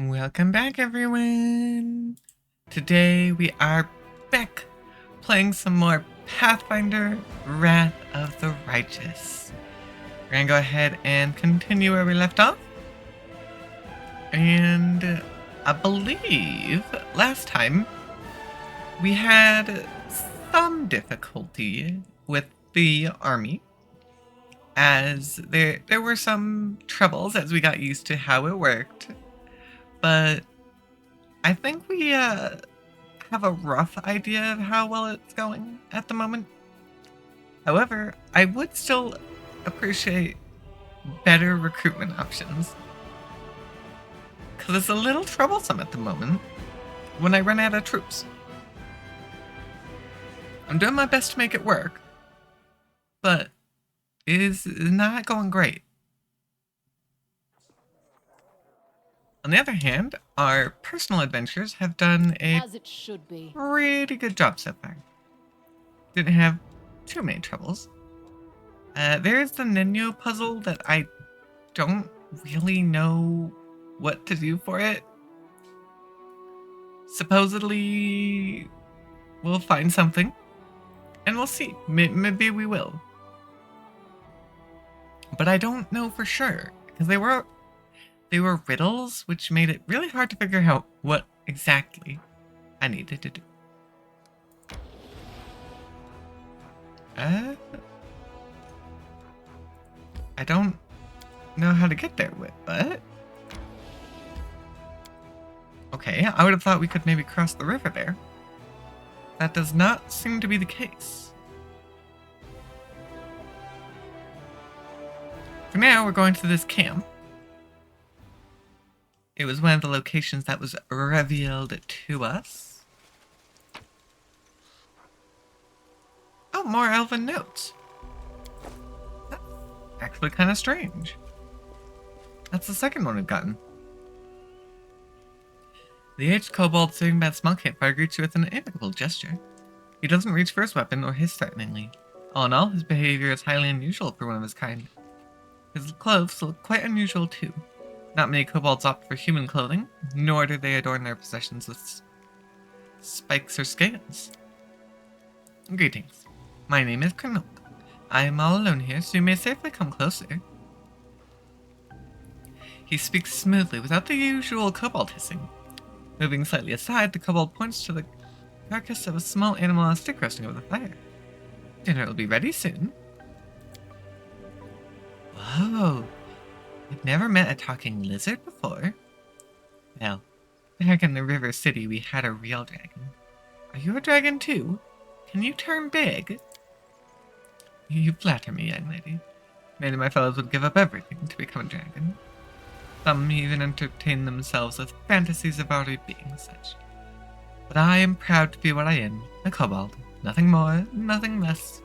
Welcome back, everyone! Today we are back playing some more Pathfinder Wrath of the Righteous. We're gonna go ahead and continue where we left off. And I believe last time we had some difficulty with the army, as there were some troubles as we got used to how it worked. But I think we have a rough idea of how well it's going at the moment. However, I would still appreciate better recruitment options, because it's a little troublesome at the moment when I run out of troops. I'm doing my best to make it work, but it is not going great. On the other hand, our personal adventures have done a As it should be. pretty good job so far. Didn't have too many troubles. There's the Nino puzzle that I don't really know what to do for it. Supposedly, we'll find something, and we'll see. Maybe we will. But I don't know for sure, because they were riddles, which made it really hard to figure out what exactly I needed to do. I don't know how to get there with, but... Okay, I would have thought we could maybe cross the river there. That does not seem to be the case. For now, we're going to this camp. It was one of the locations that was revealed to us. Oh, more elven notes. That's actually kind of strange. That's the second one we've gotten. The aged kobold sitting by the small campfire greets you with an amicable gesture. He doesn't reach for his weapon or hiss threateningly. All in all, his behavior is highly unusual for one of his kind. His clothes look quite unusual too. Not many kobolds opt for human clothing, nor do they adorn their possessions with spikes or scales. Greetings. My name is Krenok. I am all alone here, so you may safely come closer. He speaks smoothly, without the usual kobold hissing. Moving slightly aside, the kobold points to the carcass of a small animal on a stick roasting over the fire. Dinner will be ready soon. Whoa. I've never met a talking lizard before. Well, back in the River City we had a real dragon. Are you a dragon too? Can you turn big? You flatter me, young lady. Many of my fellows would give up everything to become a dragon. Some even entertain themselves with fantasies of already being such. But I am proud to be what I am, a kobold. Nothing more, nothing less.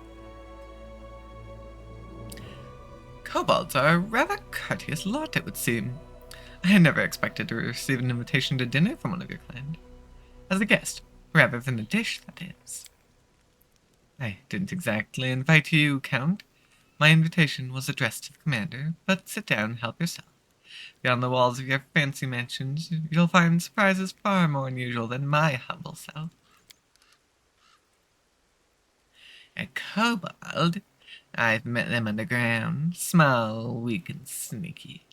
Kobolds are a rather courteous lot, it would seem. I had never expected to receive an invitation to dinner from one of your kind. As a guest, rather than a dish, that is. I didn't exactly invite you, Count. My invitation was addressed to the commander, but sit down and help yourself. Beyond the walls of your fancy mansions, you'll find surprises far more unusual than my humble self. A kobold? I've met them underground, small, weak, and sneaky.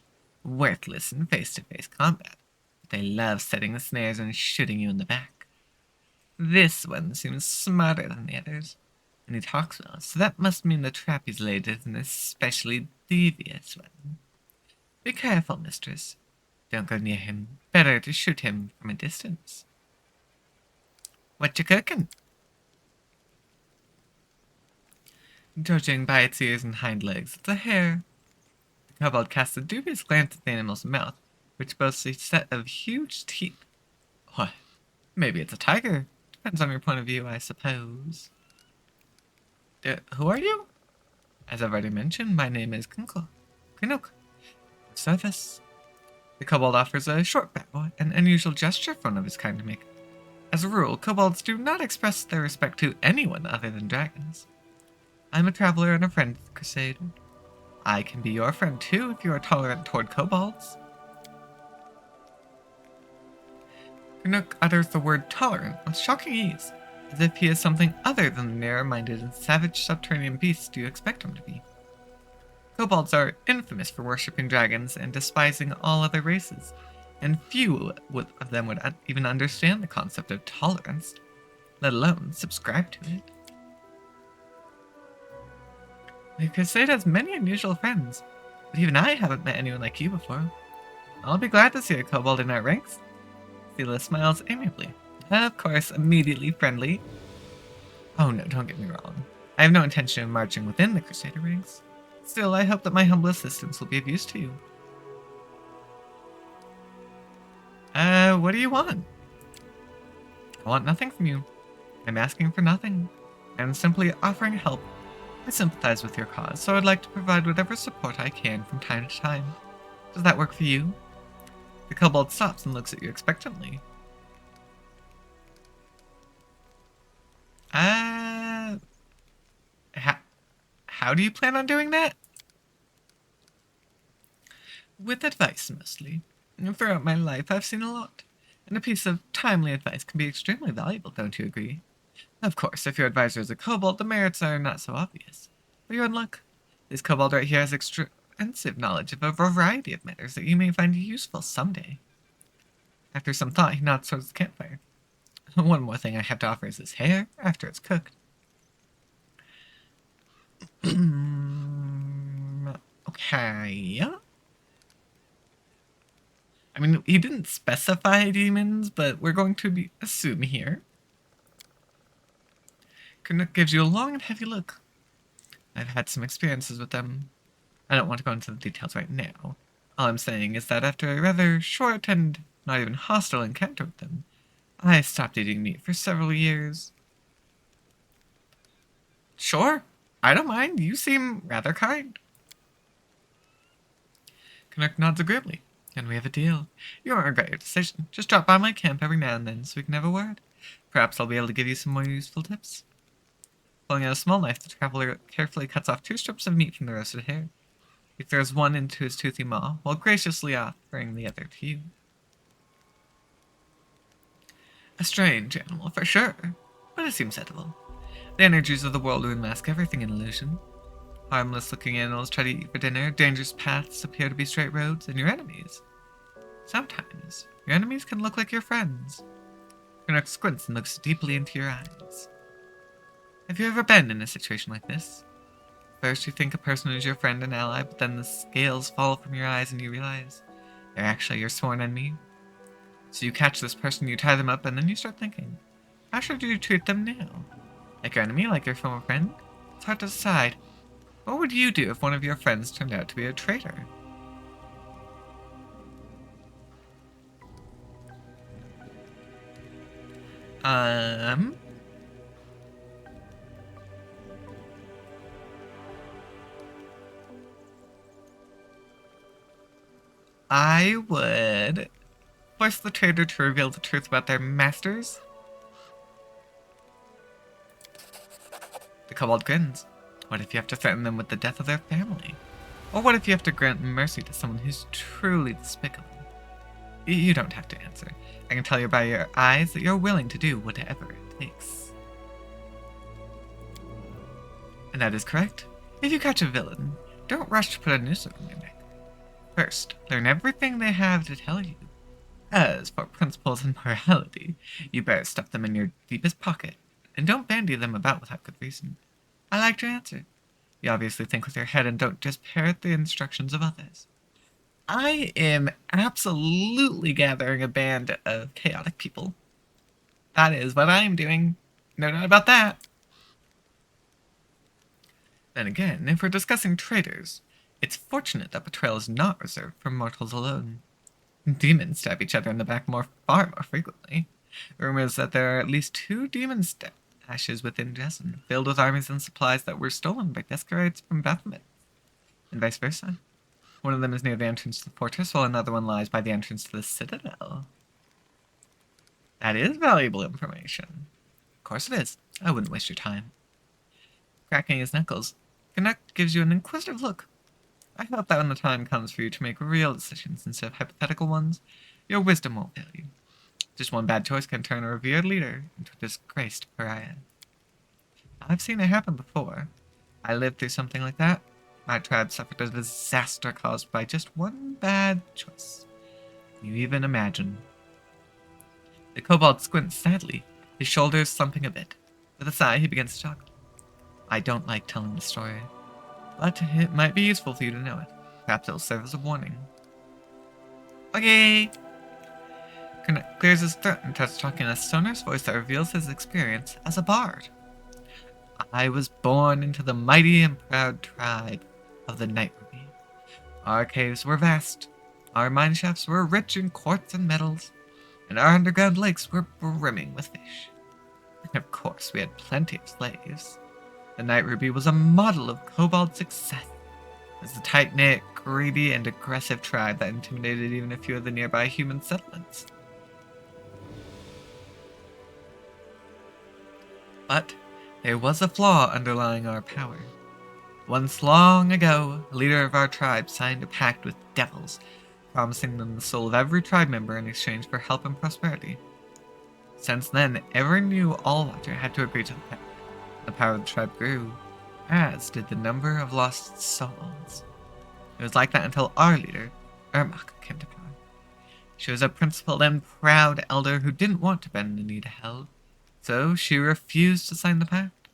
Worthless in face-to-face combat, but they love setting the snares and shooting you in the back. This one seems smarter than the others, and he talks well, so that must mean the trap he's laid is an especially devious one. Be careful, mistress. Don't go near him. Better to shoot him from a distance. What you cooking? Judging by its ears and hind legs, it's a hare. The kobold casts a dubious glance at the animal's mouth, which boasts a set of huge teeth. Why, maybe it's a tiger. Depends on your point of view, I suppose. Who are you? As I've already mentioned, my name is Krenok. Service. The kobold offers a short bow, an unusual gesture for one of his kind to make. As a rule, kobolds do not express their respect to anyone other than dragons. I'm a traveler and a friend of the Crusade. I can be your friend too if you are tolerant toward kobolds. Canuck utters the word tolerant with shocking ease, as if he is something other than the narrow-minded and savage subterranean beast you expect him to be. Kobolds are infamous for worshipping dragons and despising all other races, and few of them would even understand the concept of tolerance, let alone subscribe to it. The Crusade has many unusual friends, but even I haven't met anyone like you before. I'll be glad to see a kobold in our ranks. Sela smiles amiably. Of course, immediately friendly. Oh no, don't get me wrong. I have no intention of marching within the Crusader ranks. Still, I hope that my humble assistance will be of use to you. What do you want? I want nothing from you. I'm asking for nothing. I'm simply offering help. I sympathize with your cause, so I'd like to provide whatever support I can from time to time. Does that work for you? The kobold stops and looks at you expectantly. How do you plan on doing that? With advice, mostly. Throughout my life, I've seen a lot, and a piece of timely advice can be extremely valuable, don't you agree? Of course, if your advisor is a kobold, the merits are not so obvious. But you're in luck. This kobold right here has extensive knowledge of a variety of matters that you may find useful someday. After some thought, he nods towards the campfire. One more thing I have to offer is his hair after it's cooked. Okay. I mean, he didn't specify demons, but we're going to assume here. Canuck gives you a long and heavy look. I've had some experiences with them. I don't want to go into the details right now. All I'm saying is that after a rather short and not even hostile encounter with them, I stopped eating meat for several years. Sure, I don't mind. You seem rather kind. Canuck nods agreeably. And we have a deal. You won't regret your decision. Just drop by my camp every now and then so we can have a word. Perhaps I'll be able to give you some more useful tips. Pulling out a small knife, the traveler carefully cuts off 2 strips of meat from the roasted hare. He throws one into his toothy maw, while graciously offering the other to you. A strange animal, for sure, but it seems edible. The energies of the whirlwind mask everything in illusion. Harmless-looking animals try to eat for dinner, dangerous paths appear to be straight roads, and your enemies. Sometimes, your enemies can look like your friends. Canuck squints and looks deeply into your eyes. Have you ever been in a situation like this? First you think a person is your friend and ally, but then the scales fall from your eyes and you realize they're actually your sworn enemy. So you catch this person, you tie them up, and then you start thinking, how should you treat them now? Like your enemy, like your former friend? It's hard to decide. What would you do if one of your friends turned out to be a traitor? I would force the traitor to reveal the truth about their masters. The kobold grins. What if you have to threaten them with the death of their family? Or what if you have to grant mercy to someone who's truly despicable? You don't have to answer. I can tell you by your eyes that you're willing to do whatever it takes. And that is correct. If you catch a villain, don't rush to put a noose around their neck. First, learn everything they have to tell you. As for principles and morality, you better stuff them in your deepest pocket, and don't bandy them about without good reason. I liked your answer. You obviously think with your head and don't just parrot the instructions of others. I am absolutely gathering a band of chaotic people. That is what I am doing. No doubt about that. Then again, if we're discussing traitors, it's fortunate that betrayal is not reserved for mortals alone. Demons stab each other in the back far more frequently. Rumors that there are at least 2 demon stashes within Jessen, filled with armies and supplies that were stolen by Descarites from Baphomet, and vice versa. One of them is near the entrance to the fortress, while another one lies by the entrance to the citadel. That is valuable information. Of course it is. I wouldn't waste your time. Cracking his knuckles, Canuck gives you an inquisitive look. I hope that when the time comes for you to make real decisions instead of hypothetical ones, your wisdom won't fail you. Just one bad choice can turn a revered leader into a disgraced pariah. I've seen it happen before. I lived through something like that. My tribe suffered a disaster caused by just one bad choice. Can you even imagine? The kobold squints sadly, his shoulders slumping a bit. With a sigh, he begins to talk. I don't like telling the story, but it might be useful for you to know it. Perhaps it'll serve as a warning. Okay. Kernet clears his throat and starts talking in a sonorous voice that reveals his experience as a bard. I was born into the mighty and proud tribe of the Night Ruby. Our caves were vast, our mine shafts were rich in quartz and metals, and our underground lakes were brimming with fish. And of course, we had plenty of slaves. The Night Ruby was a model of kobold success. It was a tight-knit, greedy, and aggressive tribe that intimidated even a few of the nearby human settlements. But there was a flaw underlying our power. Once long ago, a leader of our tribe signed a pact with devils, promising them the soul of every tribe member in exchange for help and prosperity. Since then, every new All-Watcher had to agree to the pact. The power of the tribe grew, as did the number of lost souls. It was like that until our leader, Ermak, came to power. She was a principled and proud elder who didn't want to bend the knee to hell, so she refused to sign the pact,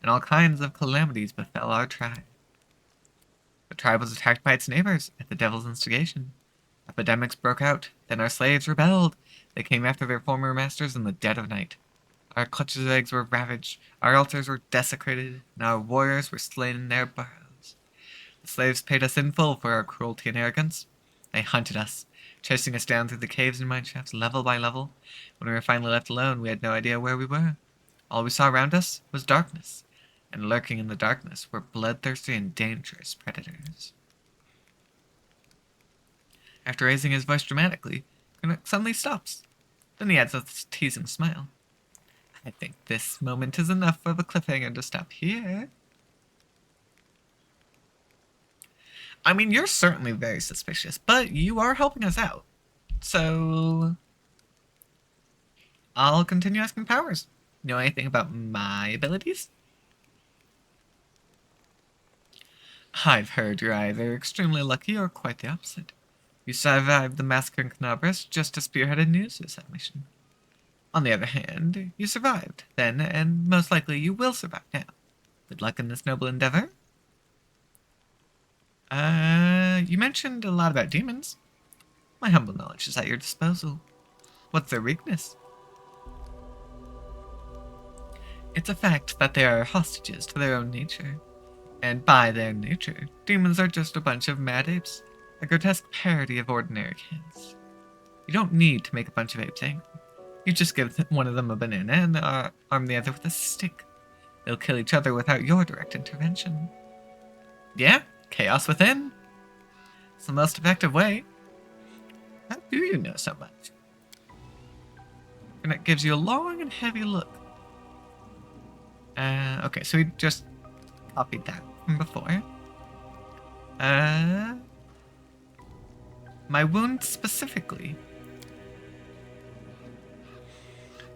and all kinds of calamities befell our tribe. The tribe was attacked by its neighbors at the devil's instigation. Epidemics broke out, then our slaves rebelled. They came after their former masters in the dead of night. Our clutches of eggs were ravaged, our altars were desecrated, and our warriors were slain in their burrows. The slaves paid us in full for our cruelty and arrogance. They hunted us, chasing us down through the caves and mineshafts level by level. When we were finally left alone, we had no idea where we were. All we saw around us was darkness, and lurking in the darkness were bloodthirsty and dangerous predators. After raising his voice dramatically, Kernet suddenly stops. Then he adds a teasing smile. I think this moment is enough of a cliffhanger to stop here. I mean, you're certainly very suspicious, but you are helping us out. So I'll continue asking powers. Know anything about my abilities? I've heard you're either extremely lucky or quite the opposite. You survived the massacre in Knabris just as spearheaded news of that mission. On the other hand, you survived then, and most likely you will survive now. Good luck in this noble endeavor. You mentioned a lot about demons. My humble knowledge is at your disposal. What's their weakness? It's a fact that they are hostages to their own nature. And by their nature, demons are just a bunch of mad apes, a grotesque parody of ordinary kids. You don't need to make a bunch of apes angry. You just give one of them a banana and arm the other with a stick. They'll kill each other without your direct intervention. Yeah, chaos within. It's the most effective way. How do you know so much? And it gives you a long and heavy look. Okay, so we just copied that from before. My wound specifically.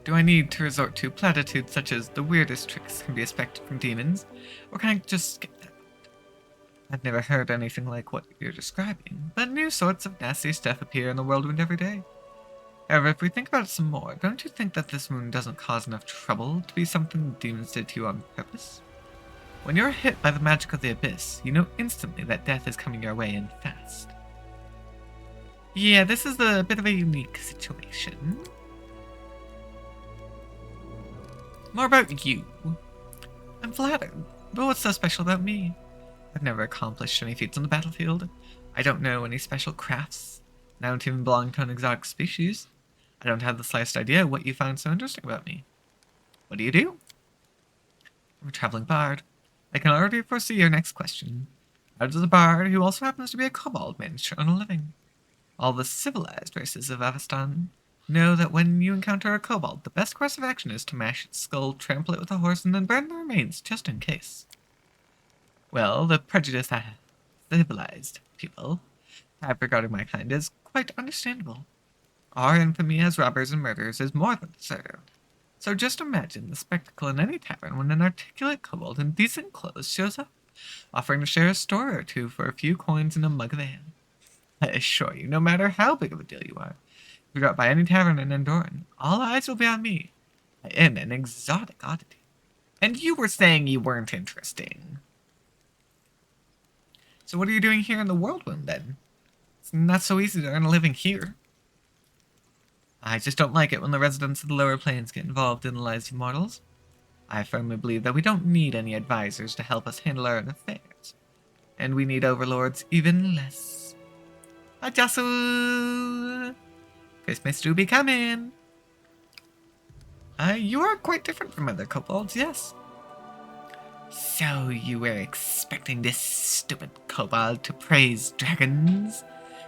Do I need to resort to platitudes such as the weirdest tricks can be expected from demons, or can I just skip that? I've never heard anything like what you're describing, but new sorts of nasty stuff appear in the whirlwind every day. However, if we think about it some more, don't you think that this wound doesn't cause enough trouble to be something the demons did to you on purpose? When you're hit by the magic of the abyss, you know instantly that death is coming your way and fast. Yeah, this is a bit of a unique situation. More about you. I'm flattered, but what's so special about me? I've never accomplished any feats on the battlefield. I don't know any special crafts. And I don't even belong to an exotic species. I don't have the slightest idea what you found so interesting about me. What do you do? I'm a traveling bard. I can already foresee your next question. How does a bard, who also happens to be a kobold, manage to earn a living? All the civilized races of Avestan know that when you encounter a kobold, the best course of action is to mash its skull, trample it with a horse, and then burn the remains, just in case. Well, the prejudice that civilized people have regarding my kind is quite understandable. Our infamy as robbers and murderers is more than deserved. So just imagine the spectacle in any tavern when an articulate kobold in decent clothes shows up, offering to share a story or two for a few coins and a mug of ale. I assure you, no matter how big of a deal you are, if you drop by any tavern in Endoran, all eyes will be on me. I am an exotic oddity. And you were saying you weren't interesting. So what are you doing here in the Whirlwind, then? It's not so easy to earn a living here. I just don't like it when the residents of the lower planes get involved in the lives of mortals. I firmly believe that we don't need any advisors to help us handle our own affairs. And we need overlords even less. Hi, Jasu! Christmas do be coming! You are quite different from other kobolds, yes. So you were expecting this stupid kobold to praise dragons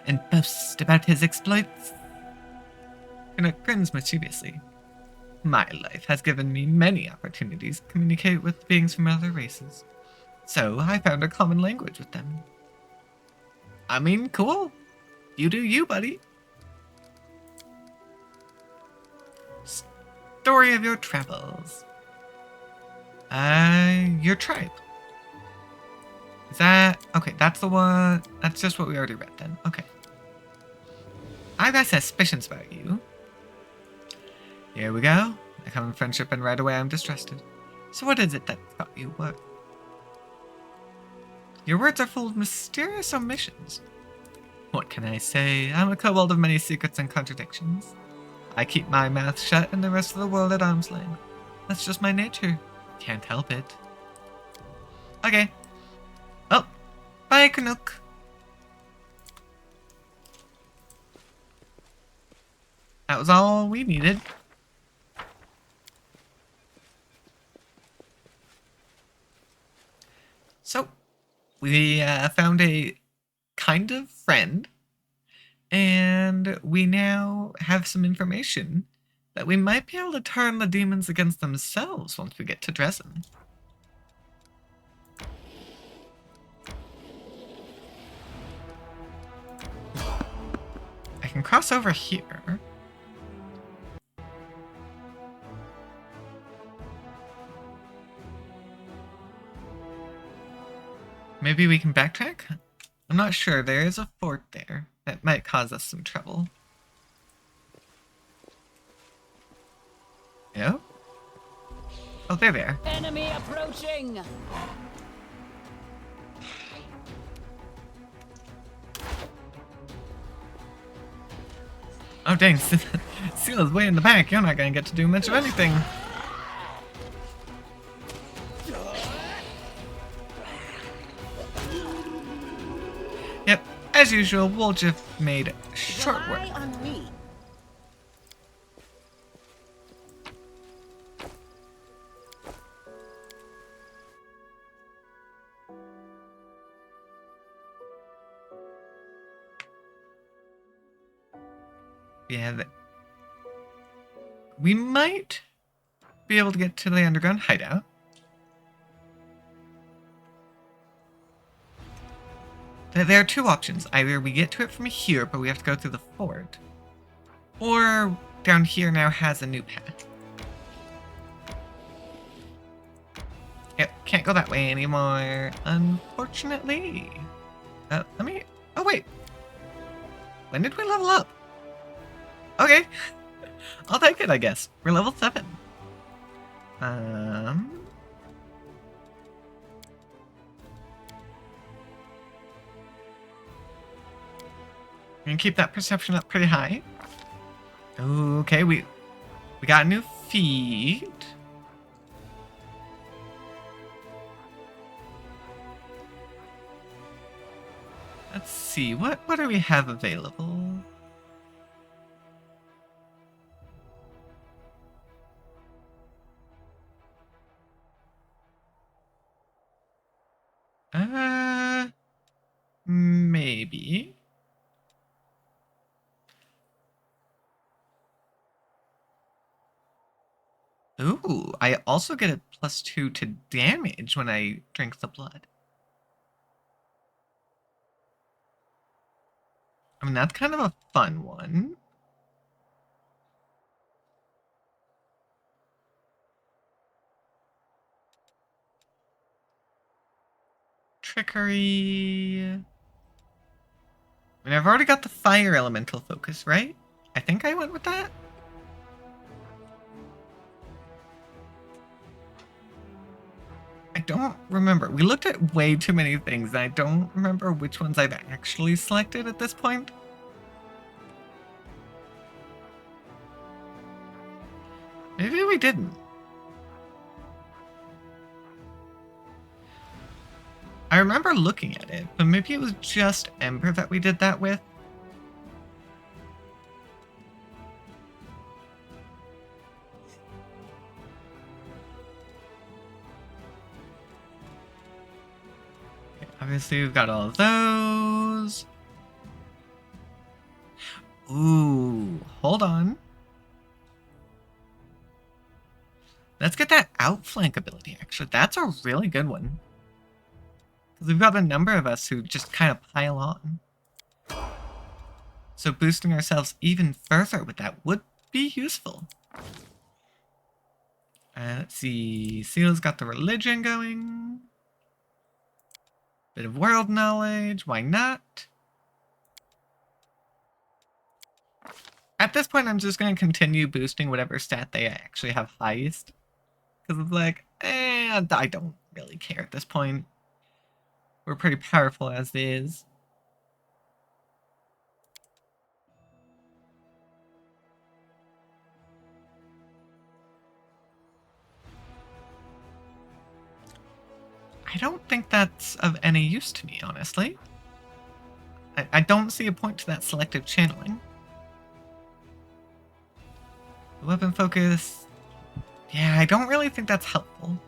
and boast about his exploits? Canuck grins mischievously. My life has given me many opportunities to communicate with beings from other races, so I found a common language with them. I mean, cool. You do you, buddy. Story of your travels. Your tribe. Is that... Okay, that's the one... That's just what we already read then. Okay. I've got suspicions about you. Here we go. I come in friendship and right away I'm distrusted. So what is it that got you what? Your words are full of mysterious omissions. What can I say? I'm a kobold of many secrets and contradictions. I keep my mouth shut and the rest of the world at arm's length. That's just my nature. Can't help it. Okay. Oh, bye, Canuck. That was all we needed. So, we found a kind of friend, and we now have some information that we might be able to turn the demons against themselves once we get to Dresden. I can cross over here. Maybe we can backtrack? I'm not sure. There is a fort there that might cause us some trouble. Yeah? Oh, they're there. Enemy approaching! Oh dang, Seala's way in the back. You're not gonna get to do much of anything. Yep, as usual, Woljif made short work. On me. Yeah, we might be able to get to the underground hideout. There are two options. Either we get to it from here, but we have to go through the fort, or down here now has a new path. Yep, can't go that way anymore, unfortunately. Let me... Oh, wait. When did we level up? Okay. I'll take it, I guess. We're level 7. We're gonna keep that perception up pretty high. Okay, we got new feet. Let's see, what do we have available? Maybe. Ooh, I also get a +2 to damage when I drink the blood. I mean, that's kind of a fun one. trickery. I mean, I've already got the fire elemental focus, right? I think I went with that. I don't remember. We looked at way too many things, and I don't remember which ones I've actually selected at this point. Maybe we didn't. I remember looking at it, but maybe it was just Ember that we did that with. Okay, obviously, we've got all of those. Ooh, hold on. Let's get that outflank ability, actually. That's a really good one. Because we've got a number of us who just kind of pile on. So boosting ourselves even further with that would be useful. Let's see. Seal's got the religion going. Bit of world knowledge. Why not? At this point, I'm just going to continue boosting whatever stat they actually have highest. Because it's like, I don't really care at this point. We're pretty powerful as is. I don't think that's of any use to me, honestly. I don't see a point to that selective channeling. The weapon focus... Yeah, I don't really think that's helpful.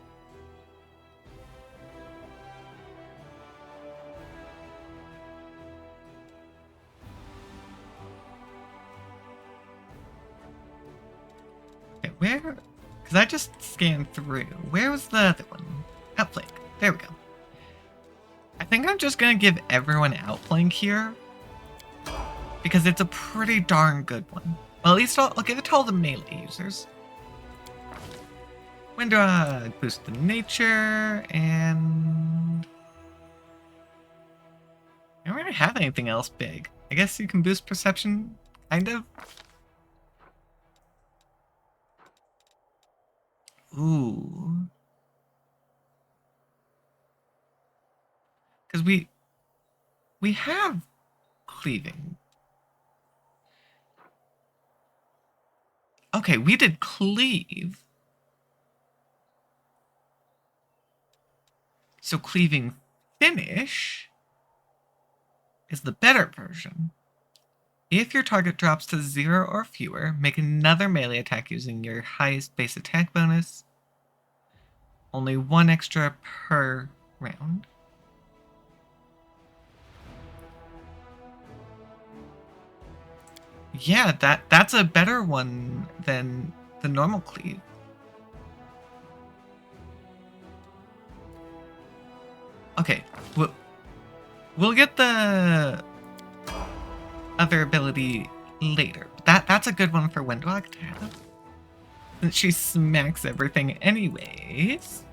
Okay, where... Because I just scanned through. Where was the other one? Outflank. There we go. I think I'm just going to give everyone Outflank here. Because it's a pretty darn good one. Well, at least I'll give it to all the melee users. Windrod, boost the nature, and... I don't really have anything else big. I guess you can boost perception, kind of. Ooh. Because we have cleaving. Okay, we did cleave. So cleaving finish is the better version. If your target drops to 0 or fewer, make another melee attack using your highest base attack bonus. Only 1 extra per round. Yeah, that's a better one than the normal cleave. Okay, we'll get the other ability later. That's a good one for Windwalk to have. Since she smacks everything anyways.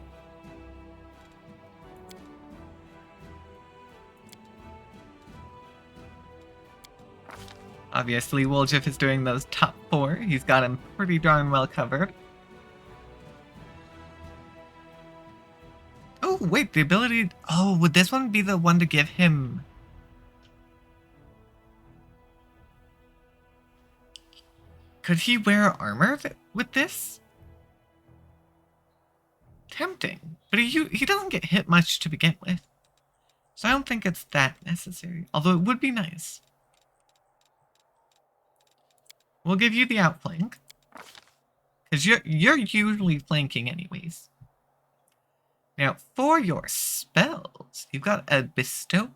Obviously, Woljif is doing those top 4. He's got him pretty darn well covered. Oh, wait, the ability... Oh, would this one be the one to give him... Could he wear armor with this? Tempting. But he doesn't get hit much to begin with. So I don't think it's that necessary. Although it would be nice. We'll give you the outflank. Because you're usually flanking anyways. Now, for your spells, you've got a Bestow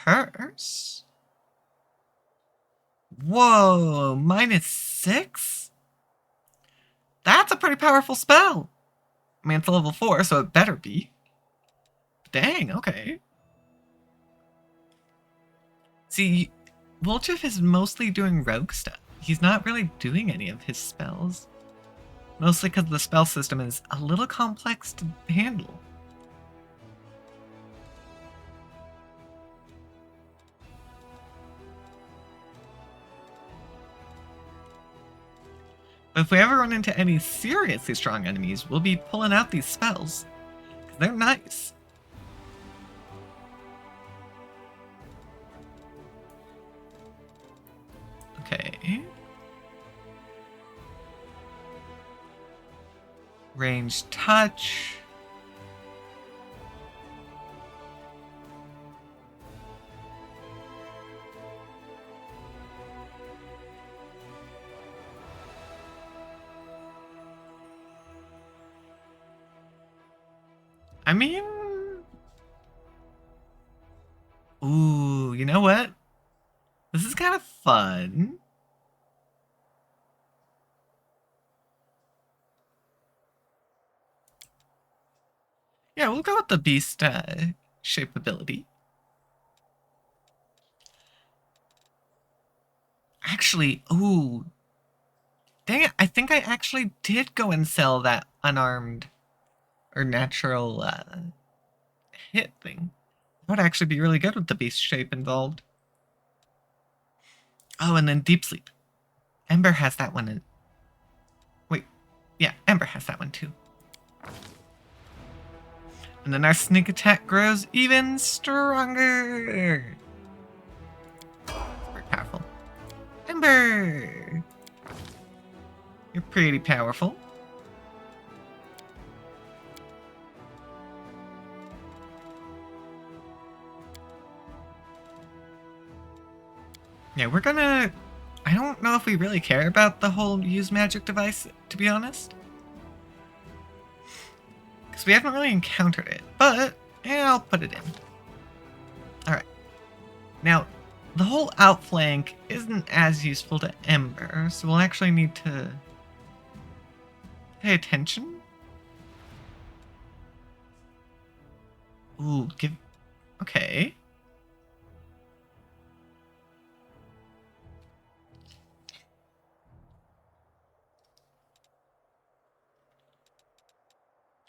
Curse. Whoa, -6? That's a pretty powerful spell. I mean, it's a level 4, so it better be. Dang, okay. See, Woljif is mostly doing rogue stuff. He's not really doing any of his spells. Mostly because the spell system is a little complex to handle. But if we ever run into any seriously strong enemies, we'll be pulling out these spells. Because they're nice. Okay. Range touch. I mean... Ooh, you know what? This is kind of fun. Yeah, we'll go with the beast shape ability. Actually, ooh. Dang it, I think I actually did go and sell that unarmed or natural hit thing. That would actually be really good with the beast shape involved. Oh, and then deep sleep. Ember has that one in... Wait, yeah, Ember has that one too. And then our sneak attack grows even stronger. Very powerful. Ember! You're pretty powerful. Yeah, we're gonna... I don't know if we really care about the whole use magic device, to be honest. Because we haven't really encountered it, but yeah, I'll put it in. Alright. Now, the whole outflank isn't as useful to Ember, so we'll actually need to pay attention. Ooh, give... Okay.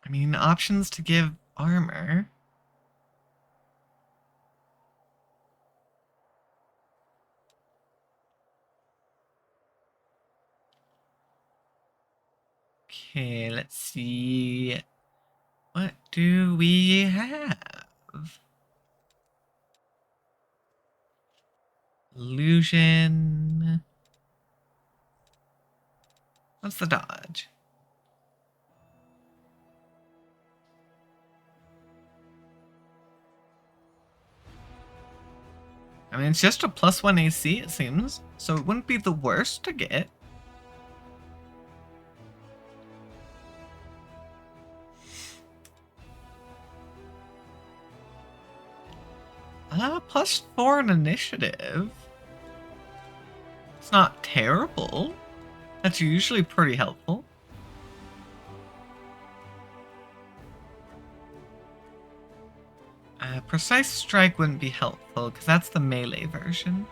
I mean, options to give armor. Okay, let's see. What do we have? Illusion. What's the dodge? I mean, it's just a +1 AC, it seems, so it wouldn't be the worst to get. +4 in initiative. It's not terrible. That's usually pretty helpful. Precise Strike wouldn't be helpful, because that's the melee version.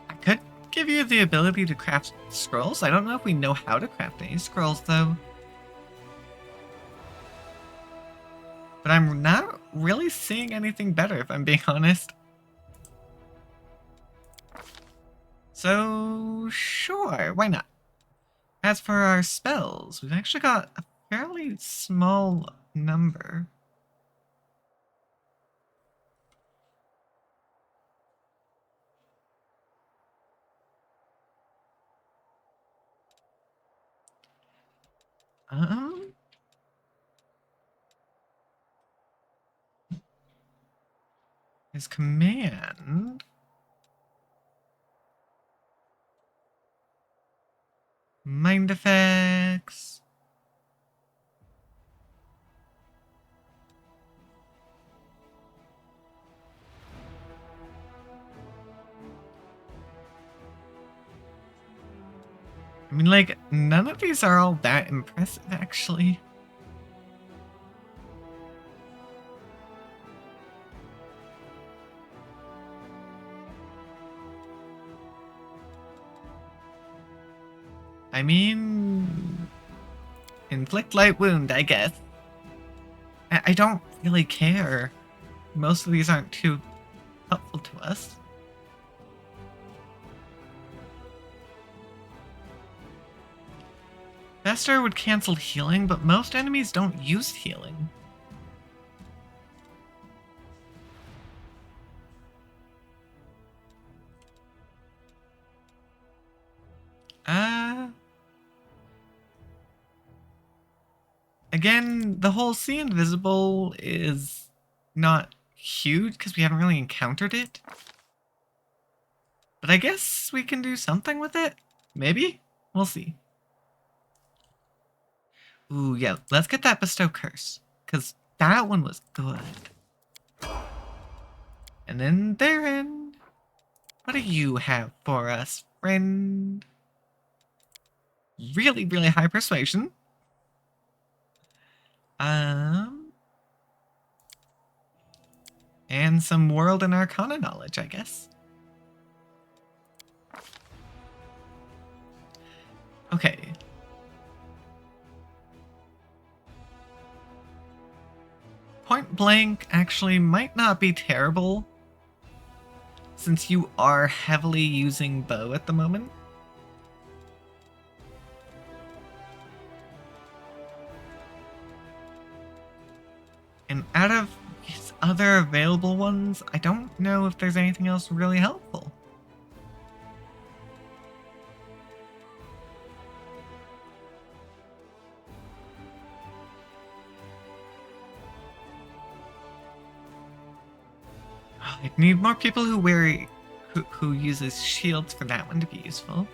I could give you the ability to craft scrolls. I don't know if we know how to craft any scrolls, though. But I'm not really seeing anything better, if I'm being honest. So, sure, why not? As for our spells, we've actually got a fairly small number. His command. Mind effects. I mean, like, none of these are all that impressive, actually. I mean... Inflict light wound, I guess. I don't really care. Most of these aren't too helpful to us. Vestar would cancel healing, but most enemies don't use healing. Again, the whole See Invisible is not huge because we haven't really encountered it. But I guess we can do something with it. Maybe? We'll see. Ooh, yeah, let's get that Bestow Curse, because that one was good. And then Darren, what do you have for us, friend? Really, really high persuasion. And some World and Arcana knowledge, I guess. Okay. Point Blank actually might not be terrible, since you are heavily using bow at the moment. And out of these other available ones, I don't know if there's anything else really helpful. I need more people who uses shields for that one to be useful.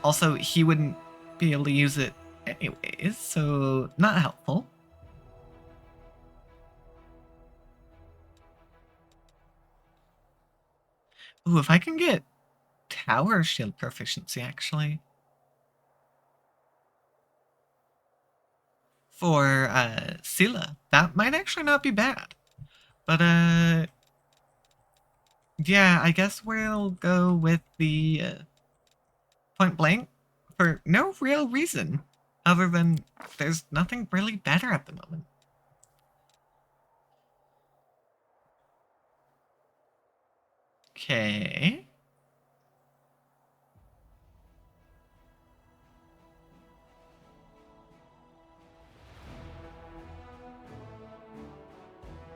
Also, he wouldn't be able to use it anyways, so not helpful. Ooh, if I can get tower shield proficiency, actually. For Scylla, that might actually not be bad. But yeah, I guess we'll go with the Point Blank for no real reason other than there's nothing really better at the moment. Okay.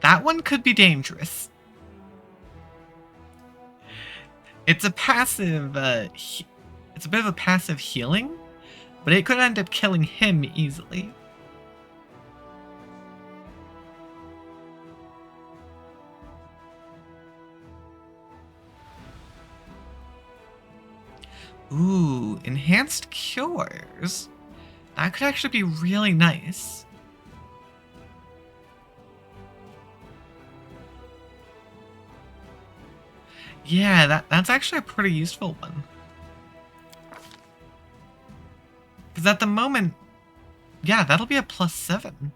That one could be dangerous. It's a passive, it's a bit of a passive healing, but it could end up killing him easily. Ooh, enhanced cures. That could actually be really nice. Yeah, that's actually a pretty useful one. Because at the moment, yeah, that'll be a +7.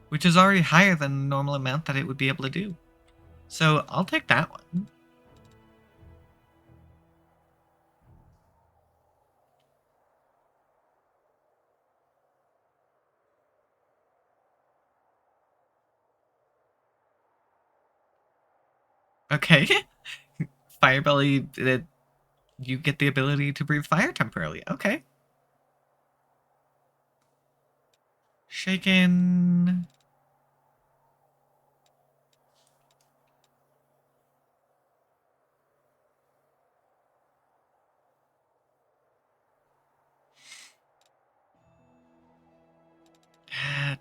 Which is already higher than the normal amount that it would be able to do. So I'll take that one. Okay. Firebelly, you get the ability to breathe fire temporarily. Okay. Shaken.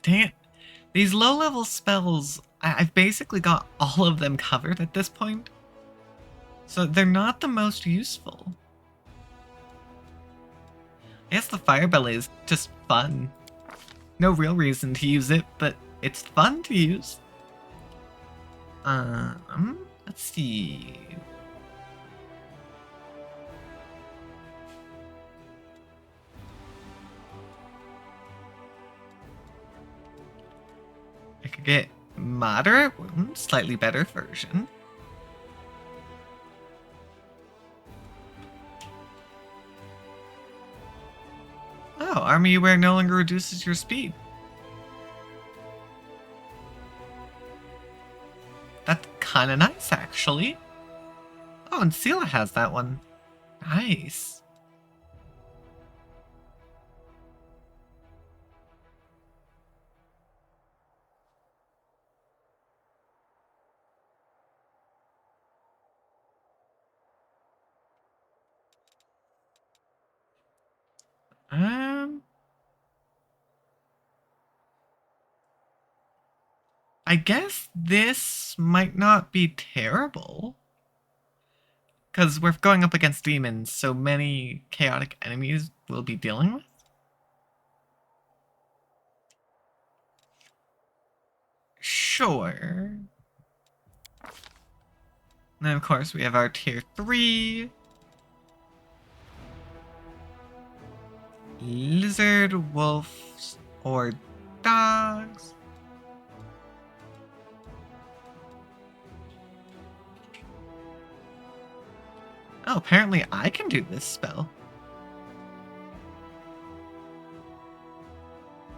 Dang it. These low-level spells, I've basically got all of them covered at this point. So they're not the most useful. I guess the Firebelly is just fun. No real reason to use it, but it's fun to use. Let's see. I could get moderate wound, slightly better version. Oh, Army Aware no longer reduces your speed. That's kind of nice, actually. actually. Oh, and Sela has that one. Nice. I guess this might not be terrible. Because we're going up against demons, so many chaotic enemies we'll be dealing with. Sure. And then, of course, we have our tier 3. Lizard, wolves, or dogs. Oh, apparently I can do this spell.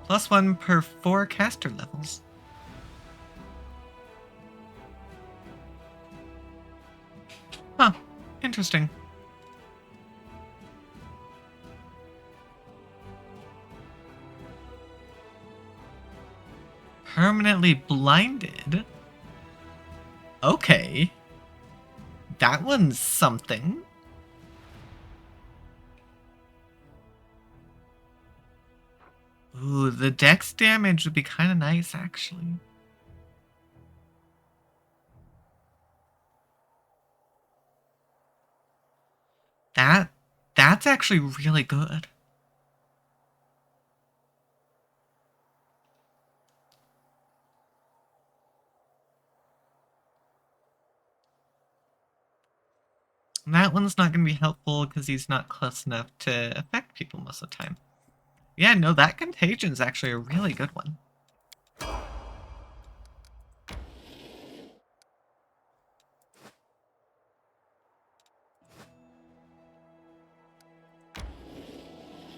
+1 per 4 caster levels. Huh, interesting. Permanently blinded? Okay. That one's something. Ooh, the dex damage would be kind of nice, actually. That's actually really good. That one's not going to be helpful because he's not close enough to affect people most of the time. Yeah, no, that contagion's actually a really good one.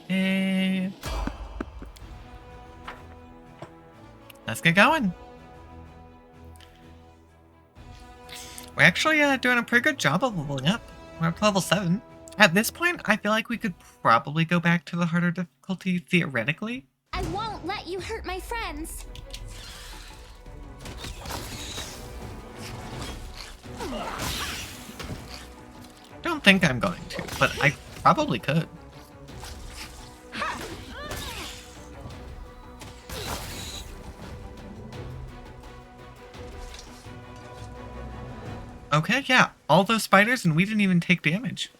Hey. Let's get going. We're actually doing a pretty good job of leveling up. We're up to level 7. At this point, I feel like we could probably go back to the harder difficulty, theoretically. I won't let you hurt my friends. Don't think I'm going to, but I probably could. Okay, yeah, all those spiders and we didn't even take damage.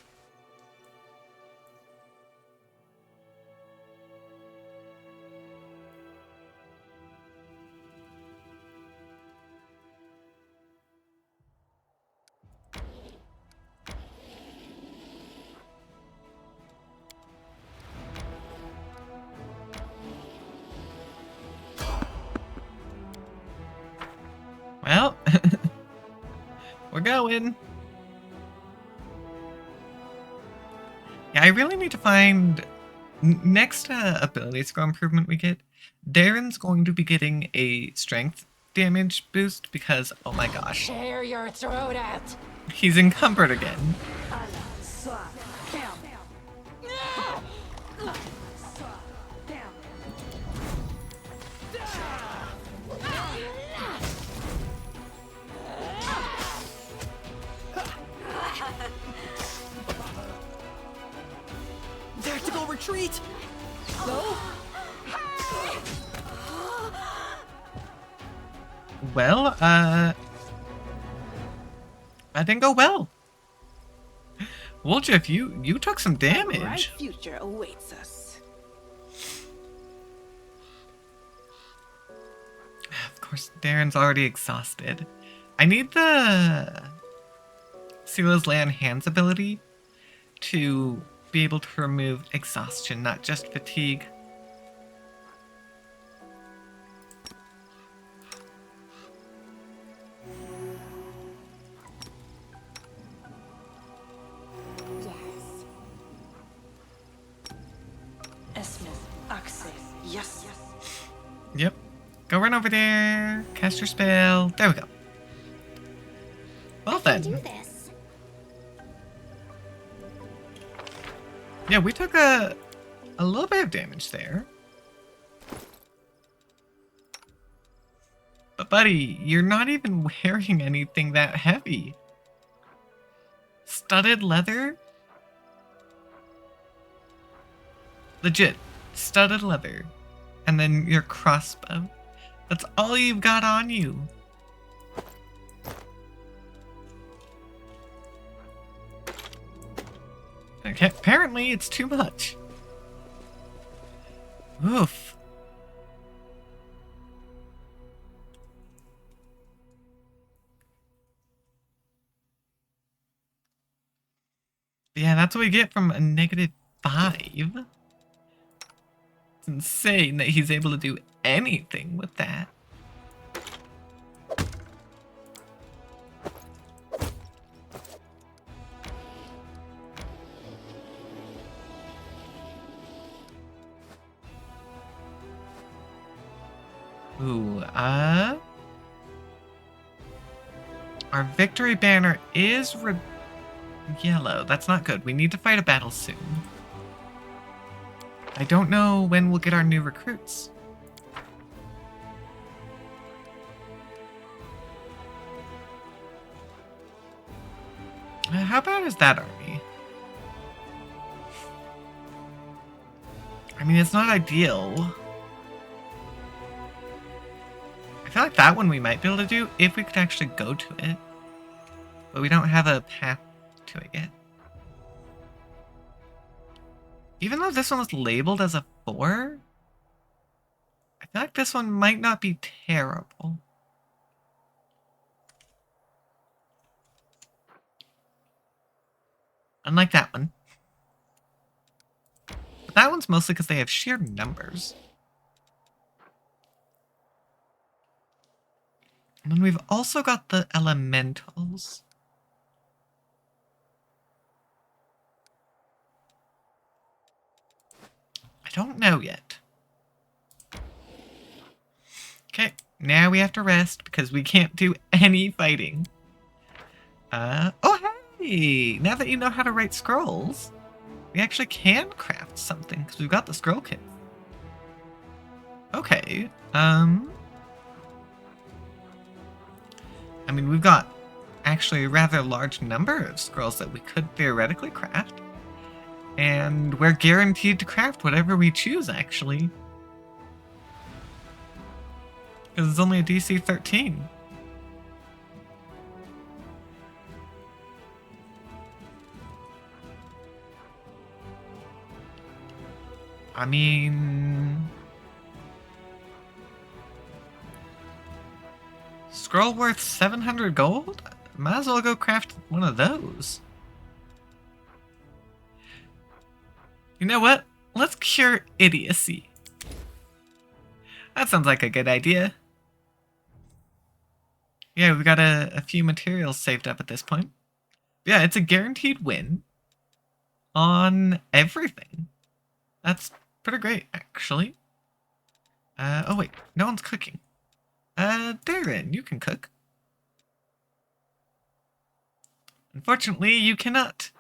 Well, we're going. Yeah, I really need to find... Next ability scroll improvement we get, Darren's going to be getting a strength damage boost because, oh my gosh. Tear your throat out. He's encumbered again. Tactical retreat! No? Well, that didn't go well. Woljif, you took some A bright damage. future awaits us. Of course, Darren's already exhausted. I need the Sela's Lay on Hands ability to be able to remove exhaustion, not just fatigue. Yes. Yep. Go run over there, cast your spell. There we go. Well then. can do fun. this. Yeah, we took a little bit of damage there. But buddy, you're not even wearing anything that heavy. Studded leather? Legit, studded leather. And then your crossbow. That's all you've got on you. Okay, apparently it's too much. Oof. Yeah, that's what we get from a -5. It's insane that he's able to do anything with that. Ooh, our victory banner is yellow. That's not good. We need to fight a battle soon. I don't know when we'll get our new recruits. How bad is that army? I mean, it's not ideal. I feel like that one we might be able to do if we could actually go to it. But we don't have a path to it yet. Even though this one was labeled as a 4, I feel like this one might not be terrible. Unlike that one. But that one's mostly because they have sheer numbers. And then we've also got the elementals. I don't know yet. Okay, now we have to rest because we can't do any fighting. Oh hey! Now that you know how to write scrolls, we actually can craft something because we've got the scroll kit. Okay, I mean, we've got actually a rather large number of scrolls that we could theoretically craft. And we're guaranteed to craft whatever we choose, actually. Because it's only a DC 13. I mean... Scroll worth 700 gold? Might as well go craft one of those. You know what? Let's cure idiocy. That sounds like a good idea. Yeah, we've got a few materials saved up at this point. Yeah, it's a guaranteed win on everything. That's pretty great, actually. Oh wait, no one's cooking. Darren, you can cook. Unfortunately, you cannot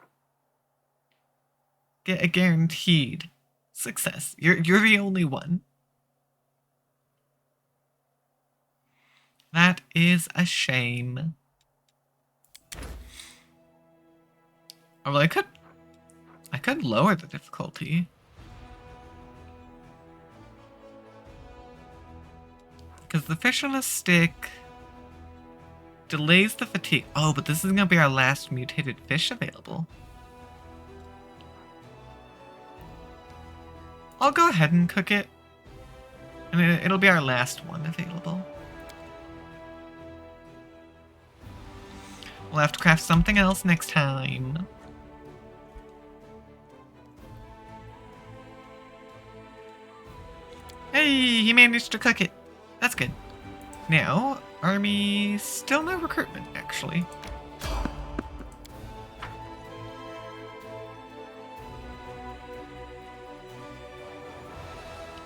get a guaranteed success. You're the only one. That is a shame. Although I could lower the difficulty. Because the fish on a stick delays the fatigue. Oh, but this is going to be our last mutated fish available. I'll go ahead and cook it. And it'll be our last one available. We'll have to craft something else next time. Hey, he managed to cook it. That's good. Now, army, still no recruitment, actually.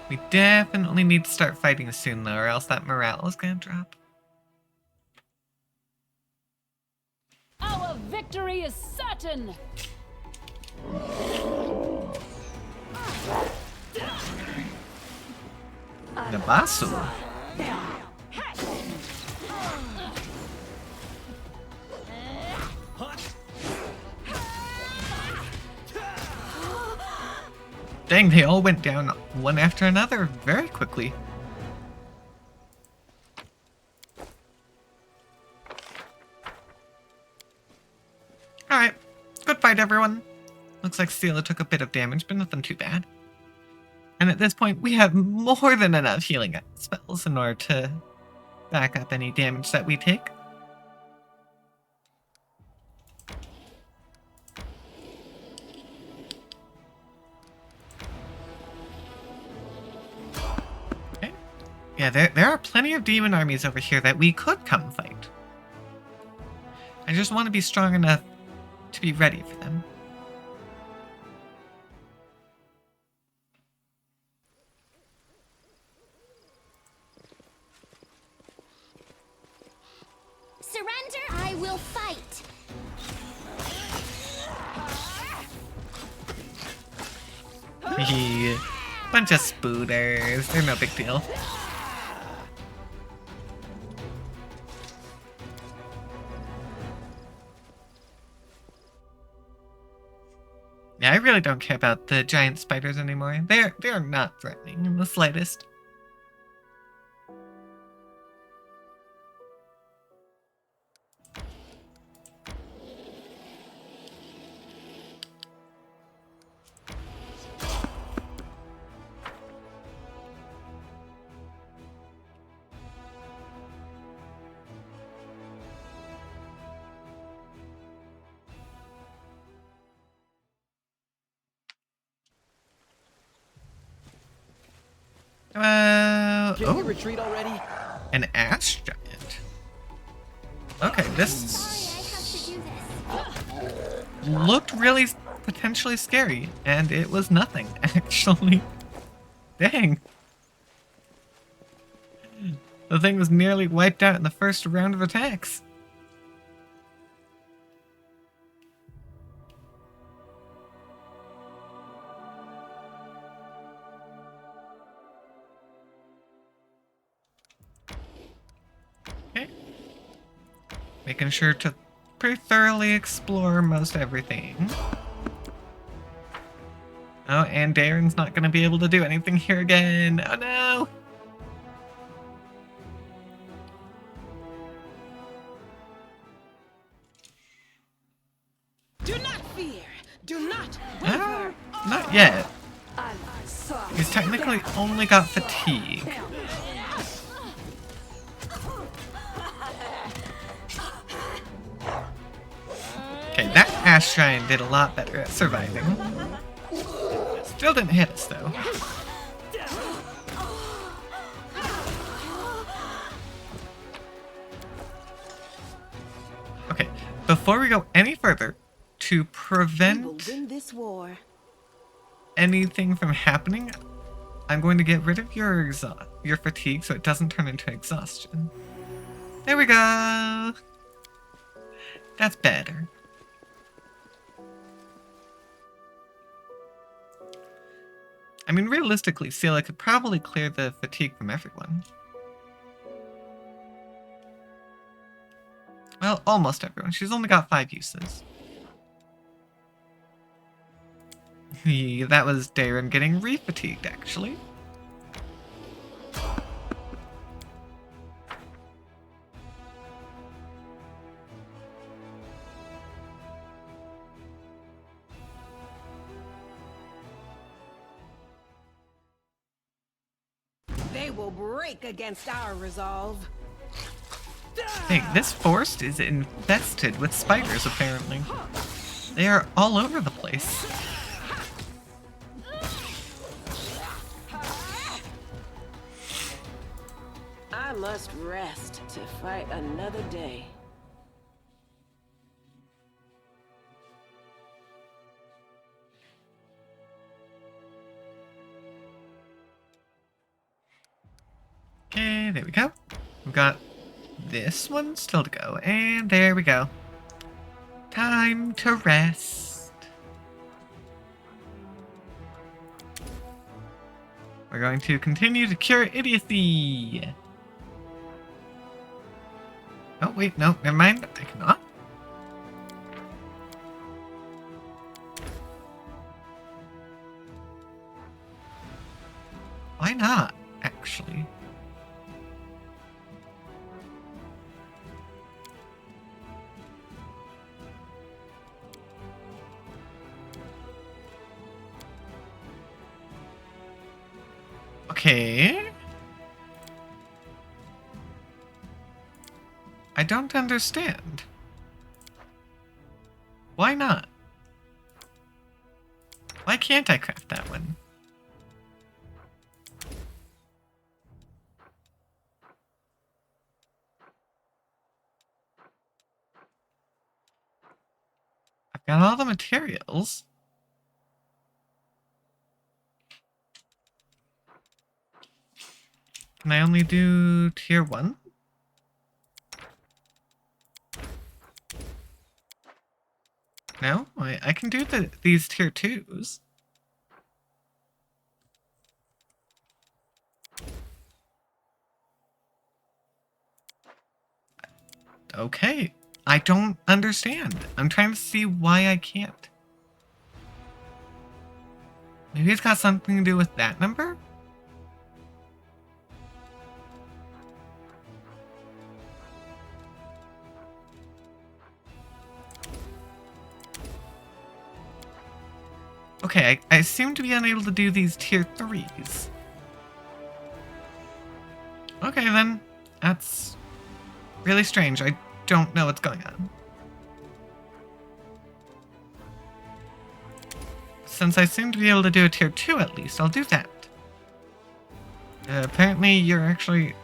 We definitely need to start fighting soon, though, or else that morale is gonna drop. victory is certain! Nabasu. Dang, they all went down one after another very quickly. Alright, good fight everyone. Looks like Seela took a bit of damage, but nothing too bad. And at this point, we have more than enough healing spells in order to back up any damage that we take. Okay. Yeah, there are plenty of demon armies over here that we could come fight. I just want to be strong enough to be ready for them. Surrender, I will fight. Bunch of spooters. They're no big deal. Yeah, I really don't care about the giant spiders anymore. They're not threatening in the slightest. Can we Oh, retreat already? an ash giant. Okay, this Sorry, I have to do this. looked really potentially scary, and it was nothing, actually. Dang. The thing was nearly wiped out in the first round of attacks. Okay. Making sure to pretty thoroughly explore most everything. Oh, and Darren's not going to be able to do anything here again. Oh no! Do not fear. Do not Ah, waver. not yet. He's technically only got fatigue. Okay, that ash giant did a lot better at surviving. Still didn't hit us though. Okay, before we go any further, to We will prevent win this war. anything from happening, I'm going to get rid of your fatigue so it doesn't turn into exhaustion. There we go. That's better. I mean, realistically, Seela could probably clear the fatigue from everyone. Well, almost everyone. She's only got 5 uses. That was Darren getting re-fatigued, actually. They will break against our resolve. Hey, this forest is infested with spiders, apparently. They are all over the place. I must rest to fight another day. Okay, there we go. We've got this one still to go, and there we go. Time time to rest. We're going to continue to cure idiocy. Oh, wait, no, never mind. I cannot. Why not, actually? Okay. I don't understand. Why not? Why can't I craft that one? I've got all the materials. Can I only do tier 1? No? I can do these tier 2s. Okay. I don't understand. I'm trying to see why I can't. Maybe it's got something to do with that number? Okay, I seem to be unable to do these tier 3s. Okay then, that's really strange. I don't know what's going on. Since I seem to be able to do a tier 2 at least, I'll do that. Apparently you're actually...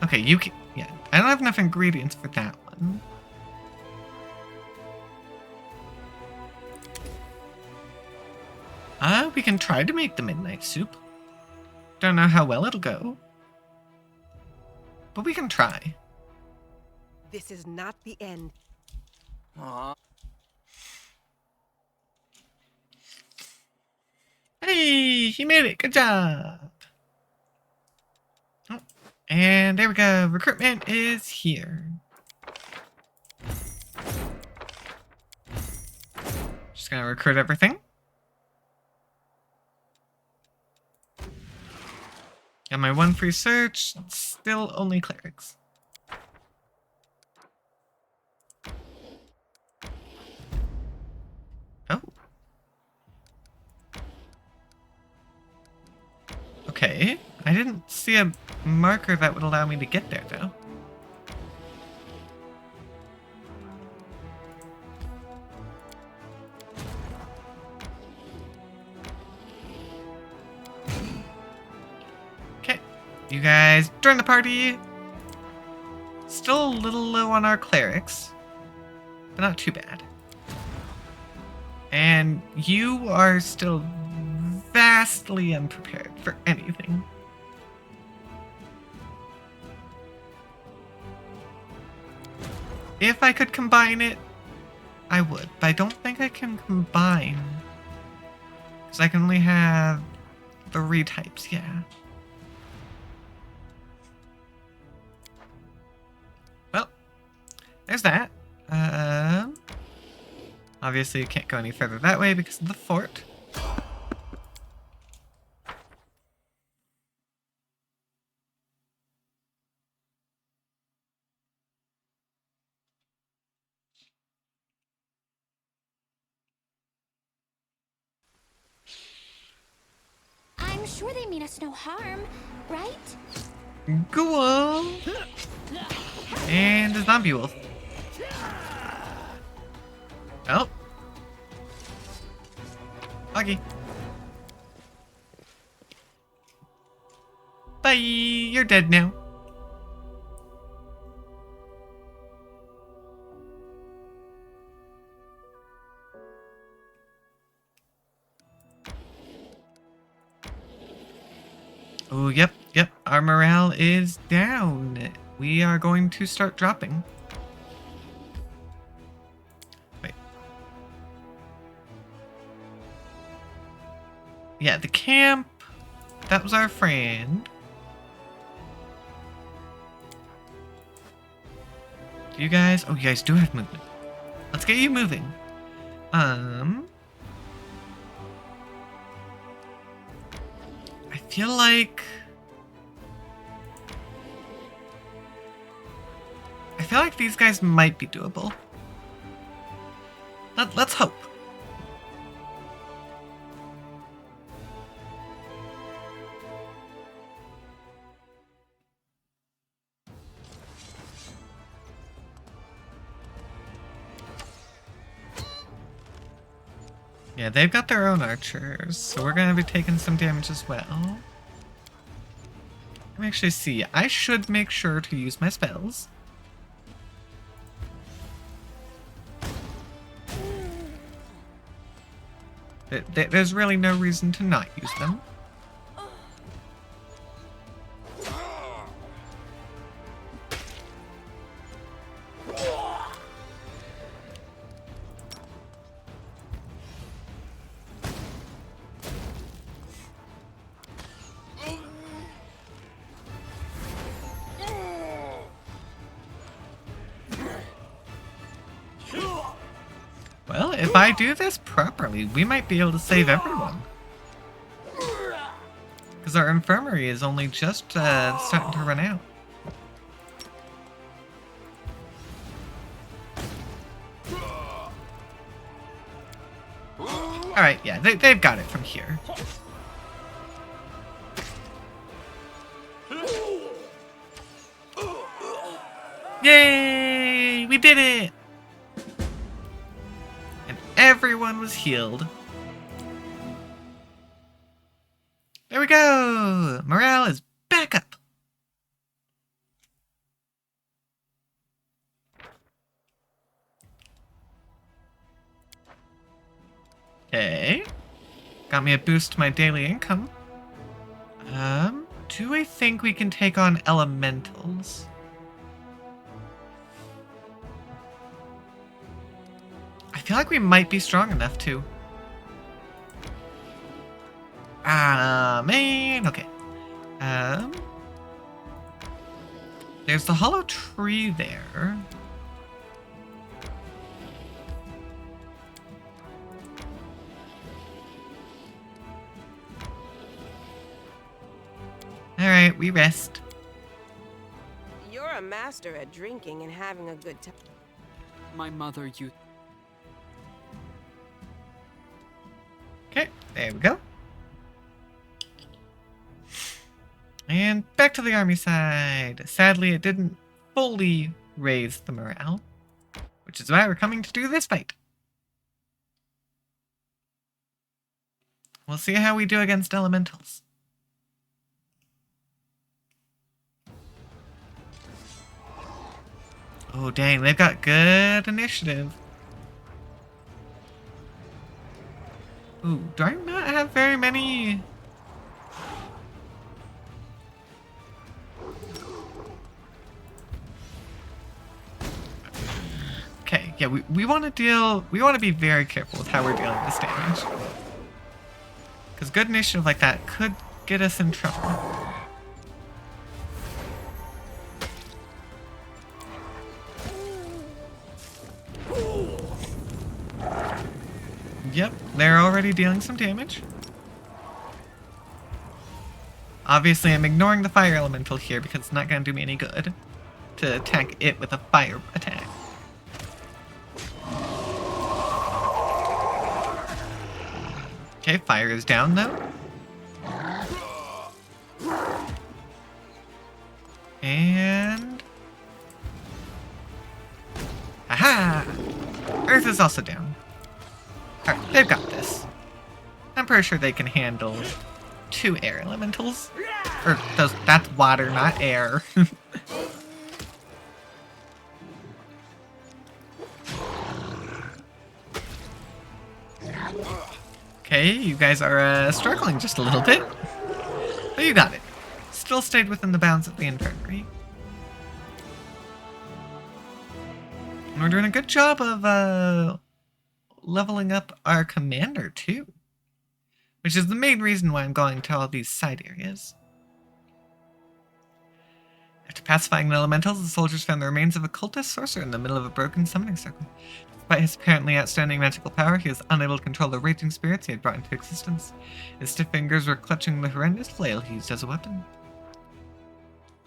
Okay, you can... Yeah, I don't have enough ingredients for that one. We can try to make the midnight soup. Don't know how well it'll go. But we can try. This is not the end. Hey, he made it. Good job. Oh, and there we go. Recruitment is here. Just gonna recruit everything. Got my 1 free search. Still only clerics. Oh. Okay. I didn't see a marker that would allow me to get there, though. Okay. You guys join the party. Still a little low on our clerics, but not too bad. And you are still vastly unprepared for anything. If I could combine it, I would, but I don't think I can combine. Because I can only have 3 types, yeah. Well, there's that. Obviously, you can't go any further that way because of the fort. I'm sure they mean us no harm, right? Cool. And a zombie wolf. Oh. Okay. Bye. You're dead now. Oh, yep. Our morale is down. We are going to start dropping. Wait, Yeah, the camp. That was our friend. You guys... Oh, you guys do have movement. Let's get you moving. I feel like... these guys might be doable. Let's hope. Yeah, they've got their own archers, so we're gonna be taking some damage as well. Let me actually see. I should make sure to use my spells. There's really no reason to not use them. Well, if I do this properly, we might be able to save everyone. Because our infirmary is only just starting to run out. Alright, yeah, they've got it from here. Yay! We did it! Everyone was healed. There we go! Morale is back up. Okay. Got me a boost to my daily income. Do I think we can take on elementals? I feel like we might be strong enough to. Man, okay. There's the hollow tree there. Alright, we rest. You're a master at drinking and having a good time. My mother, you... Okay, there we go. And back to the army side. Sadly, it didn't fully raise the morale, which is why we're coming to do this fight. We'll see how we do against elementals. Oh dang, they've got good initiative. Ooh, do I not have very many? Okay, yeah, we want to be very careful with how we're dealing this damage. Because good initiative like that could get us in trouble. Yep, they're already dealing some damage. Obviously, I'm ignoring the fire elemental here because it's not going to do me any good to attack it with a fire attack. Okay, fire is down though. And... aha! Earth is also down. Alright, they've got this. I'm pretty sure they can handle 2 air elementals. Or, that's water, not air. Okay, you guys are struggling just a little bit. But you got it. Still stayed within the bounds of the infirmary. And we're doing a good job of leveling up our commander, too. which is the main reason why I'm going to all these side areas. After pacifying the elementals, the soldiers found the remains of a cultist sorcerer in the middle of a broken summoning circle. Despite his apparently outstanding magical power, he was unable to control the raging spirits he had brought into existence. His stiff fingers were clutching the horrendous flail he used as a weapon.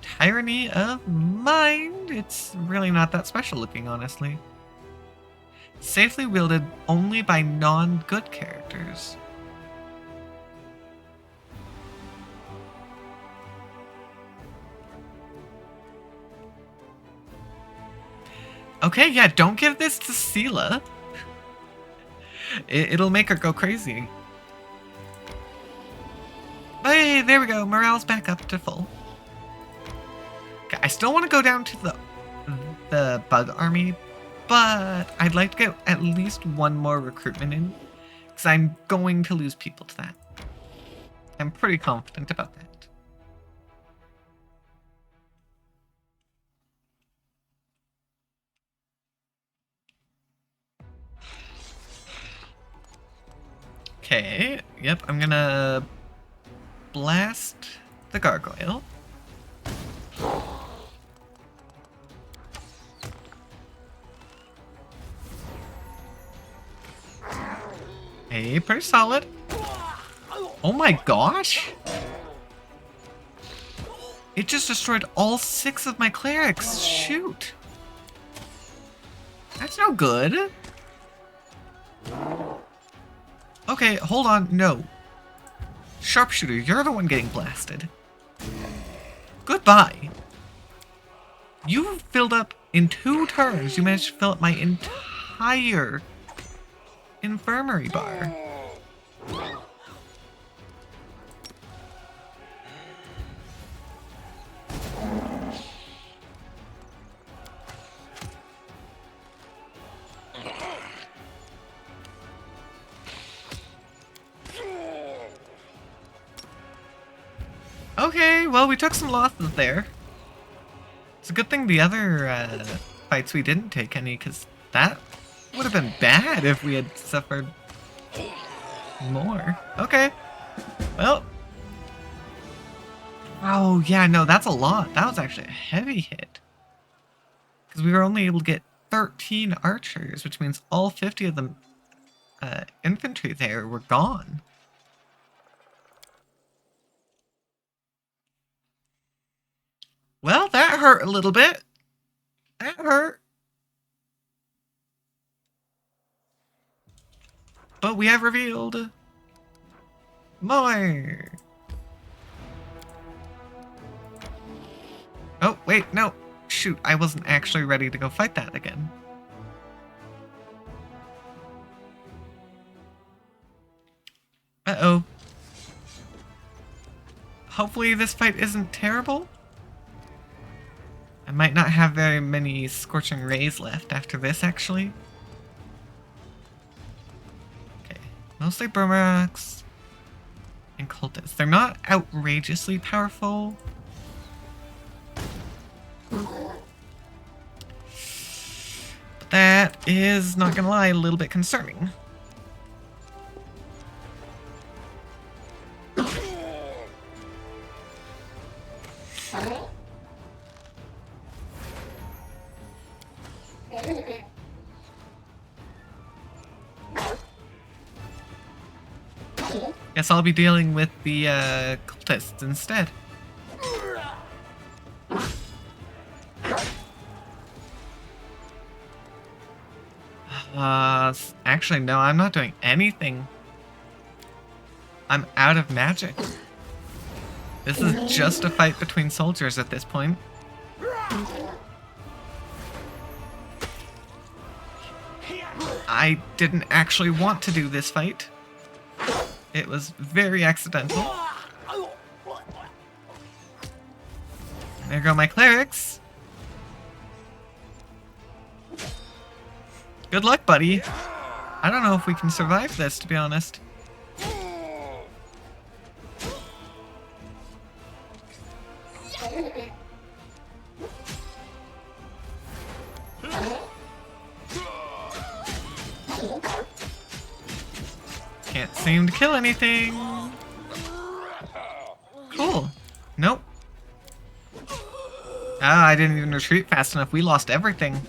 Tyranny of Mind? It's really not that special looking, honestly. Safely wielded only by non-good characters. Okay, yeah, don't give this to Seele. It'll make her go crazy. Hey, there we go. Morale's back up to full. Okay, I still want to go down to the bug army, but I'd like to get at least one more recruitment in, because I'm going to lose people to that. I'm pretty confident about that. Okay, yep, I'm gonna blast the gargoyle. Hey, pretty solid. Oh my gosh! It just destroyed all 6 of my clerics. Shoot. That's no good. Okay, hold on. No. Sharpshooter, you're the one getting blasted. Goodbye. You filled up in 2 turns. You managed to fill up my entire infirmary bar. Okay, well, we took some losses there. It's a good thing the other fights we didn't take any, because that would have been bad if we had suffered more. Okay. Well. Oh, yeah, no, that's a lot. That was actually a heavy hit. Because we were only able to get 13 archers, which means all 50 of the infantry there were gone. Well, that hurt a little bit. That hurt. But we have revealed more. Oh, wait, no. Shoot, I wasn't actually ready to go fight that again. Uh-oh. Hopefully this fight isn't terrible. I might not have very many Scorching Rays left after this, actually. Okay, mostly Burmax and Cultists. They're not outrageously powerful. But that is, not gonna lie, a little bit concerning. Guess I'll be dealing with the cultists instead. Actually, no, I'm not doing anything. I'm out of magic. This is just a fight between soldiers at this point. I didn't actually want to do this fight. It was very accidental. There go my clerics. Good luck, buddy. I don't know if we can survive this, to be honest. Can't seem to kill anything. Cool. Nope. Ah, I didn't even retreat fast enough. We lost everything.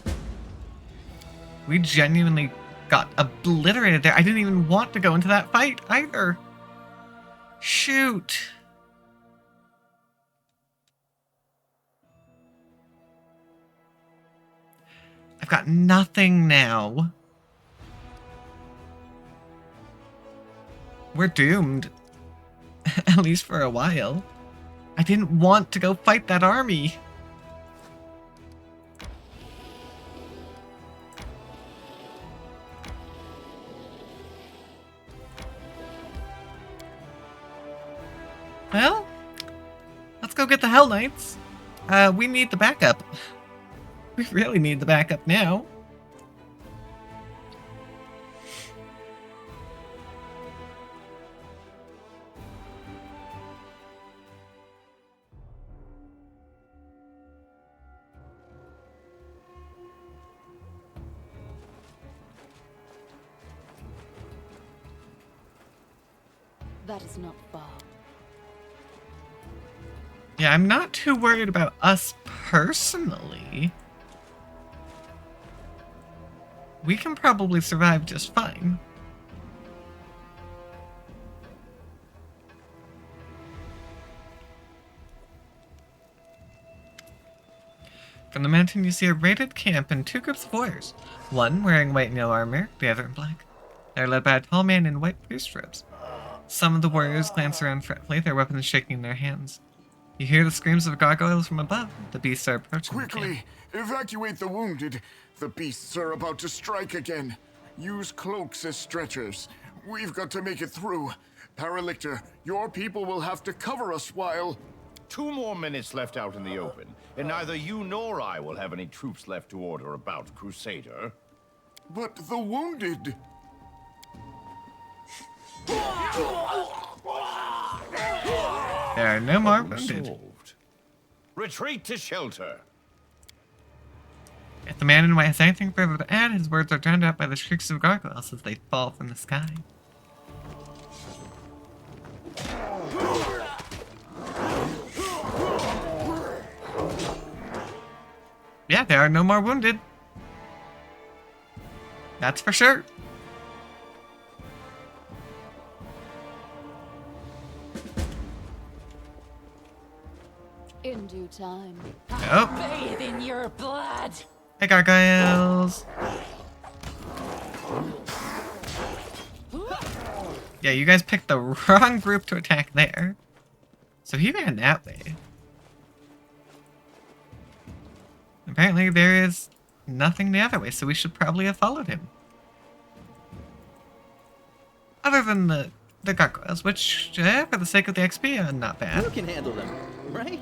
We genuinely got obliterated there. I didn't even want to go into that fight either. Shoot. I've got nothing now. We're doomed. At least for a while. I didn't want to go fight that army. Well, let's go get the Hell Knights. We need the backup. We really need the backup now. That is not far. Yeah, I'm not too worried about us personally. We can probably survive just fine. From the mountain, you see a raided camp and two groups of warriors. One wearing white and yellow armor, the other in black. They're led by a tall man in white priest robes. Some of the warriors glance around fretfully, their weapons shaking in their hands. You hear the screams of gargoyles from above. The beasts are approaching the camp. Quickly, evacuate the wounded. The beasts are about to strike again. Use cloaks as stretchers. We've got to make it through. Paralictor, your people will have to cover us while... 2 more minutes left out in the open, and neither you nor I will have any troops left to order about, Crusader. But the wounded... There are no more wounded. Solved. Retreat to shelter. If the man in white has anything further to add, his words are drowned out by the shrieks of gargoyles as they fall from the sky. Yeah, there are no more wounded. That's for sure. In due time. Oh. Bathe in your blood. Hey, gargoyles. Yeah, you guys picked the wrong group to attack there. So he ran that way. Apparently there is nothing the other way, so we should probably have followed him. Other than the gargoyles, which, for the sake of the XP, are not bad. You can handle them, right?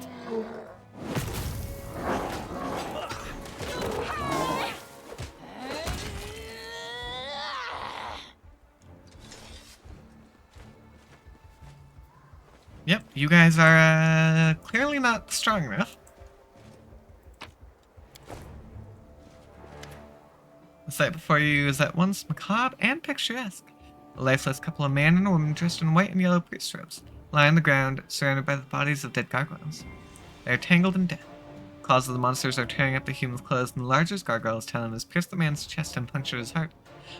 Yep, you guys are clearly not strong enough. The sight before you is at once macabre and picturesque. A lifeless couple of man and a woman dressed in white and yellow priest robes lie on the ground, surrounded by the bodies of dead gargoyles. They are tangled in death. Claws of the monsters are tearing up the human's clothes, and the largest gargoyle's talon has pierced the man's chest and punctured his heart.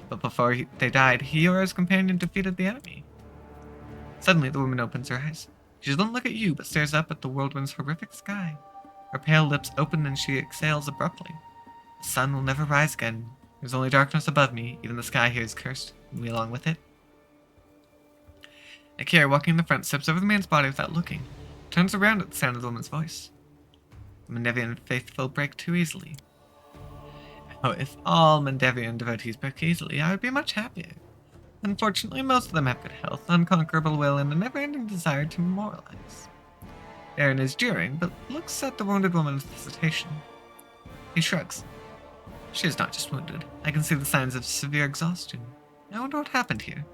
But before they died, he or his companion defeated the enemy. Suddenly, the woman opens her eyes. She doesn't look at you, but stares up at the whirlwind's horrific sky. Her pale lips open and she exhales abruptly. The sun will never rise again. There's only darkness above me. Even the sky here is cursed, and we along with it. Akira, walking in the front, steps over the man's body without looking, turns around at the sound of the woman's voice. The Mendevian faithful break too easily. Oh, if all Mendevian devotees broke easily, I would be much happier. Unfortunately, most of them have good health, unconquerable will, and a never-ending desire to moralize. Aaron is jeering, but looks at the wounded woman with hesitation. He shrugs. She is not just wounded. I can see the signs of severe exhaustion. I wonder what happened here.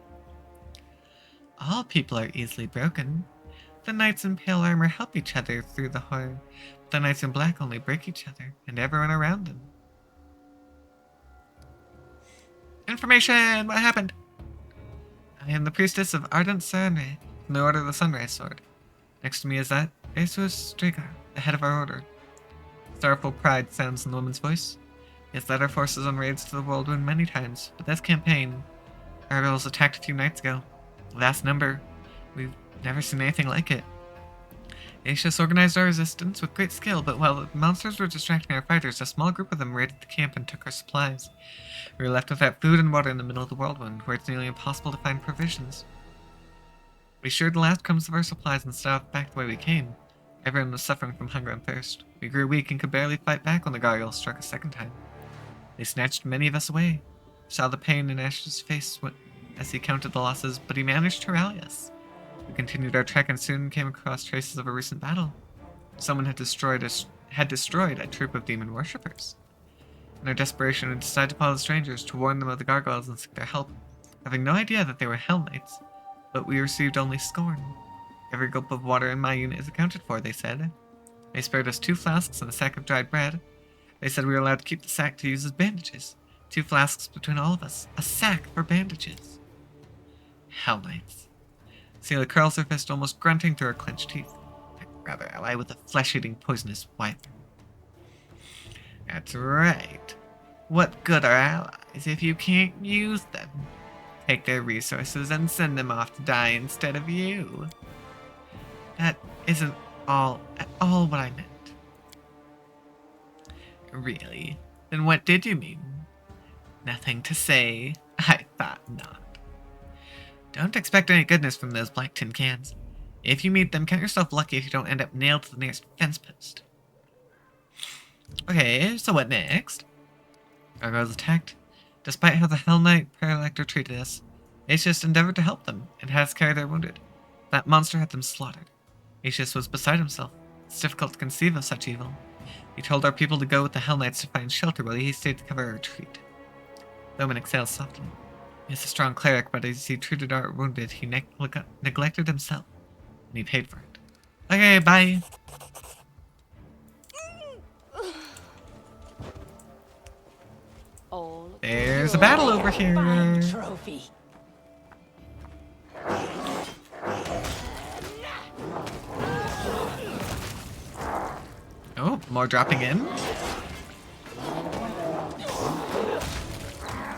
All people are easily broken. The knights in pale armor help each other through the horror. The knights in black only break each other, and everyone around them. Information! What happened? I am the priestess of Ardent Serenre from the Order of the Sunrise Sword. Next to me is that Jesus Strigar, the head of our order. Sorrowful pride sounds in the woman's voice. Yes, led our forces on raids to the Whirlwind many times, but this campaign, our rebels attacked a few nights ago. Vast number. We've never seen anything like it. Aetius organized our resistance with great skill, but while the monsters were distracting our fighters, a small group of them raided the camp and took our supplies. We were left without food and water in the middle of the Whirlwind, where it's nearly impossible to find provisions. We shared the last crumbs of our supplies and set off back the way we came. Everyone was suffering from hunger and thirst. We grew weak and could barely fight back when the gargoyles struck a second time. They snatched many of us away. Saw the pain in Ash's face as he counted the losses, but he managed to rally us. We continued our trek and soon came across traces of a recent battle. Someone had destroyed a troop of demon worshippers. In our desperation, we decided to follow the strangers to warn them of the gargoyles and seek their help, having no idea that they were Hell Knights, but we received only scorn. Every gulp of water in my unit is accounted for, they said. They spared us 2 flasks and a sack of dried bread. They said we were allowed to keep the sack to use as bandages. 2 flasks between all of us. A sack for bandages. Hell Knights. Celia curls her fist, almost grunting through her clenched teeth. I'd rather ally with a flesh-eating poisonous wyvern. That's right. What good are allies if you can't use them? Take their resources and send them off to die instead of you. That isn't at all what I meant. Really? Then what did you mean? Nothing to say. I thought not. Don't expect any goodness from those black tin cans. If you meet them, count yourself lucky if you don't end up nailed to the nearest fence post. Okay, so what next? Gargoyles attacked. Despite how the Hell Knight Paralector treated us, Aetius endeavored to help them and had us carry their wounded. That monster had them slaughtered. Aetius was beside himself. It's difficult to conceive of such evil. He told our people to go with the Hell Knights to find shelter while he stayed to cover our retreat. Thoman exhaled softly. He's a strong cleric, but as he treated our wounded, he neglected himself, and he paid for it. Okay, bye. There's a battle over here. Trophy. Oh, more dropping in.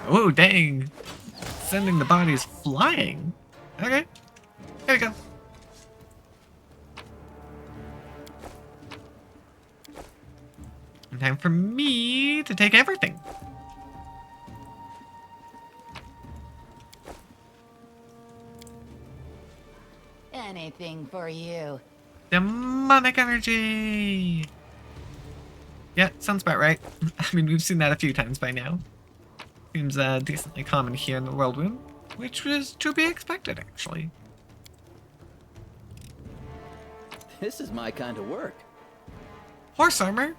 Oh, dang. Sending the bodies flying. Okay. Here we go. And time for me to take everything. Anything for you. Demonic energy. Yeah, sounds about right. I mean, we've seen that a few times by now. Seems decently common here in the Whirlwind, which was to be expected, actually. This is my kind of work. Horse armor.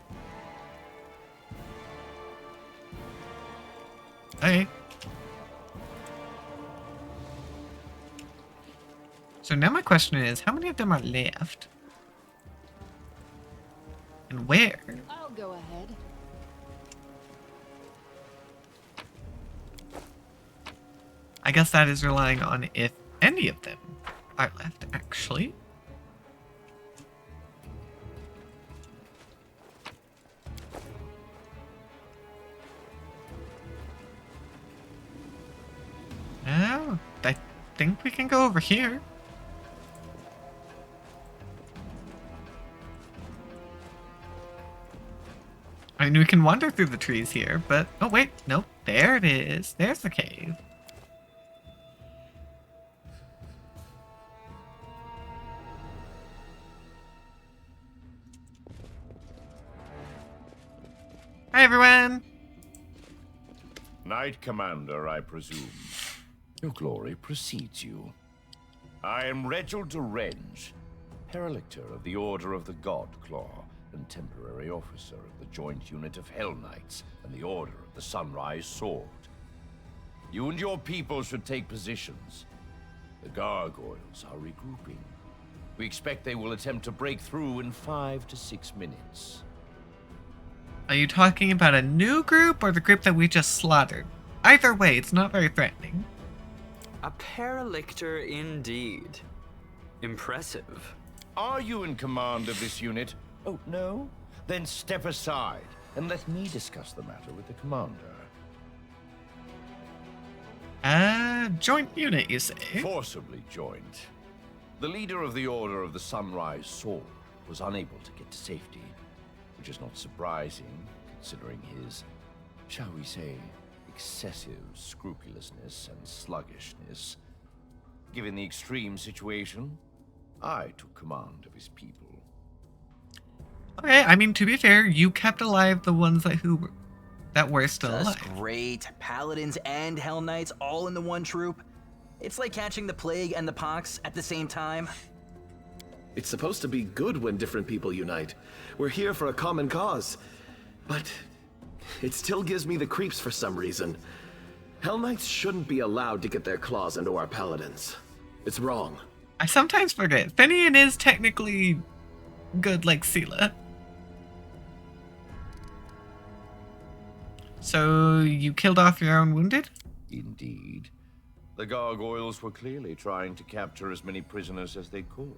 Okay. So now my question is, how many of them are left? And where? I'll go ahead. I guess that is relying on if any of them are left, actually. Oh, I think we can go over here. I mean, we can wander through the trees here, but... Oh, wait. Nope. There it is. There's the cave. Hi, everyone. Knight Commander, I presume. Your glory precedes you. I am Reginald de Renge, Paralictor of the Order of the God Claw, and temporary officer of the joint unit of Hell Knights and the Order of the Sunrise Sword. You and your people should take positions. The gargoyles are regrouping. We expect they will attempt to break through in 5 to 6 minutes. Are you talking about a new group or the group that we just slaughtered? Either way, it's not very threatening. A paralictor indeed. Impressive. Are you in command of this unit? Oh, no? Then step aside and let me discuss the matter with the commander. Joint unit, you say? Forcibly joined. The leader of the Order of the Sunrise Sword was unable to get to safety, which is not surprising, considering his, shall we say, excessive scrupulousness and sluggishness. Given the extreme situation, I took command of his people. Okay, I mean, to be fair, you kept alive the ones that were still Just alive. great. Paladins and Hell Knights all in the one troop. It's like catching the plague and the pox at the same time. It's supposed to be good when different people unite. We're here for a common cause. But it still gives me the creeps for some reason. Hell Knights shouldn't be allowed to get their claws into our paladins. It's wrong. I sometimes forget. Finian is technically good like Sela. So you killed off your own wounded? Indeed. The gargoyles were clearly trying to capture as many prisoners as they could.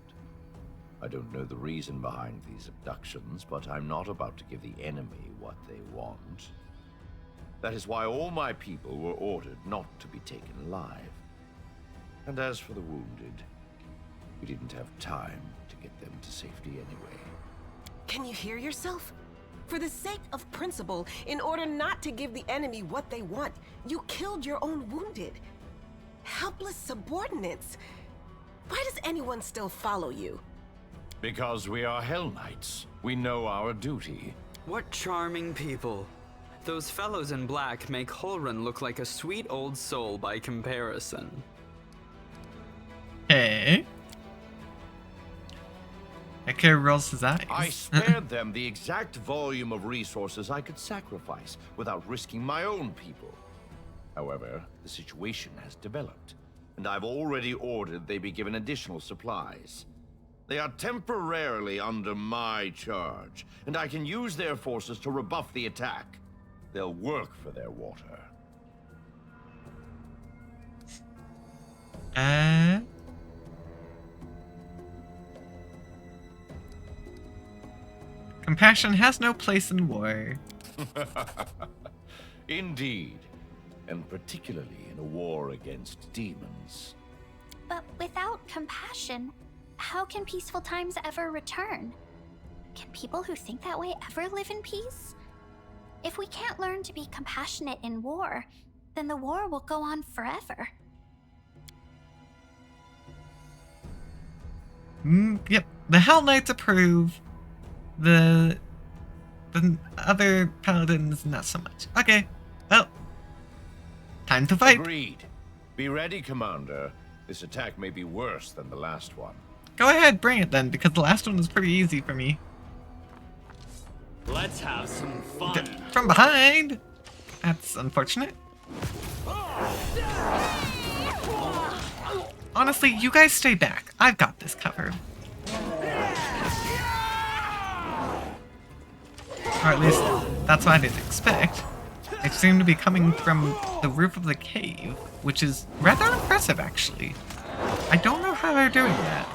I don't know the reason behind these abductions, but I'm not about to give the enemy what they want. That is why all my people were ordered not to be taken alive. And as for the wounded, we didn't have time to get them to safety anyway. Can you hear yourself? For the sake of principle, in order not to give the enemy what they want, you killed your own wounded. Helpless subordinates. Why does anyone still follow you? Because we are Hell Knights. We know our duty. What charming people. Those fellows in black make Holrun look like a sweet old soul by comparison. Hey. Akira rolls his eyes. I spared them the exact volume of resources I could sacrifice without risking my own people. However, the situation has developed, and I've already ordered they be given additional supplies. They are temporarily under my charge, and I can use their forces to rebuff the attack. They'll work for their water. Compassion has no place in war. Indeed, and particularly in a war against demons. But without compassion, how can peaceful times ever return? Can people who think that way ever live in peace? If we can't learn to be compassionate in war, then the war will go on forever. Yep, the Hell Knights approve. The other paladins, not so much. Okay, well, time to fight. Agreed. Be ready, Commander. This attack may be worse than the last one. Go ahead, bring it then, because the last one was pretty easy for me. Let's have some fun. From behind! That's unfortunate. Honestly, you guys stay back. I've got this covered. Or at least, that's what I did expect. They seem to be coming from the roof of the cave, which is rather impressive, actually. I don't know how they're doing that.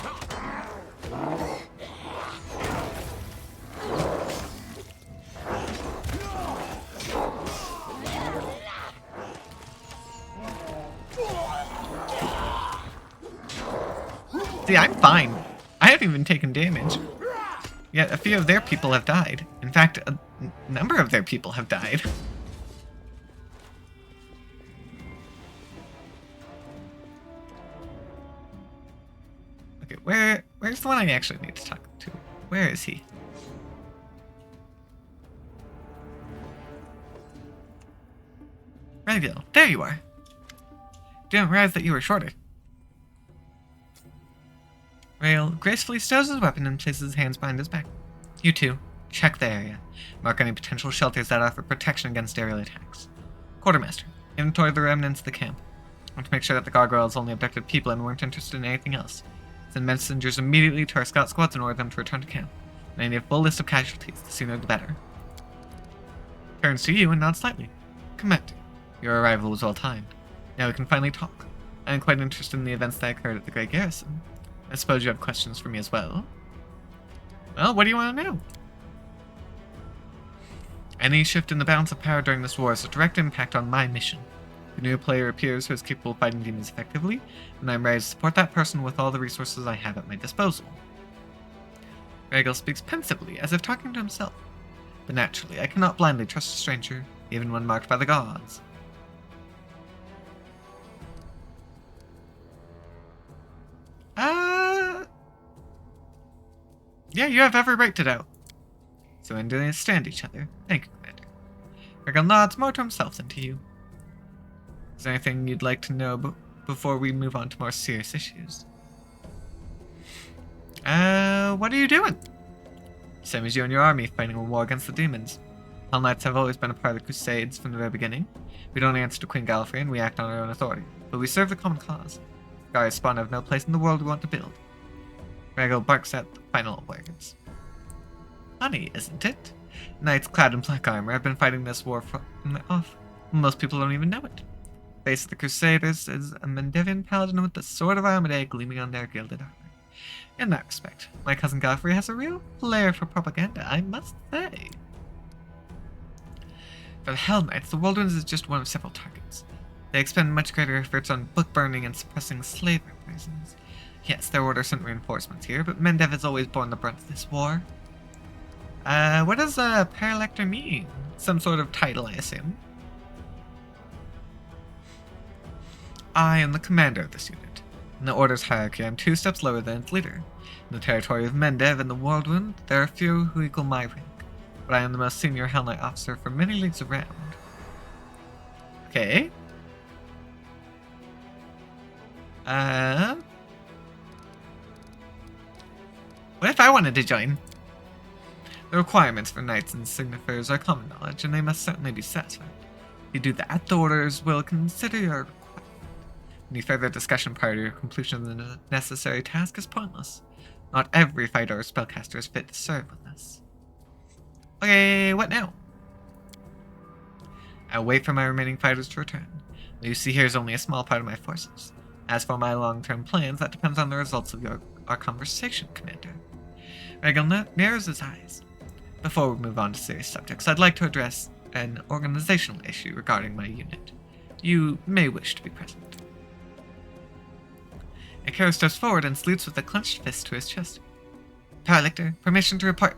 See, I'm fine. I haven't even taken damage. Yet a few of their people have died. In fact, a number of their people have died. Okay, where's the one I actually need to talk to? Where is he? Rayville, there you are. Didn't realize that you were shorter. Rail gracefully stows his weapon and places his hands behind his back. You two, check the area. Mark any potential shelters that offer protection against aerial attacks. Quartermaster, inventory the remnants of the camp. I want to make sure that the gargoyles only abducted people and weren't interested in anything else. Send messengers immediately to our scout squads and order them to return to camp. And I need a full list of casualties, the sooner the better. Turns to you and nods slightly. Commander, your arrival was well timed. Now we can finally talk. I'm quite interested in the events that occurred at the Great Garrison. I suppose you have questions for me as well. Well, what do you want to know? Any shift in the balance of power during this war has a direct impact on my mission. If a new player appears who is capable of fighting demons effectively, and I'm ready to support that person with all the resources I have at my disposal. Rhaegal speaks pensively, as if talking to himself. But naturally, I cannot blindly trust a stranger, even when marked by the gods. Yeah, you have every right to doubt. So we understand each other. Thank you, Commander. Rhaegal nods more to himself than to you. Is there anything you'd like to know before we move on to more serious issues? What are you doing? Same as you and your army, fighting a war against the demons. Hell Knights have always been a part of the Crusades from the very beginning. We don't answer to Queen Gallifrey, and we act on our own authority. But we serve the common cause. Garia's spawn have no place in the world we want to build. Rhaegal barks at the final words. Funny, isn't it? Knights clad in black armor have been fighting this war from the off. Most people don't even know it. Base of the Crusaders is a Mendevian paladin with the sword of Armide gleaming on their gilded armor. In that respect, my cousin Gallifrey has a real flair for propaganda, I must say. For the Hell Knights, the World Winds is just one of several targets. They expend much greater efforts on book burning and suppressing slave reasons. Yes, their order sent reinforcements here, but Mendev has always borne the brunt of this war. What does Paralector mean? Some sort of title, I assume. I am the commander of this unit. In the Order's hierarchy, I'm 2 steps lower than its leader. In the territory of Mendev and the Worldwind, there are few who equal my rank, but I am the most senior Hell Knight officer for many leagues around. Okay. What if I wanted to join? The requirements for knights and signifiers are common knowledge, and they must certainly be satisfied. If you do that, the Orders will consider your requirement. Any further discussion prior to your completion of the necessary task is pointless. Not every fighter or spellcaster is fit to serve with us. Okay, what now? I'll wait for my remaining fighters to return. What you see here is only a small part of my forces. As for my long-term plans, that depends on the results of our conversation, Commander. Rhaegal narrows his eyes. Before we move on to serious subjects, I'd like to address an organizational issue regarding my unit. You may wish to be present. Ikaro steps forward and salutes with a clenched fist to his chest. Paralector, permission to report.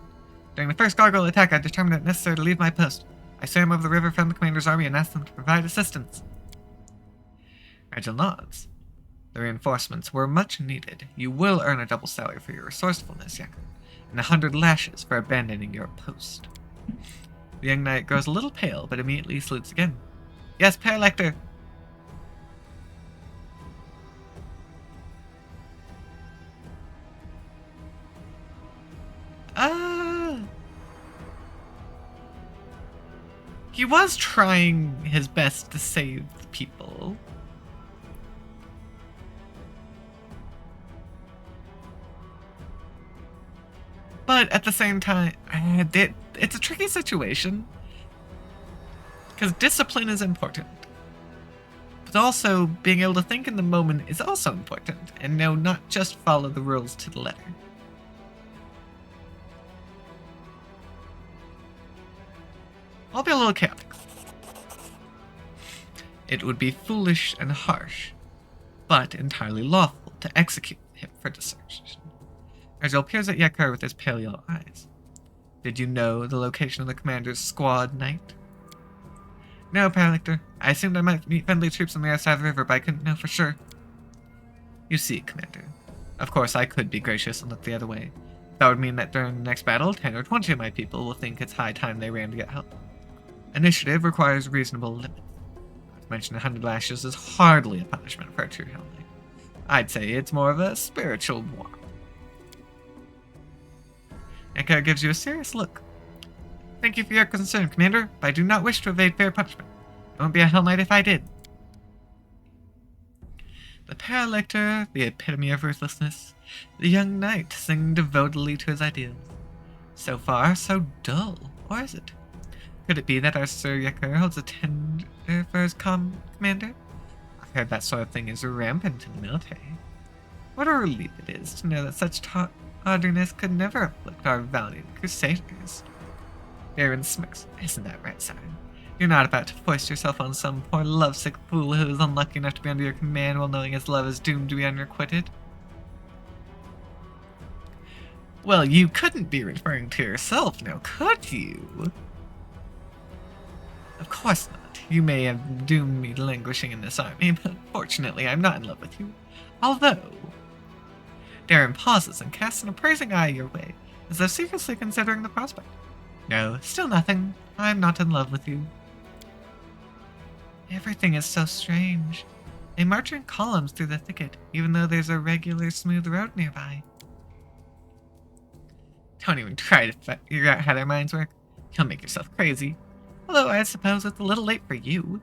During the first gargoyle attack, I determined it necessary to leave my post. I swam over the river, found the commander's army, and asked them to provide assistance. Rhaegal nods. The reinforcements were much needed. You will earn a double salary for your resourcefulness, Yaku, and 100 lashes for abandoning your post. The young knight grows a little pale, but immediately salutes again. Yes, Paralector. He was trying his best to save the people. But at the same time, it's a tricky situation. Because discipline is important. But also, being able to think in the moment is also important. And no, not just follow the rules to the letter. I'll be a little chaotic. It would be foolish and harsh, but entirely lawful to execute him for desertion. Rhaegal peers at Yakar with his pale yellow eyes. Did you know the location of the commander's squad, knight? No, Paralector. I assumed I might meet friendly troops on the other side of the river, but I couldn't know for sure. You see, Commander. Of course, I could be gracious and look the other way. That would mean that during the next battle, 10 or 20 of my people will think it's high time they ran to get help. Initiative requires reasonable limits. Not to mention 100 lashes is hardly a punishment for a true Hell Knight. I'd say it's more of a spiritual war. Yakar gives you a serious look. Thank you for your concern, Commander, but I do not wish to evade fair punishment. I won't be a Hell Knight if I did. The Paralector, the epitome of ruthlessness, the young knight singing devotedly to his ideals. So far, so dull, or is it? Could it be that our Sir Yakar holds a tender for his commander? heard that sort of thing is rampant in the military. What a relief it is to know that such tawdriness could never afflict our valiant crusaders. Darren smirks. Isn't that right, sire? You're not about to foist yourself on some poor lovesick fool who is unlucky enough to be under your command while knowing his love is doomed to be unrequited. Well, you couldn't be referring to yourself now, could you? Of course not. You may have doomed me to languishing in this army, but fortunately I'm not in love with you. Although... Darren pauses and casts an appraising eye your way, as though seriously considering the prospect. No, still nothing. I'm not in love with you. Everything is so strange. They march in columns through the thicket, even though there's a regular smooth road nearby. Don't even try to figure out how their minds work. You'll make yourself crazy. Although I suppose it's a little late for you.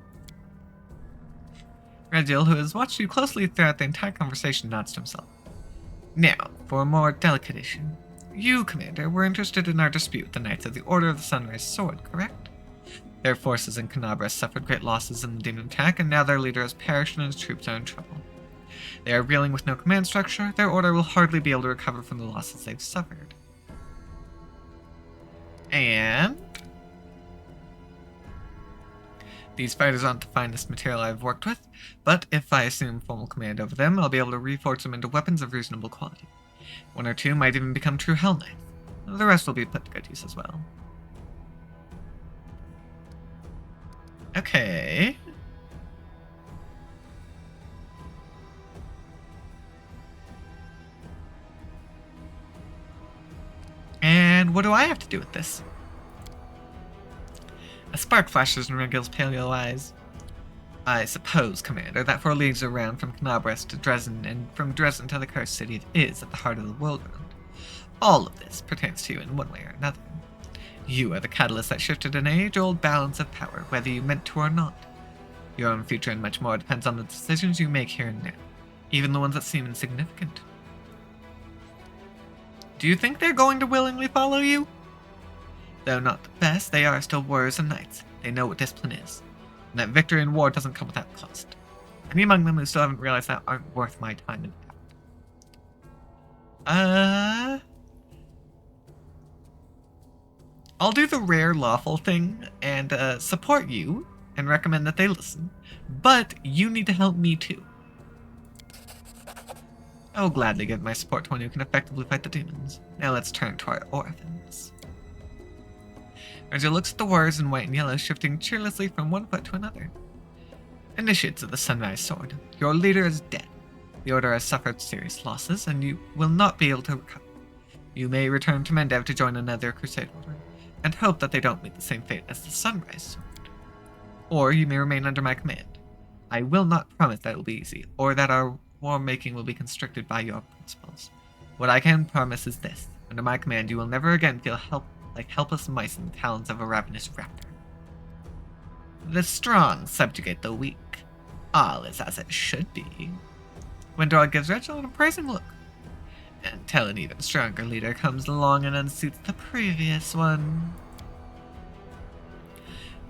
Regil, who has watched you closely throughout the entire conversation, nods to himself. Now, for a more delicate issue. You, Commander, were interested in our dispute with the Knights of the Order of the Sunrise Sword, correct? Their forces in Canabra suffered great losses in the demon attack, and now their leader has perished and his troops are in trouble. They are reeling with no command structure. Their order will hardly be able to recover from the losses they've suffered. And... these fighters aren't the finest material I've worked with, but if I assume formal command over them, I'll be able to reforge them into weapons of reasonable quality. One or two might even become true Hell Knights. The rest will be put to good use as well. Okay. And what do I have to do with this? A spark flashes in Regil's pale yellow eyes. I suppose, Commander, that 4 leagues around from Canabras to Dresden, and from Dresden to the cursed city it is at the heart of the world round. All of this pertains to you in one way or another. You are the catalyst that shifted an age-old balance of power, whether you meant to or not. Your own future and much more depends on the decisions you make here and now, even the ones that seem insignificant. Do you think they're going to willingly follow you? Though not the best, they are still warriors and knights. They know what discipline is. And that victory in war doesn't come without cost. Any among them who still haven't realized that aren't worth my time and effort. I'll do the rare lawful thing and support you and recommend that they listen. But you need to help me too. I will gladly give my support to one who can effectively fight the demons. Now let's turn to our orphans. Regil looks at the warriors in white and yellow, shifting cheerlessly from one foot to another. Initiates of the Sunrise Sword, your leader is dead. The Order has suffered serious losses, and you will not be able to recover. You may return to Mendev to join another Crusade Order, and hope that they don't meet the same fate as the Sunrise Sword. Or you may remain under my command. I will not promise that it will be easy, or that our war-making will be constricted by your principles. What I can promise is this. Under my command, you will never again feel like helpless mice in the talons of a ravenous raptor. The strong subjugate the weak. All is as it should be. Wendell gives Regil an appraising look. Until an even stronger leader comes along and unseats the previous one.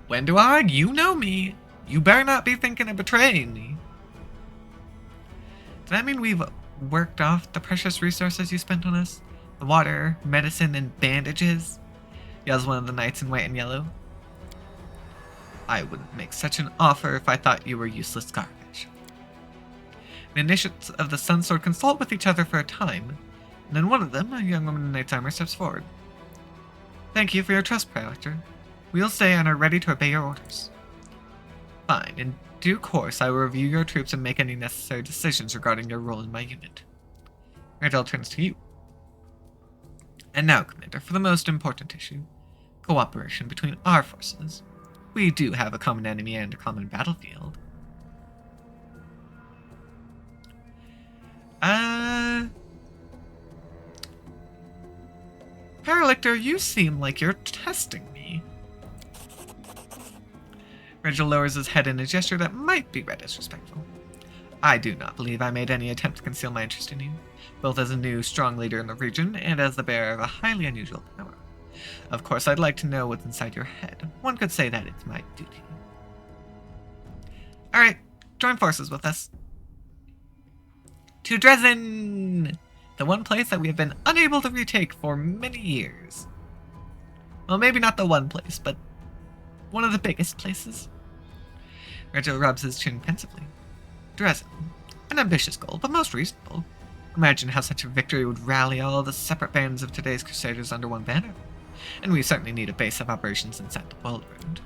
Wendell, you know me. You better not be thinking of betraying me. Does that mean we've worked off the precious resources you spent on us? The water, medicine, and bandages? Yells one of the knights in white and yellow. I wouldn't make such an offer if I thought you were useless garbage. The initiates of the Sunsword consult with each other for a time, and then one of them, a young woman in knight's armor, steps forward. Thank you for your trust, Praelector. We'll stay and are ready to obey your orders. Fine. In due course, I will review your troops and make any necessary decisions regarding your role in my unit. Regil turns to you. And now, Commander, for the most important issue. Cooperation between our forces. We do have a common enemy and a common battlefield. Praelector, you seem like you're testing me. Regil lowers his head in a gesture that might be read as respectful. I do not believe I made any attempt to conceal my interest in you, both as a new, strong leader in the region and as the bearer of a highly unusual power. Of course, I'd like to know what's inside your head. One could say that it's my duty. Alright, join forces with us. To Dresden! The one place that we have been unable to retake for many years. Well, maybe not the one place, but one of the biggest places. Regil rubs his chin pensively. Dresden. An ambitious goal, but most reasonable. Imagine how such a victory would rally all the separate bands of today's Crusaders under one banner. And we certainly need a base of operations inside the Worldwound.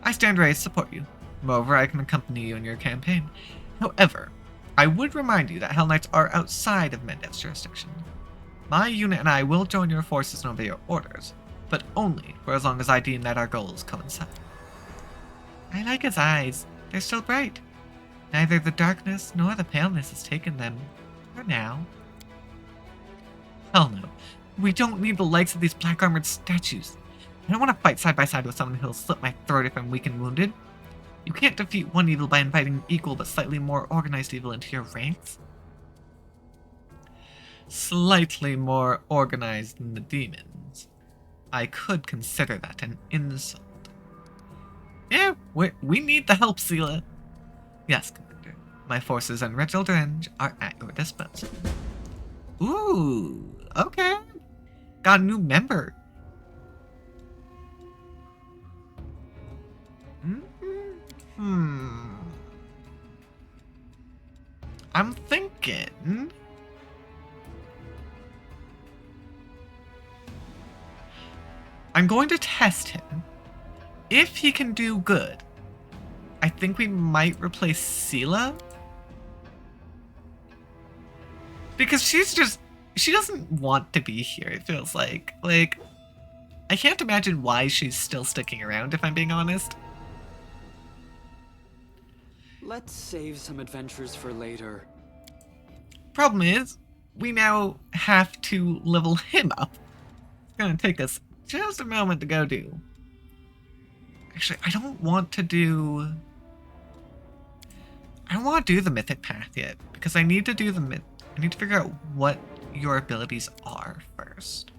I stand ready to support you. Moreover, I can accompany you in your campaign. However, I would remind you that Hell Knights are outside of Mendev's jurisdiction. My unit and I will join your forces and obey your orders, but only for as long as I deem that our goals coincide. I like his eyes. They're still bright. Neither the darkness nor the paleness has taken them. For now. Hell no. We don't need the likes of these black-armored statues. I don't want to fight side by side with someone who'll slit my throat if I'm weak and wounded. You can't defeat one evil by inviting equal but slightly more organized evil into your ranks. Slightly more organized than the demons. I could consider that an insult. Yeah, we need the help, Seela. Yes, Commander. My forces and Regil Drenge are at your disposal. Ooh, okay. Got a new member. I'm thinking... I'm going to test him. If he can do good, I think we might replace Seela. Because she doesn't want to be here, it feels like. Like, I can't imagine why she's still sticking around, if I'm being honest. Let's save some adventures for later. Problem is, we now have to level him up. It's gonna take us just a moment to go do. Actually, I don't want to do the Mythic Path yet, because I need to do I need to figure out what your abilities are first.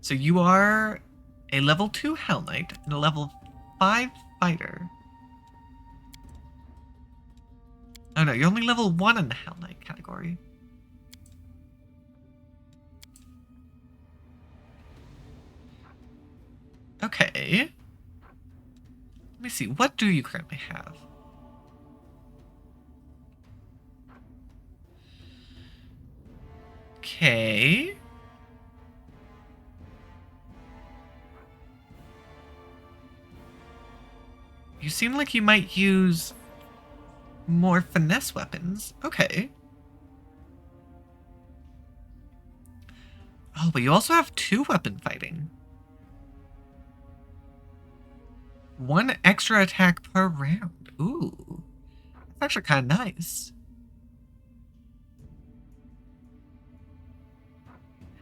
So you are a level 2 Hell Knight and a level 5 Fighter. Oh no, you're only level 1 in the Hell Knight category. Okay. Let me see, what do you currently have? Okay. You seem like you might use more finesse weapons. Okay. Oh, but you also have 2 weapon fighting. 1 extra attack per round. Ooh. That's actually kind of nice.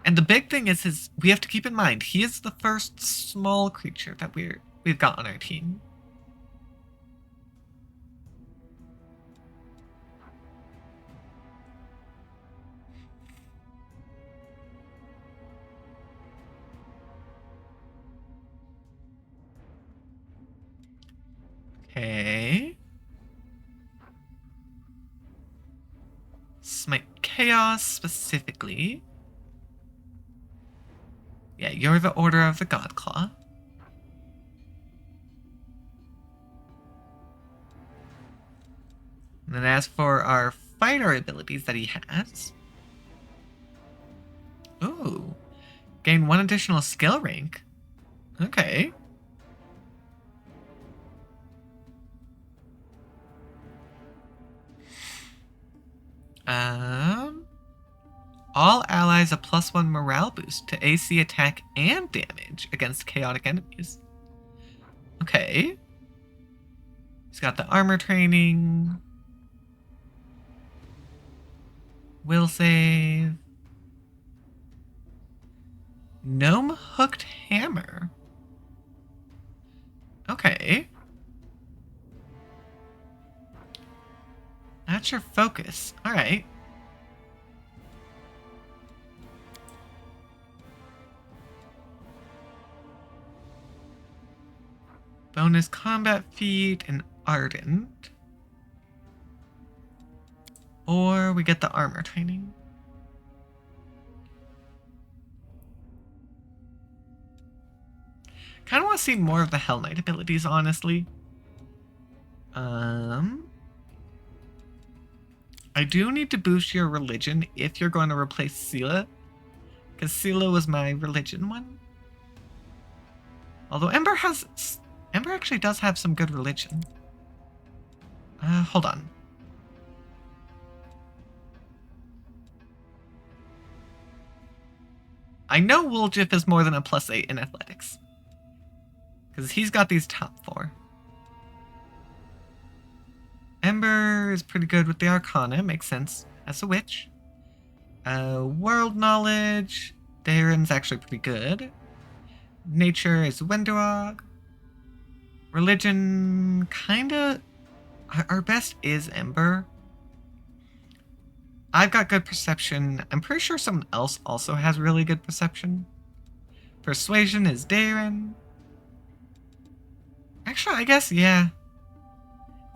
And the big thing is we have to keep in mind, he is the first small creature that we've got on our team. Okay. Smite Chaos specifically. Yeah, you're the Order of the Godclaw. And then as for our fighter abilities that he has... Ooh. Gain 1 additional skill rank. Okay. All allies a +1 morale boost to AC attack and damage against chaotic enemies. Okay. He's got the armor training. Will save. Gnome hooked hammer. Okay. That's your focus. Alright. Bonus combat feat and ardent. Or we get the armor training. Kind of want to see more of the Hell Knight abilities, honestly. I do need to boost your religion if you're going to replace Seele, because Seele was my religion one. Although Ember actually does have some good religion. Hold on. I know Woljif is more than a +8 in athletics, because he's got these top 4. Ember is pretty good with the Arcana, makes sense as a witch. World knowledge, Darren's actually pretty good. Nature is Wenduog. Religion, kinda. Our best is Ember. I've got good perception. I'm pretty sure someone else also has really good perception. Persuasion is Darren. Actually, I guess, yeah.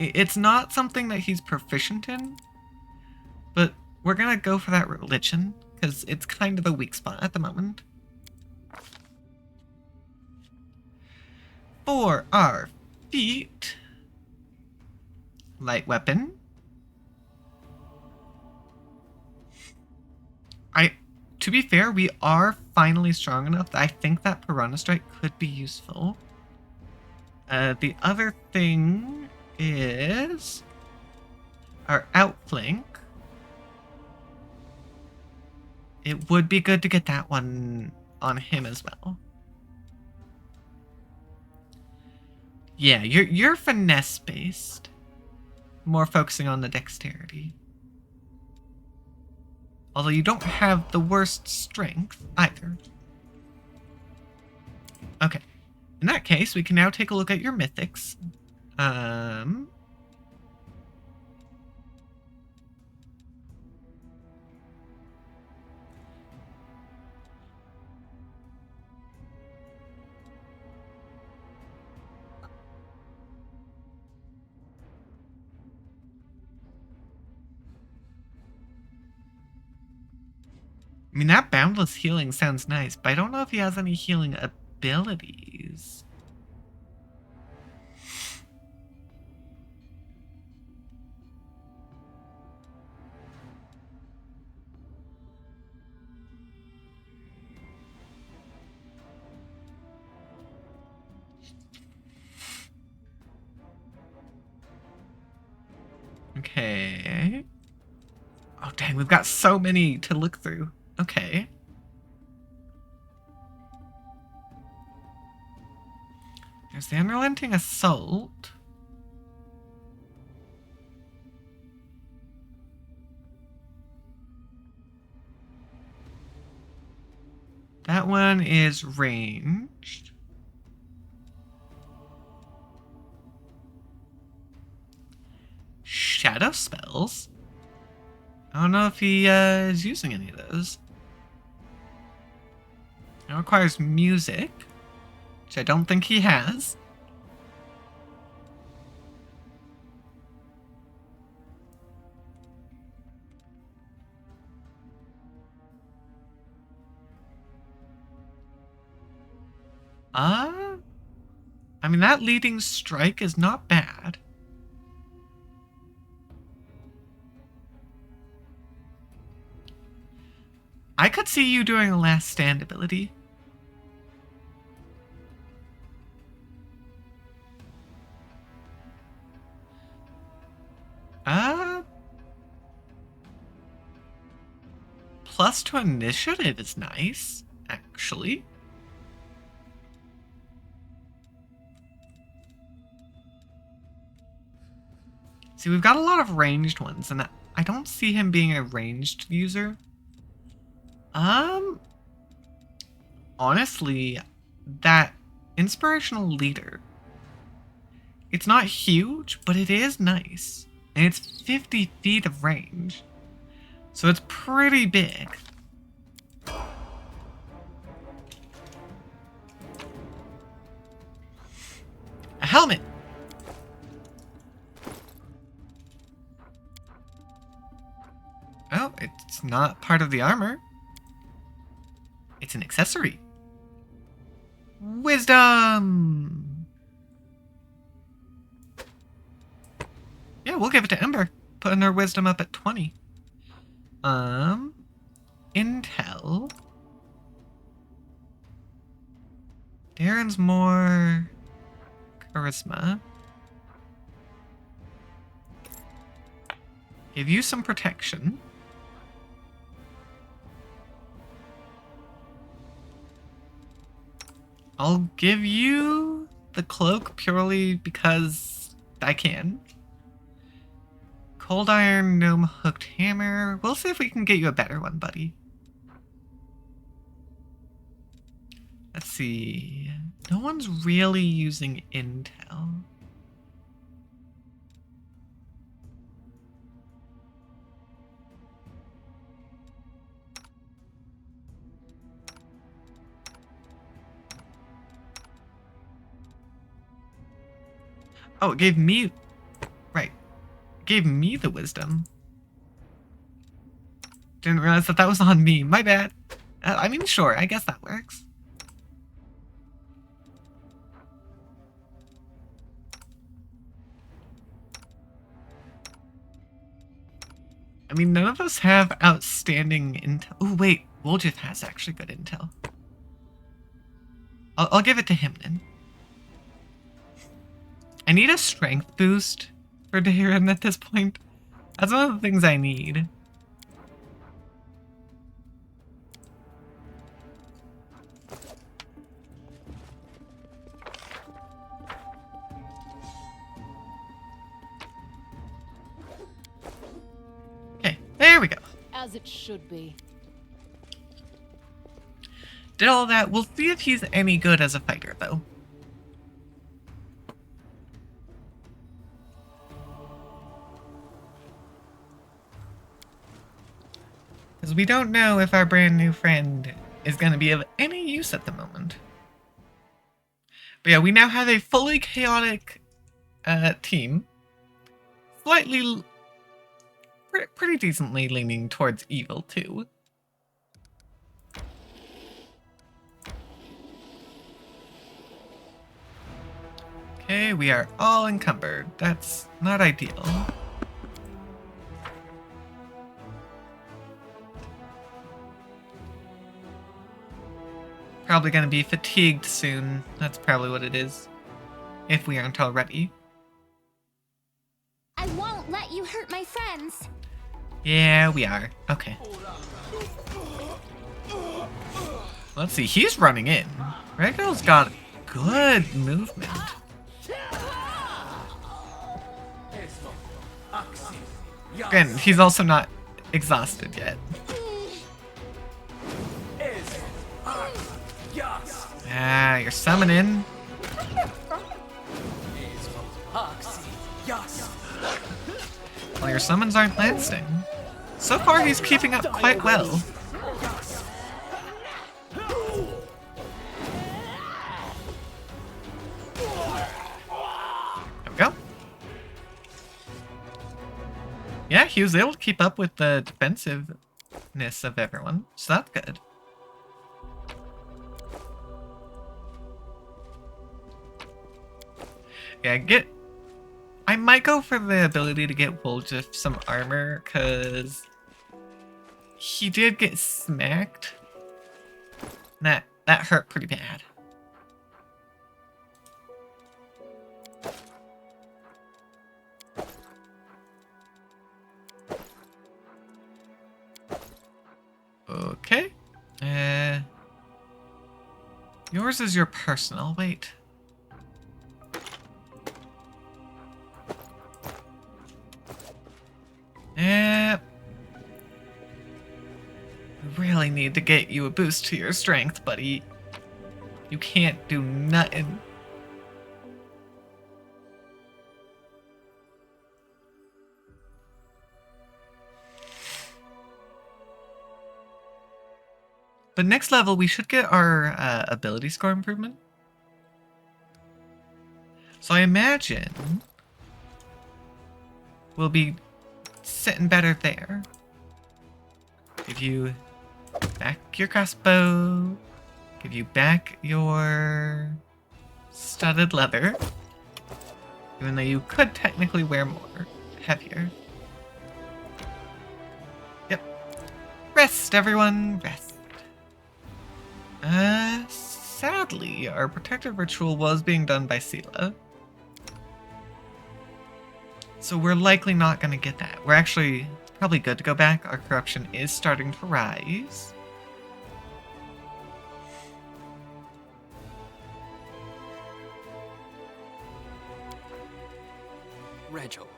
It's not something that he's proficient in, but we're gonna go for that religion, because it's kind of a weak spot at the moment. For our feat, light weapon. To be fair, we are finally strong enough that I think that Piranha Strike could be useful. The other thing is our outflank. It would be good to get that one on him as well. Yeah, you're finesse based, more focusing on the dexterity. Although you don't have the worst strength either. Okay, in that case, we can now take a look at your mythics. I mean, that boundless healing sounds nice, but I don't know if he has any healing abilities. Okay. Oh, dang, we've got so many to look through. Okay. There's the Unrelenting Assault. That one is ranged. Shadow spells? I don't know if he is using any of those. It requires music, which I don't think he has. I mean, that leading strike is not bad. I could see you doing a last stand ability. Plus to initiative is nice, actually. See, we've got a lot of ranged ones, and I don't see him being a ranged user. Honestly, that inspirational leader, it's not huge, but it is nice. And it's 50 feet of range. So it's pretty big. helmet. Oh, it's not part of the armor. It's an accessory. Wisdom! Yeah, we'll give it to Ember. Putting her wisdom up at 20. Intel. Darren's more charisma. Give you some protection. I'll give you the cloak purely because I can. Cold Iron, Gnome Hooked Hammer. We'll see if we can get you a better one, buddy. Let's see. No one's really using Intel. Oh, it gave me... Right. It gave me the wisdom. Didn't realize that was on me. My bad. I mean, sure, I guess that works. I mean, none of us have outstanding intel. Oh, wait. Woljith has actually good intel. I'll give it to him then. I need a strength boost for Darren at this point. That's one of the things I need. Okay, there we go. As it should be. Did all that. We'll see if he's any good as a fighter, though. Because we don't know if our brand new friend is going to be of any use at the moment. But yeah, we now have a fully chaotic team. Slightly... pretty decently leaning towards evil, too. Okay, we are all encumbered. That's not ideal. Probably gonna be fatigued soon. That's probably what it is. If we aren't already. I won't let you hurt my friends. Yeah, we are. Okay. Let's see, he's running in. Regal's got good movement. Again, he's also not exhausted yet. Ah, you're summoning. Well, your summons aren't lasting. So far, he's keeping up quite well. There we go. Yeah, he was able to keep up with the defensiveness of everyone, so that's good. Yeah, I might go for the ability to get Woljith some armor, because he did get smacked. That hurt pretty bad. Okay. Yours is your personal. Wait. We really need to get you a boost to your strength, buddy. You can't do nothing. But next level, we should get our ability score improvement. So I imagine we'll be sitting better there. Give you back your crossbow. Give you back your studded leather. Even though you could technically wear more. Heavier. Yep. Rest, everyone. Rest. Sadly, our protective ritual was being done by Sela. So we're likely not going to get that. We're actually probably good to go back. Our corruption is starting to rise. Regil,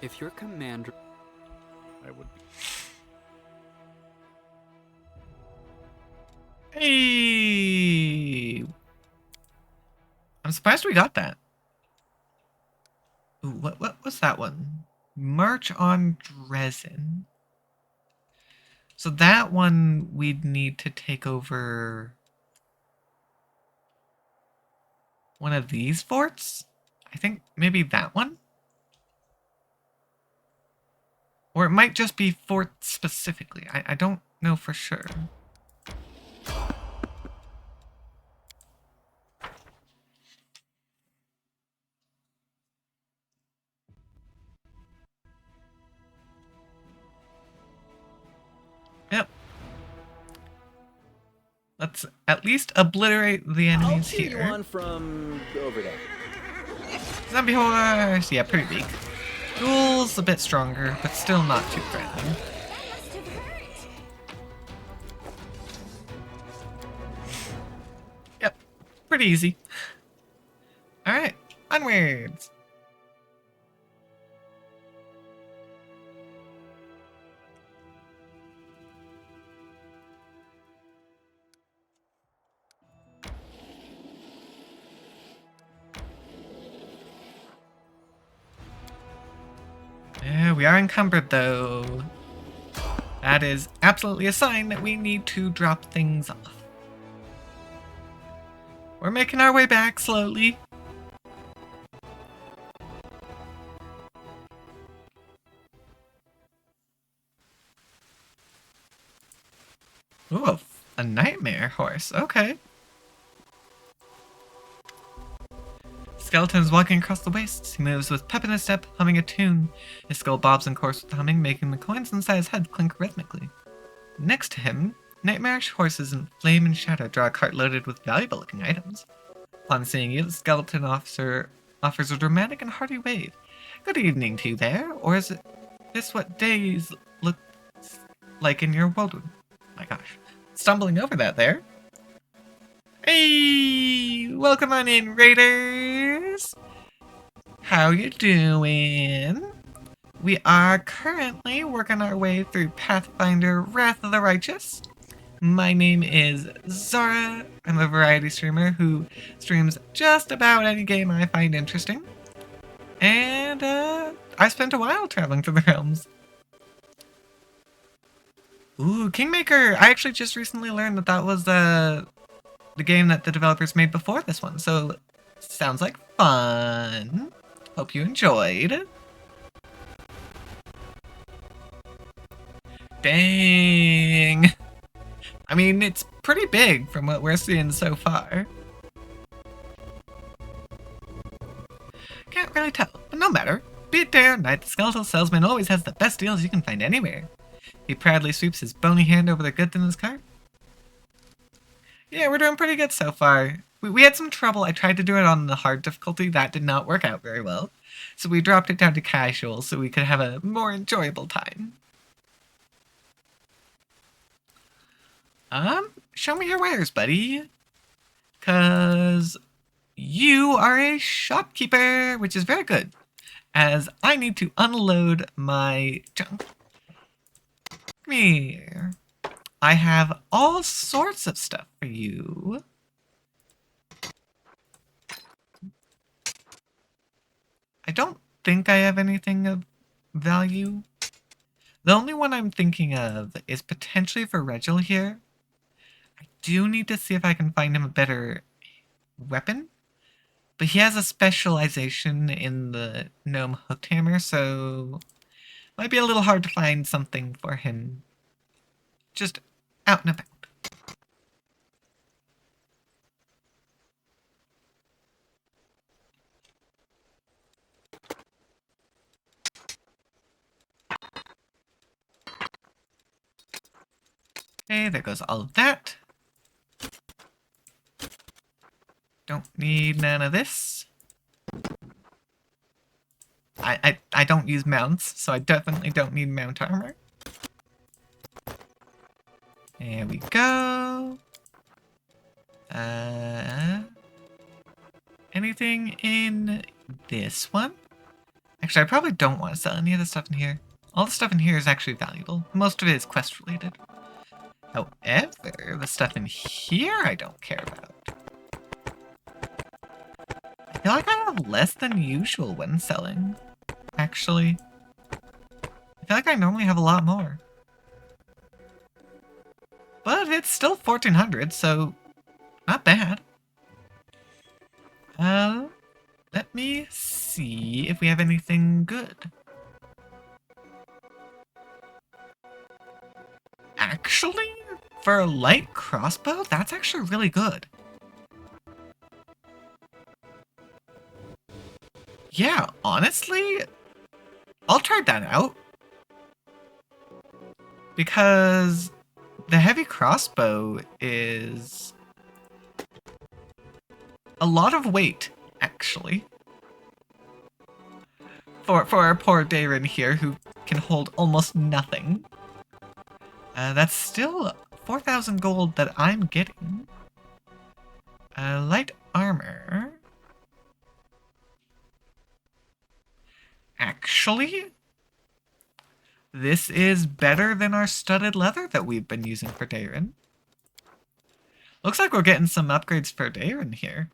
if your commander... I would be. Hey! I'm surprised we got that. Ooh, what was that one? March on Dresden. So that one we'd need to take over one of these forts? I think maybe that one? Or it might just be fort specifically. I don't know for sure. Yep. Let's at least obliterate the enemies I'll cheer here. you on from over there. Zombie horse! Yeah, pretty weak. Ghoul's a bit stronger, but still not too threatening. Yep, pretty easy. Alright, onwards! Yeah, we are encumbered though. That is absolutely a sign that we need to drop things off. We're making our way back slowly. Ooh, a nightmare horse. Okay. Skeleton is walking across the wastes. He moves with pep in his step, humming a tune. His skull bobs in course with the humming, making the coins inside his head clink rhythmically. Next to him, nightmarish horses in flame and shadow draw a cart loaded with valuable-looking items. Upon seeing you, the skeleton officer offers a dramatic and hearty wave. Good evening to you there, or is it this what days look like in your world? My gosh. Stumbling over that there. Hey! Welcome on in, Raiders! How you doing? We are currently working our way through Pathfinder Wrath of the Righteous. My name is Zara. I'm a variety streamer who streams just about any game I find interesting. And, I spent a while traveling through the realms. Ooh, Kingmaker! I actually just recently learned that that was, the game that the developers made before this one, so sounds like fun. Hope you enjoyed. Dang. I mean, it's pretty big from what we're seeing so far. Can't really tell, but no matter. Be it day or night, the skeletal salesman always has the best deals you can find anywhere. He proudly sweeps his bony hand over the goods in his cart. Yeah, we're doing pretty good so far. We had some trouble. I tried to do it on the hard difficulty. That did not work out very well. So we dropped it down to casual so we could have a more enjoyable time. Show me your wares, buddy. 'Cause you are a shopkeeper, which is very good, as I need to unload my junk. Come here. I have all sorts of stuff for you. I don't think I have anything of value. The only one I'm thinking of is potentially for Regil here. I do need to see if I can find him a better weapon. But he has a specialization in the gnome hooked hammer, so might be a little hard to find something for him just out and about. Okay, there goes all of that. Don't need none of this. I don't use mounts, so I definitely don't need mount armor. There we go. Anything in this one? Actually, I probably don't want to sell any of the stuff in here. All the stuff in here is actually valuable. Most of it is quest related. However, the stuff in here I don't care about. I feel like I have less than usual when selling, actually. I feel like I normally have a lot more. But it's still 1400, so not bad. Let me see if we have anything good. Actually, for a light crossbow, that's actually really good. Yeah, honestly, I'll try that out. Because the heavy crossbow is a lot of weight, actually. For our poor Dayrin here, who can hold almost nothing. That's still 4,000 gold that I'm getting. Light armor. Actually, this is better than our studded leather that we've been using for Dayrin. Looks like we're getting some upgrades for Dayrin here.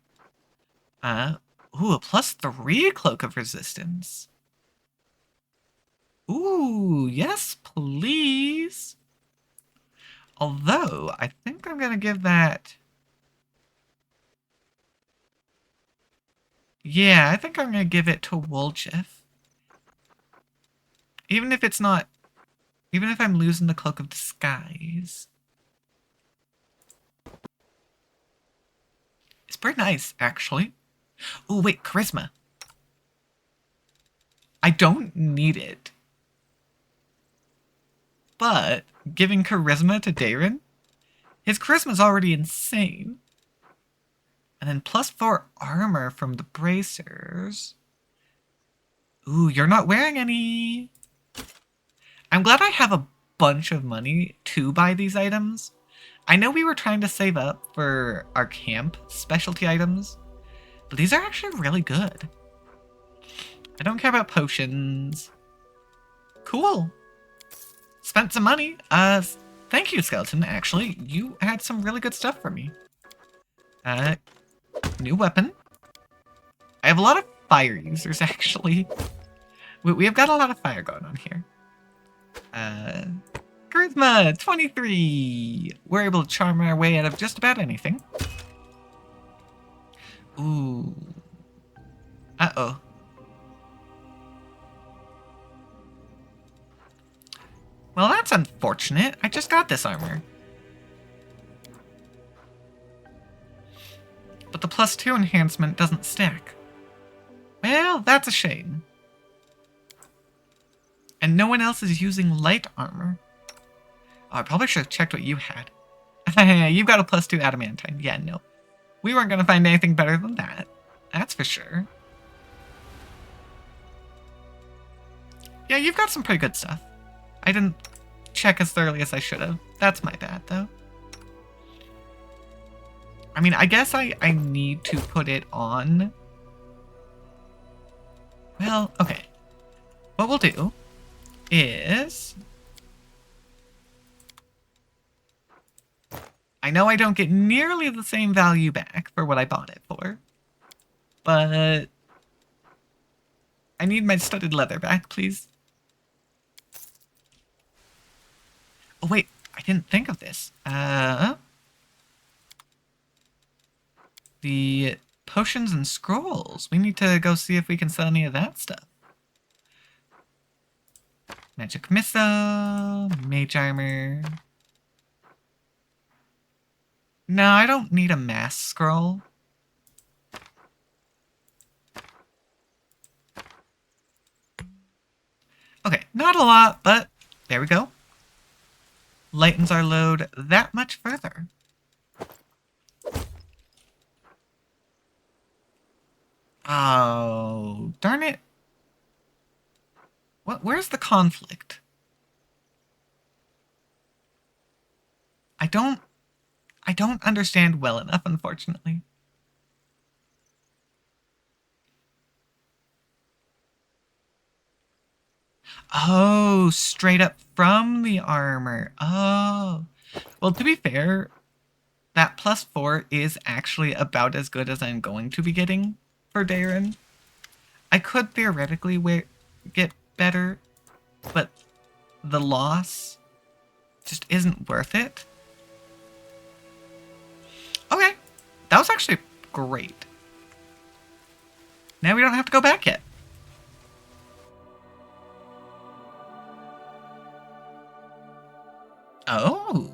Ooh, a +3 Cloak of Resistance. Ooh, yes, please. Although, I think I'm gonna give that... Yeah, I think I'm gonna give it to Woljif. Even if it's not... Even if I'm losing the Cloak of Disguise. It's pretty nice, actually. Oh, wait, Charisma. I don't need it. But giving Charisma to Dayrin, his Charisma's already insane. And then +4 armor from the bracers. Ooh, you're not wearing any. I'm glad I have a bunch of money to buy these items. I know we were trying to save up for our camp specialty items, but these are actually really good. I don't care about potions. Cool. Spent some money. Thank you, Skeleton. Actually, you had some really good stuff for me. New weapon. I have a lot of fire users, actually. We have got a lot of fire going on here. Charisma, 23. We're able to charm our way out of just about anything. Ooh. Uh-oh. Well, that's unfortunate. I just got this armor. But the +2 enhancement doesn't stack. Well, that's a shame. And no one else is using light armor. Oh, I probably should have checked what you had. You've got a +2 adamantine. Yeah, no. We weren't going to find anything better than that. That's for sure. Yeah, you've got some pretty good stuff. I didn't check as thoroughly as I should have. That's my bad, though. I mean, I guess I need to put it on. Well, okay. What we'll do is... I know I don't get nearly the same value back for what I bought it for, but I need my studded leather back, please. Oh wait, I didn't think of this. The potions and scrolls. We need to go see if we can sell any of that stuff. Magic missile, mage armor. No, I don't need a mass scroll. Okay, not a lot, but there we go. Lightens our load that much further. Oh, darn it. Where's the conflict? I don't understand well enough, unfortunately. Oh, straight up from the armor. Oh. Well, to be fair, that +4 is actually about as good as I'm going to be getting for Darren. I could theoretically get better, but the loss just isn't worth it. Okay, that was actually great. Now we don't have to go back yet. Oh.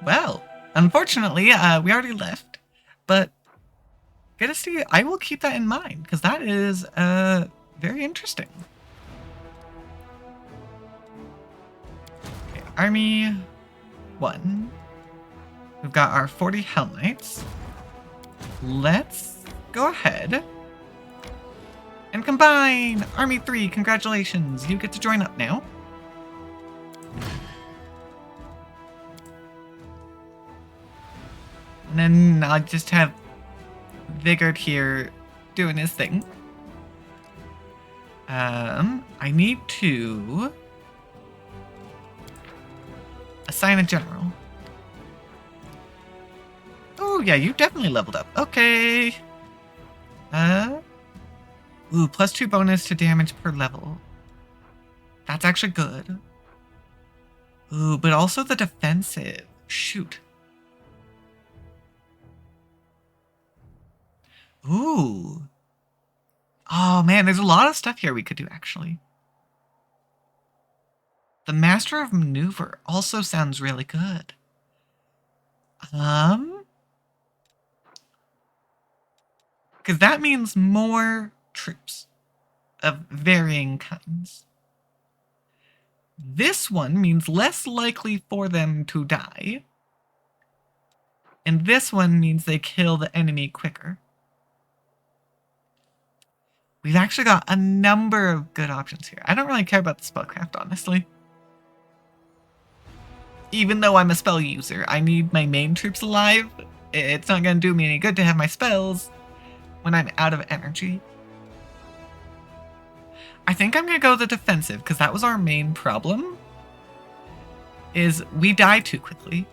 Well, unfortunately, we already left, but gotta see, I will keep that in mind, because that is very interesting. Okay, Army 1. We've got our 40 Hell Knights. Let's go ahead and combine! Army 3, congratulations! You get to join up now. And then I'll just have Vigard here doing his thing. I need to assign a general. Oh yeah, you definitely leveled up. Okay. Ooh, +2 bonus to damage per level. That's actually good. Ooh, but also the defensive. Shoot. Ooh. Oh man, there's a lot of stuff here we could do actually. The Master of Maneuver also sounds really good. Because that means more troops of varying kinds. This one means less likely for them to die. And this one means they kill the enemy quicker. We've actually got a number of good options here. I don't really care about the spellcraft, honestly. Even though I'm a spell user, I need my main troops alive. It's not going to do me any good to have my spells when I'm out of energy. I think I'm going to go the defensive, because that was our main problem. Is we die too quickly.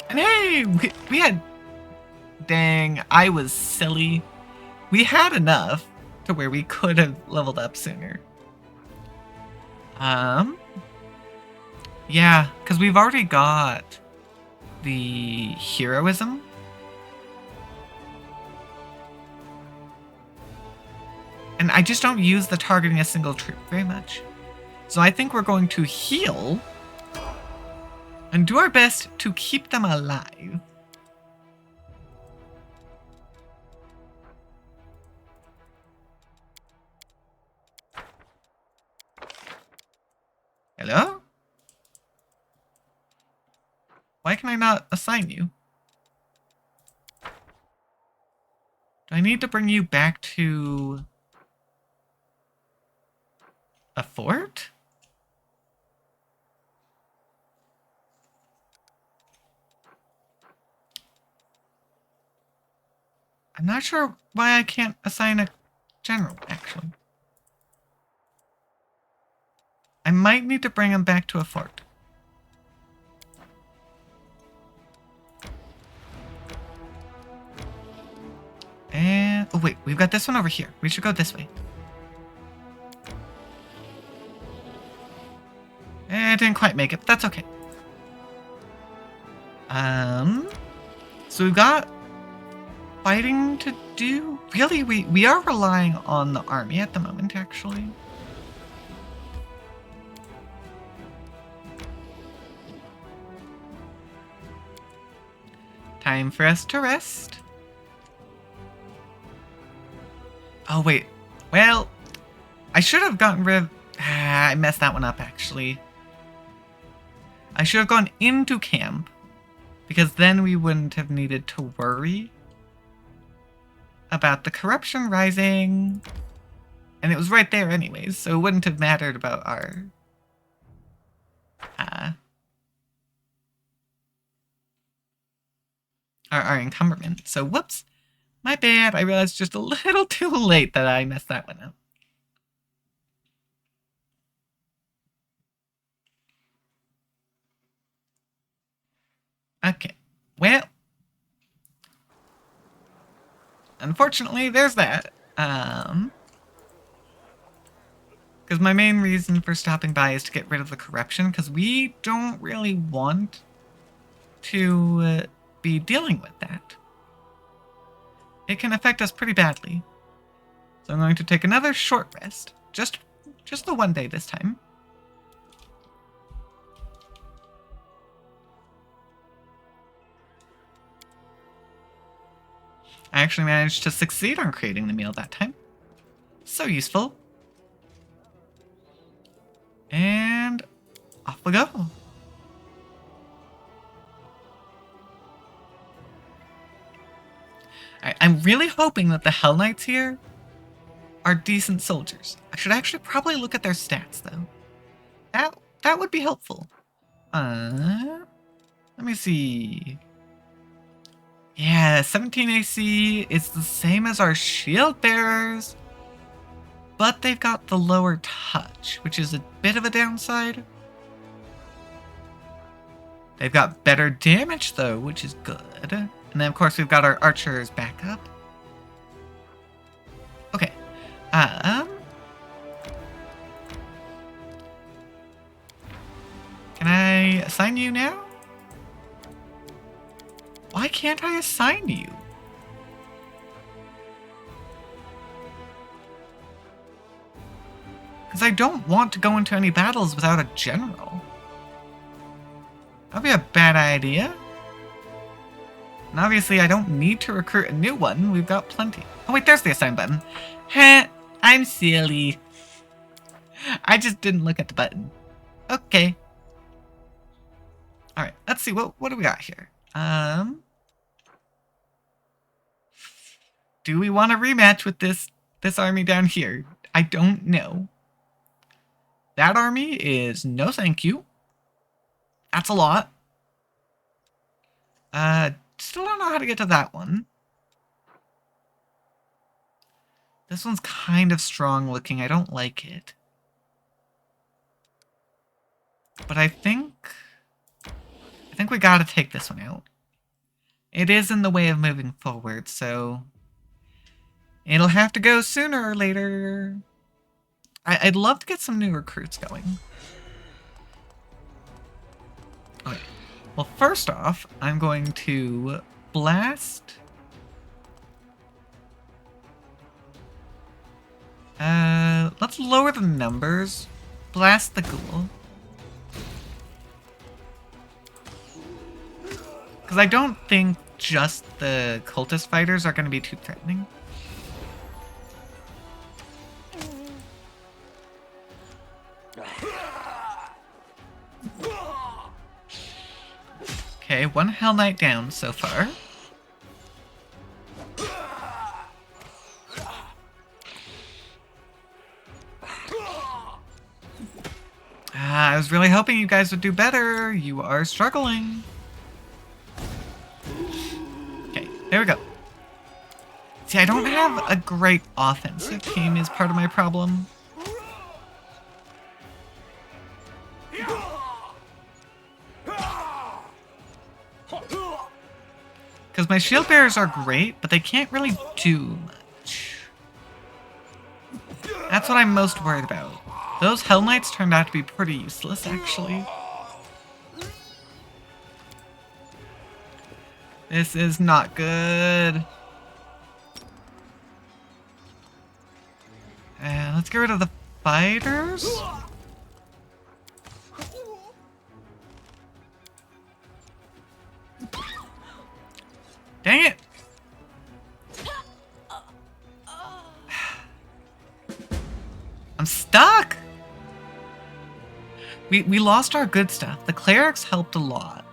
And hey, we had... Dang, I was silly. We had enough to where we could have leveled up sooner. Yeah, because we've already got the heroism. And I just don't use the targeting a single troop very much. So I think we're going to heal and do our best to keep them alive. Hello? Why can I not assign you? Do I need to bring you back to a fort? I'm not sure why I can't assign a general, actually. I might need to bring him back to a fort. And... oh wait, we've got this one over here. We should go this way. I didn't quite make it, but that's okay. So we've got fighting to do. Really, we are relying on the army at the moment, actually. Time for us to rest. Oh, wait. Well, I should have gotten rid of... I messed that one up, actually. I should have gone into camp, because then we wouldn't have needed to worry about the corruption rising. And it was right there anyways, so it wouldn't have mattered about our... our encumberment. So, whoops. My bad. I realized just a little too late that I messed that one up. Okay. Well. Unfortunately, there's that. Because my main reason for stopping by is to get rid of the corruption, because we don't really want to be dealing with that. It can affect us pretty badly. So I'm going to take another short rest. Just the one day this time. I actually managed to succeed on creating the meal that time. So useful. And off we go. I'm really hoping that the Hell Knights here are decent soldiers. I should actually probably look at their stats, though. That would be helpful. Let me see. Yeah, 17 AC is the same as our shield bearers, but they've got the lower touch, which is a bit of a downside. They've got better damage, though, which is good. And then, of course, we've got our archers back up. Okay. Can I assign you now? Why can't I assign you? Because I don't want to go into any battles without a general. That'd be a bad idea. And obviously I don't need to recruit a new one. We've got plenty. Oh wait, there's the assign button. Heh, I'm silly. I just didn't look at the button. Okay. Alright, let's see. What do we got here? Do we want a rematch with this army down here? I don't know. That army is no thank you. That's a lot. Still don't know how to get to that one. This one's kind of strong looking. I don't like it. But I think we gotta take this one out. It is in the way of moving forward, so it'll have to go sooner or later. I'd love to get some new recruits going. Okay. Well, first off, I'm going to blast. Let's lower the numbers. Blast the ghoul. Because I don't think just the cultist fighters are going to be too threatening. Okay, one Hell Knight down so far. I was really hoping you guys would do better. You are struggling. Okay, there we go. See, I don't have a great offensive team is part of my problem. Because my shield bearers are great, but they can't really do much. That's what I'm most worried about. Those Hell Knights turned out to be pretty useless, actually. This is not good. Let's get rid of the fighters. Dang it! I'm stuck! We lost our good stuff. The clerics helped a lot.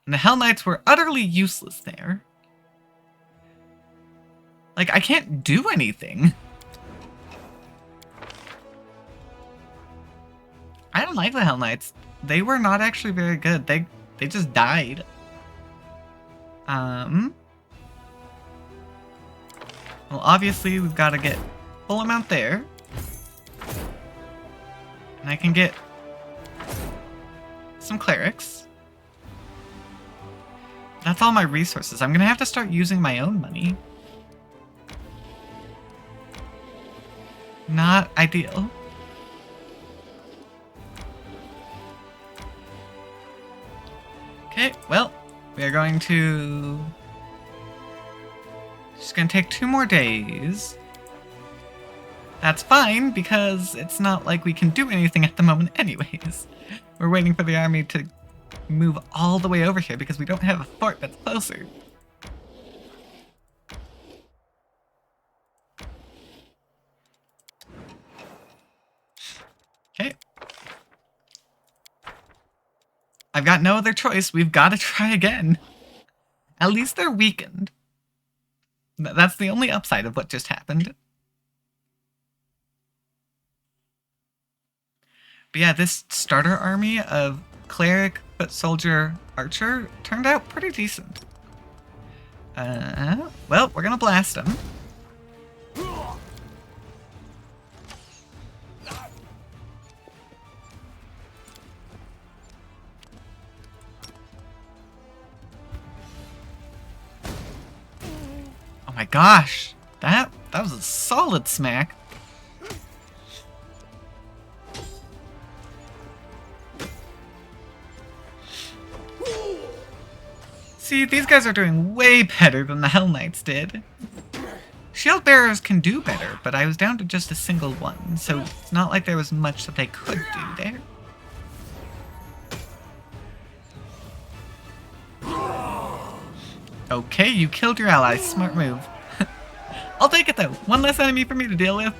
And the Hell Knights were utterly useless there. Like, I can't do anything. I don't like the Hell Knights. They were not actually very good. They just died. Well, obviously, we've got to get full amount there. And I can get some clerics. That's all my resources. I'm going to have to start using my own money. Not ideal. Okay, well, we are going to... Just gonna take 2 more days. That's fine, because it's not like we can do anything at the moment anyways. We're waiting for the army to move all the way over here because we don't have a fort that's closer. Okay. I've got no other choice. We've got to try again. At least they're weakened. That's the only upside of what just happened. But yeah, this starter army of cleric, foot soldier, archer turned out pretty decent. Well, we're gonna blast them. Oh my gosh, that was a solid smack. See, these guys are doing way better than the Hell Knights did. Shield bearers can do better, but I was down to just a single one, so it's not like there was much that they could do there. Okay, you killed your allies. Smart move. I'll take it though. One less enemy for me to deal with.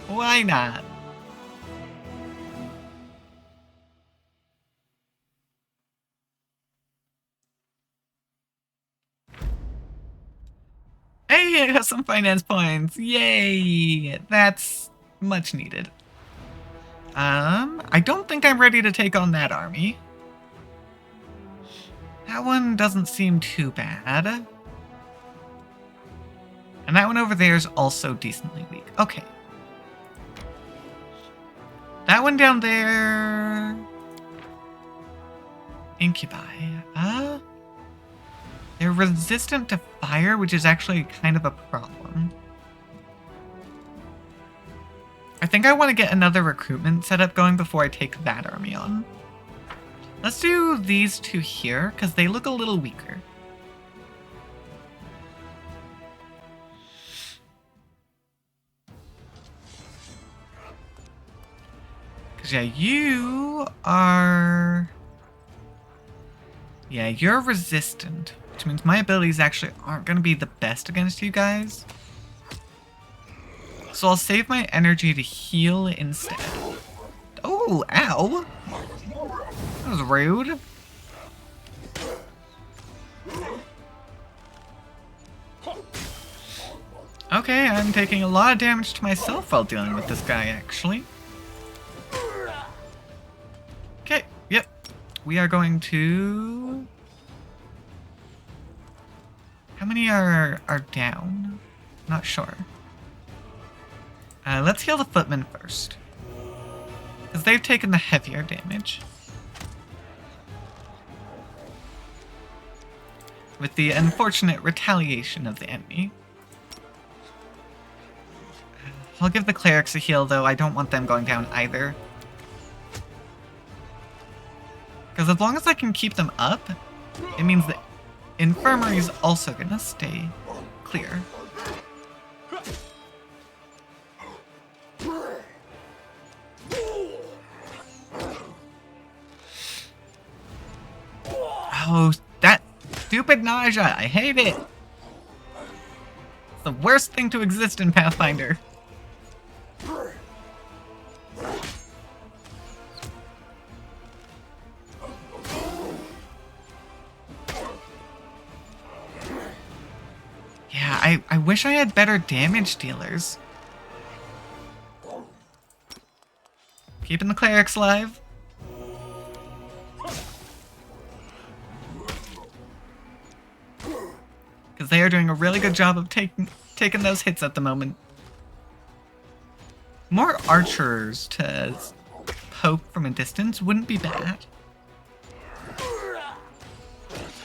Why not? Hey, I got some finance points. Yay! That's much needed. I don't think I'm ready to take on that army. That one doesn't seem too bad. And that one over there is also decently weak. Okay. That one down there... Incubi. They're resistant to fire, which is actually kind of a problem. I think I want to get another recruitment setup going before I take that army on. Let's do these two here, because they look a little weaker. Because, yeah, you are... Yeah, you're resistant, which means my abilities actually aren't going to be the best against you guys. So I'll save my energy to heal instead. Oh, ow! That was rude. Okay, I'm taking a lot of damage to myself while dealing with this guy, actually. Okay, yep. We are going to... How many are down? Not sure. Let's heal the footmen first. Because they've taken the heavier damage. With the unfortunate retaliation of the enemy. I'll give the clerics a heal, though I don't want them going down either. Because as long as I can keep them up, it means the infirmary's also gonna stay clear. Oh, that stupid nausea! I hate it! It's the worst thing to exist in Pathfinder. Yeah, I wish I had better damage dealers. Keeping the clerics alive. Because they are doing a really good job of taking those hits at the moment. More archers to poke from a distance wouldn't be bad.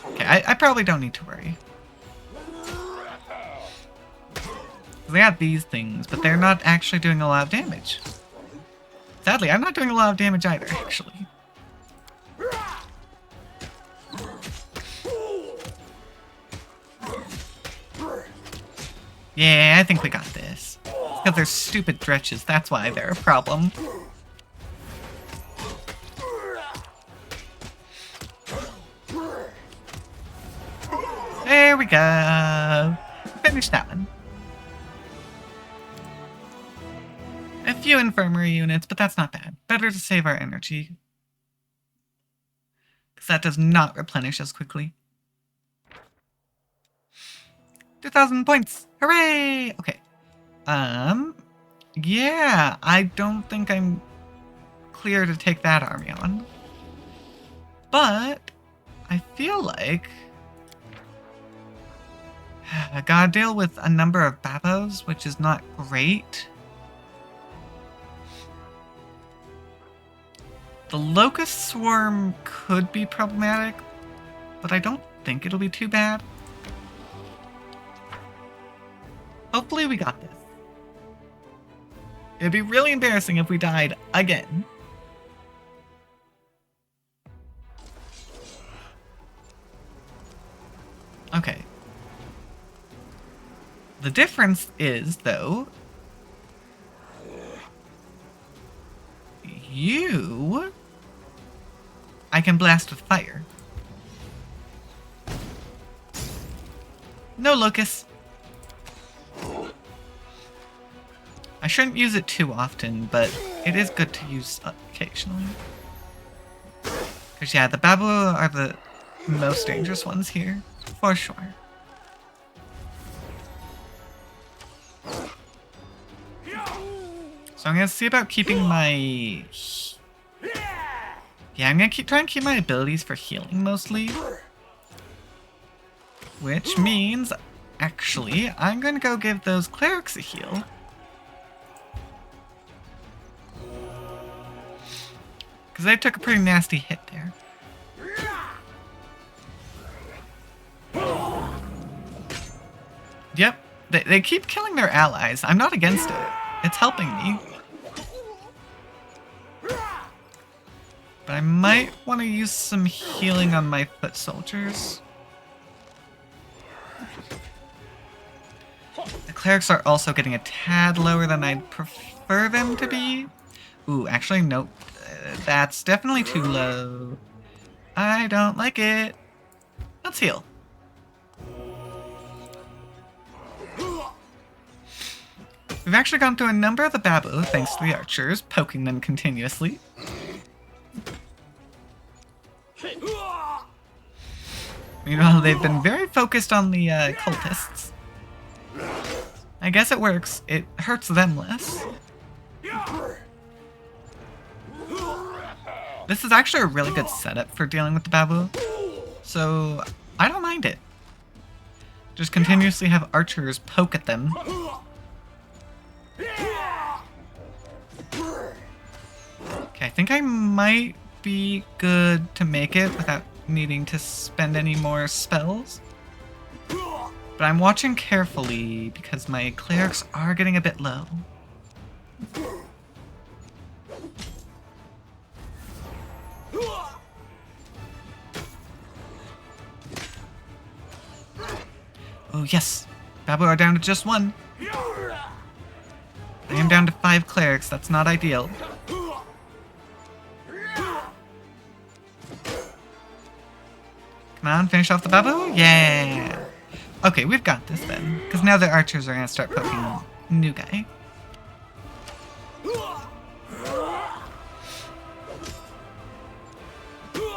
Okay, I probably don't need to worry. They have these things, but they're not actually doing a lot of damage. Sadly, I'm not doing a lot of damage either, actually. Yeah, I think we got this. Because they're stupid dretches, that's why they're a problem. There we go. Finish that one. A few infirmary units, but that's not bad. Better to save our energy. Because that does not replenish as quickly. 2,000 points! Hooray! Okay. Yeah, I don't think I'm clear to take that army on. But I feel like I gotta deal with a number of babos, which is not great. The Locust Swarm could be problematic, but I don't think it'll be too bad. Hopefully we got this. It'd be really embarrassing if we died again. Okay. The difference is, though, I can blast with fire. No Locust. I shouldn't use it too often, but it is good to use occasionally. Because yeah, the Babu are the most dangerous ones here, for sure. So I'm gonna see about keeping my... Yeah, I'm gonna try and keep my abilities for healing mostly. Which means, actually, I'm gonna go give those clerics a heal. Because they took a pretty nasty hit there. Yep, they keep killing their allies. I'm not against it. It's helping me. But I might want to use some healing on my foot soldiers. The clerics are also getting a tad lower than I'd prefer them to be. Ooh, actually, nope. That's definitely too low. I don't like it. Let's heal. We've actually gone through a number of the Babu, thanks to the archers, poking them continuously. You know, they've been very focused on the cultists. I guess it works. It hurts them less. This is actually a really good setup for dealing with the Babu, so I don't mind it. Just continuously have archers poke at them. Okay, I think I might be good to make it without needing to spend any more spells. But I'm watching carefully because my clerics are getting a bit low. Oh, yes. Babu are down to just 1. I am down to 5 clerics. That's not ideal. Come on, finish off the Babu. Yeah. Okay, we've got this then. Because now the archers are going to start poking new guy.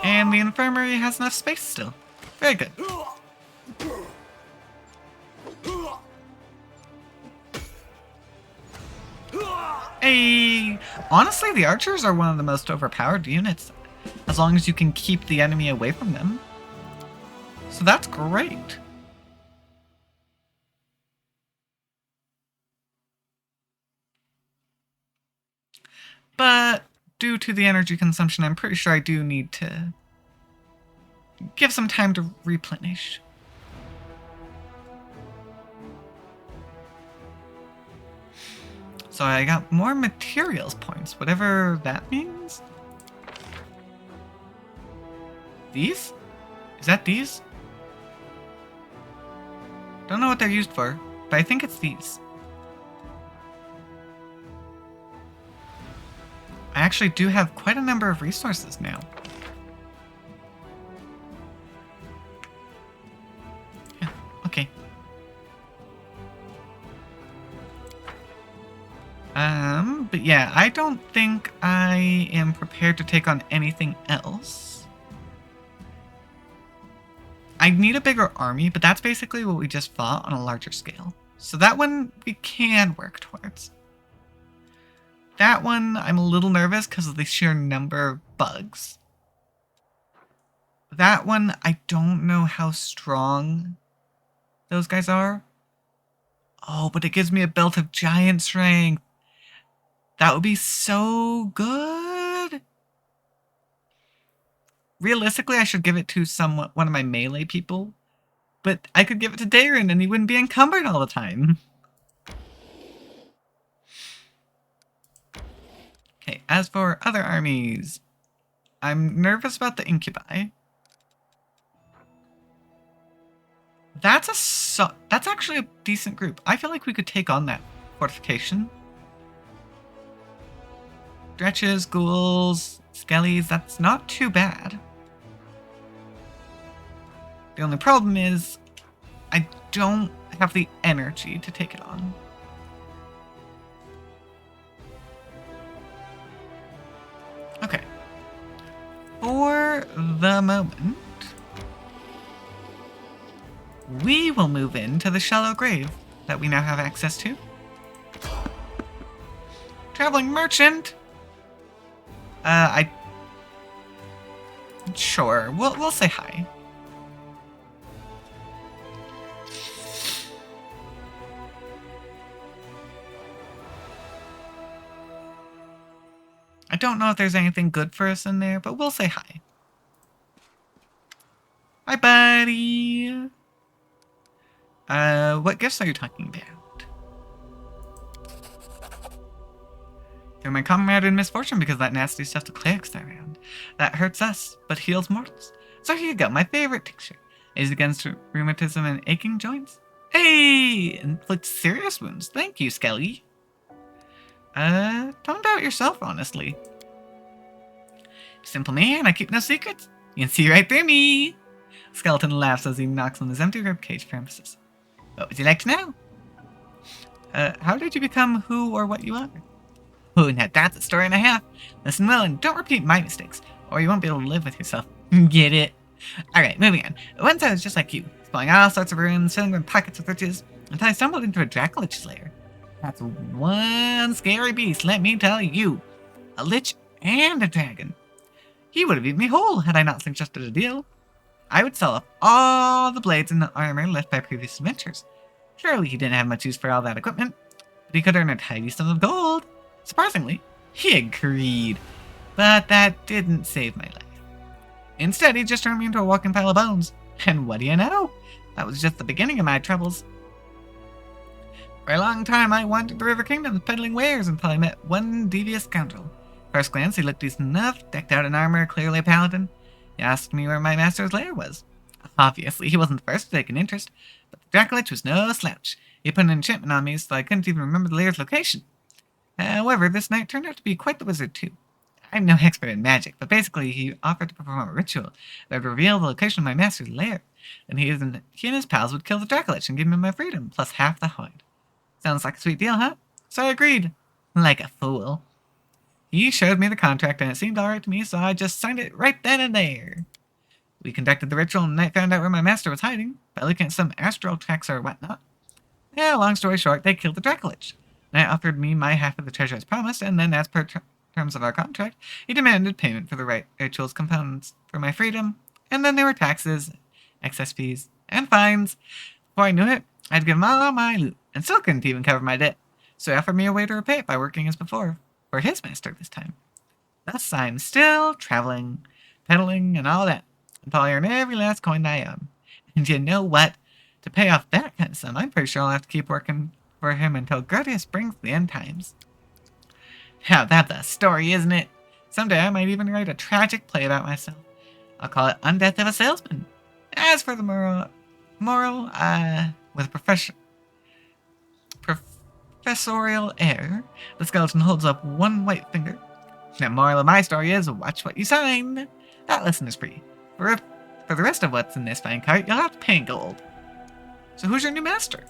And the infirmary has enough space still. Very good. Hey! Honestly, the archers are one of the most overpowered units. As long as you can keep the enemy away from them. So that's great. But due to the energy consumption, I'm pretty sure I do need to give some time to replenish. So I got more materials points, whatever that means. These? Is that these? Don't know what they're used for, but I think it's these. I actually do have quite a number of resources now. Yeah, okay. But yeah, I don't think I am prepared to take on anything else. I need a bigger army, but that's basically what we just fought on a larger scale. So that one we can work towards. That one, I'm a little nervous because of the sheer number of bugs. That one, I don't know how strong those guys are. Oh, but it gives me a belt of giant strength. That would be so good. Realistically, I should give it to one of my melee people. But I could give it to Darren and he wouldn't be encumbered all the time. Okay, as for other armies, I'm nervous about the incubi. That's actually a decent group. I feel like we could take on that fortification. Dretches, ghouls, skellies, that's not too bad. The only problem is I don't have the energy to take it on. Okay. For the moment, we will move into the shallow grave that we now have access to. Traveling merchant. Sure, we'll say hi. I don't know if there's anything good for us in there, but we'll say hi. Hi, buddy. What gifts are you talking about? You're my comrade in misfortune because of that nasty stuff the clerics throw around. That hurts us, but heals mortals. So here you go, my favorite tincture. Is against rheumatism and aching joints. Hey! Inflicts serious wounds. Thank you, Skelly. Don't doubt yourself, honestly. Simple man, I keep no secrets. You can see right through me. Skeleton laughs as he knocks on his empty ribcage for emphasis. What would you like to know? How did you become who or what you are? Oh, now that's a story and a half. Listen well and don't repeat my mistakes, or you won't be able to live with yourself. Get it? Alright, moving on. Once I was just like you, exploring all sorts of ruins, filling with pockets of riches, until I stumbled into a Dracolich's lair. That's one scary beast, let me tell you. A lich and a dragon. He would have eaten me whole had I not suggested a deal. I would sell off all the blades and the armor left by previous adventures. Surely he didn't have much use for all that equipment, but he could earn a tidy sum of gold. Surprisingly, he agreed, but that didn't save my life. Instead, he just turned me into a walking pile of bones. And what do you know? That was just the beginning of my troubles. For a long time, I wandered the River Kingdom peddling wares until I met one devious scoundrel. First glance, he looked decent enough, decked out in armor, clearly a paladin. He asked me where my master's lair was. Obviously, he wasn't the first to take an interest, But the Dracolich was no slouch. He put an enchantment on me so I couldn't even remember the lair's location. However, this knight turned out to be quite the wizard too. I'm no expert in magic, but basically he offered to perform a ritual that would reveal the location of my master's lair. Then he and his pals would kill the Dracolich and give me my freedom, plus half the hide. Sounds like a sweet deal, huh? So I agreed. Like a fool. He showed me the contract and it seemed alright to me, so I just signed it right then and there. We conducted the ritual and the knight found out where my master was hiding, by looking at some astral tracks or whatnot. Yeah, long story short, they killed the Dracolich. The knight offered me my half of the treasure as promised, and then as per terms of our contract, he demanded payment for the right ritual's components for my freedom, and then there were taxes, excess fees, and fines. Before I knew it, I'd given all my loot, and still couldn't even cover my debt, so he offered me a way to repay it by working as before, for his master this time. Thus, I'm still traveling, peddling, and all that, until I earn every last coin I own. And you know what? To pay off that kind of sum, I'm pretty sure I'll have to keep working for him until Grodius brings the end times. Now that's a story, isn't it? Someday I might even write a tragic play about myself. I'll call it Undeath of a Salesman. As for the moral, with professorial air, the skeleton holds up one white finger. The moral of my story is, watch what you sign. That lesson is free. For the rest of what's in this fine cart, you'll have to pay in gold. So who's your new master?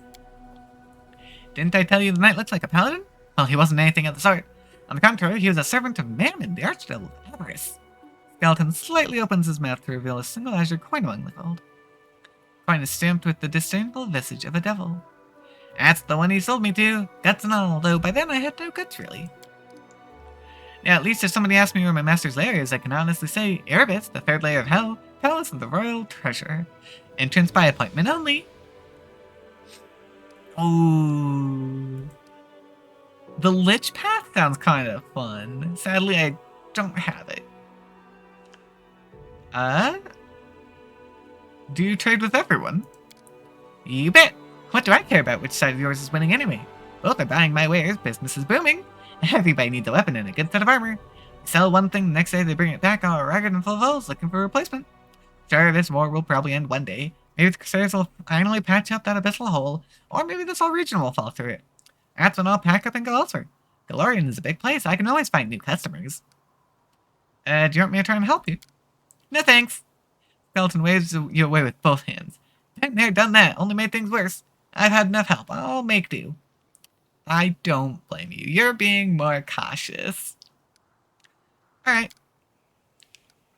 Didn't I tell you the knight looks like a paladin? Well, he wasn't anything of the sort. On the contrary, he was a servant of Mammon, the archdevil of avarice. Skeleton slightly opens his mouth to reveal a single azure coin among the gold. The coin is stamped with the disdainful visage of a devil. That's the one he sold me to, guts and all, though by then I had no guts, really. Now, at least if somebody asks me where my master's lair is, I can honestly say, Erebus, the third layer of hell, palace of the royal treasure. Entrance by appointment only. Ooh. The Lich Path sounds kind of fun. Sadly, I don't have it. Do you trade with everyone? You bet. What do I care about which side of yours is winning anyway? Both are buying my wares, business is booming. Everybody needs a weapon and a good set of armor. You sell one thing, the next day they bring it back all ragged and full of holes, looking for a replacement. Sure, this war will probably end one day. Maybe the Crusaders will finally patch up that abyssal hole, or maybe this whole region will fall through it. That's when I'll pack up and go elsewhere. Golarion is a big place, I can always find new customers. Do you want me to try and help you? No thanks. Skeleton waves you away with both hands. Been there, done that, only made things worse. I've had enough help, I'll make do. I don't blame you, you're being more cautious. Alright.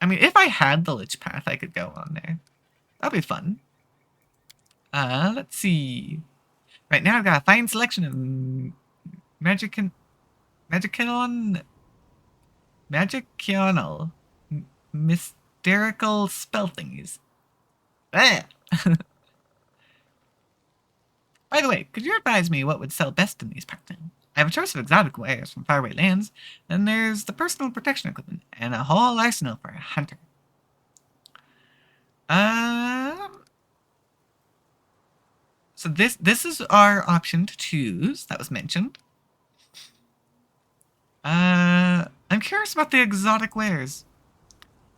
I mean, if I had the Lich Path, I could go on there. That'd be fun. Let's see. Right now I've got a fine selection of Magicional Mysterical spell thingies. Ah! By the way, could you advise me what would sell best in these parts? I have a choice of exotic wares from faraway lands, then there's the personal protection equipment, and a whole arsenal for a hunter. So this is our option to choose that was mentioned. I'm curious about the exotic wares.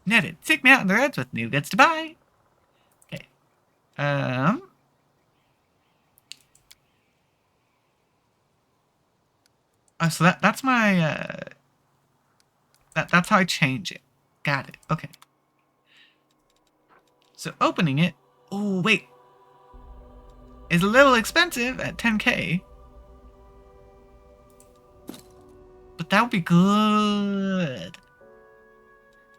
Noted. Seek me out on the roads with new goods to buy. Okay. Oh, so that's my that's how I change it. Got it. Okay. So opening it. Oh wait. Is a little expensive at 10k. But that would be good.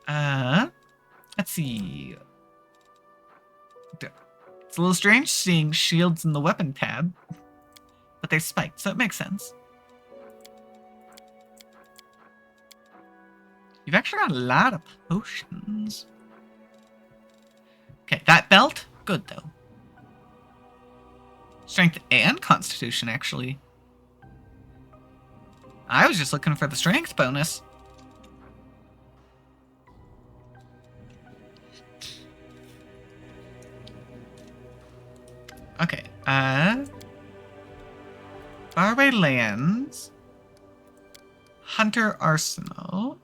Let's see. It's a little strange seeing shields in the weapon tab, but they're spiked, so it makes sense. You've actually got a lot of potions. Okay, that belt, good though. Strength and Constitution, actually. I was just looking for the strength bonus. Okay, Faraway Lands. Hunter Arsenal.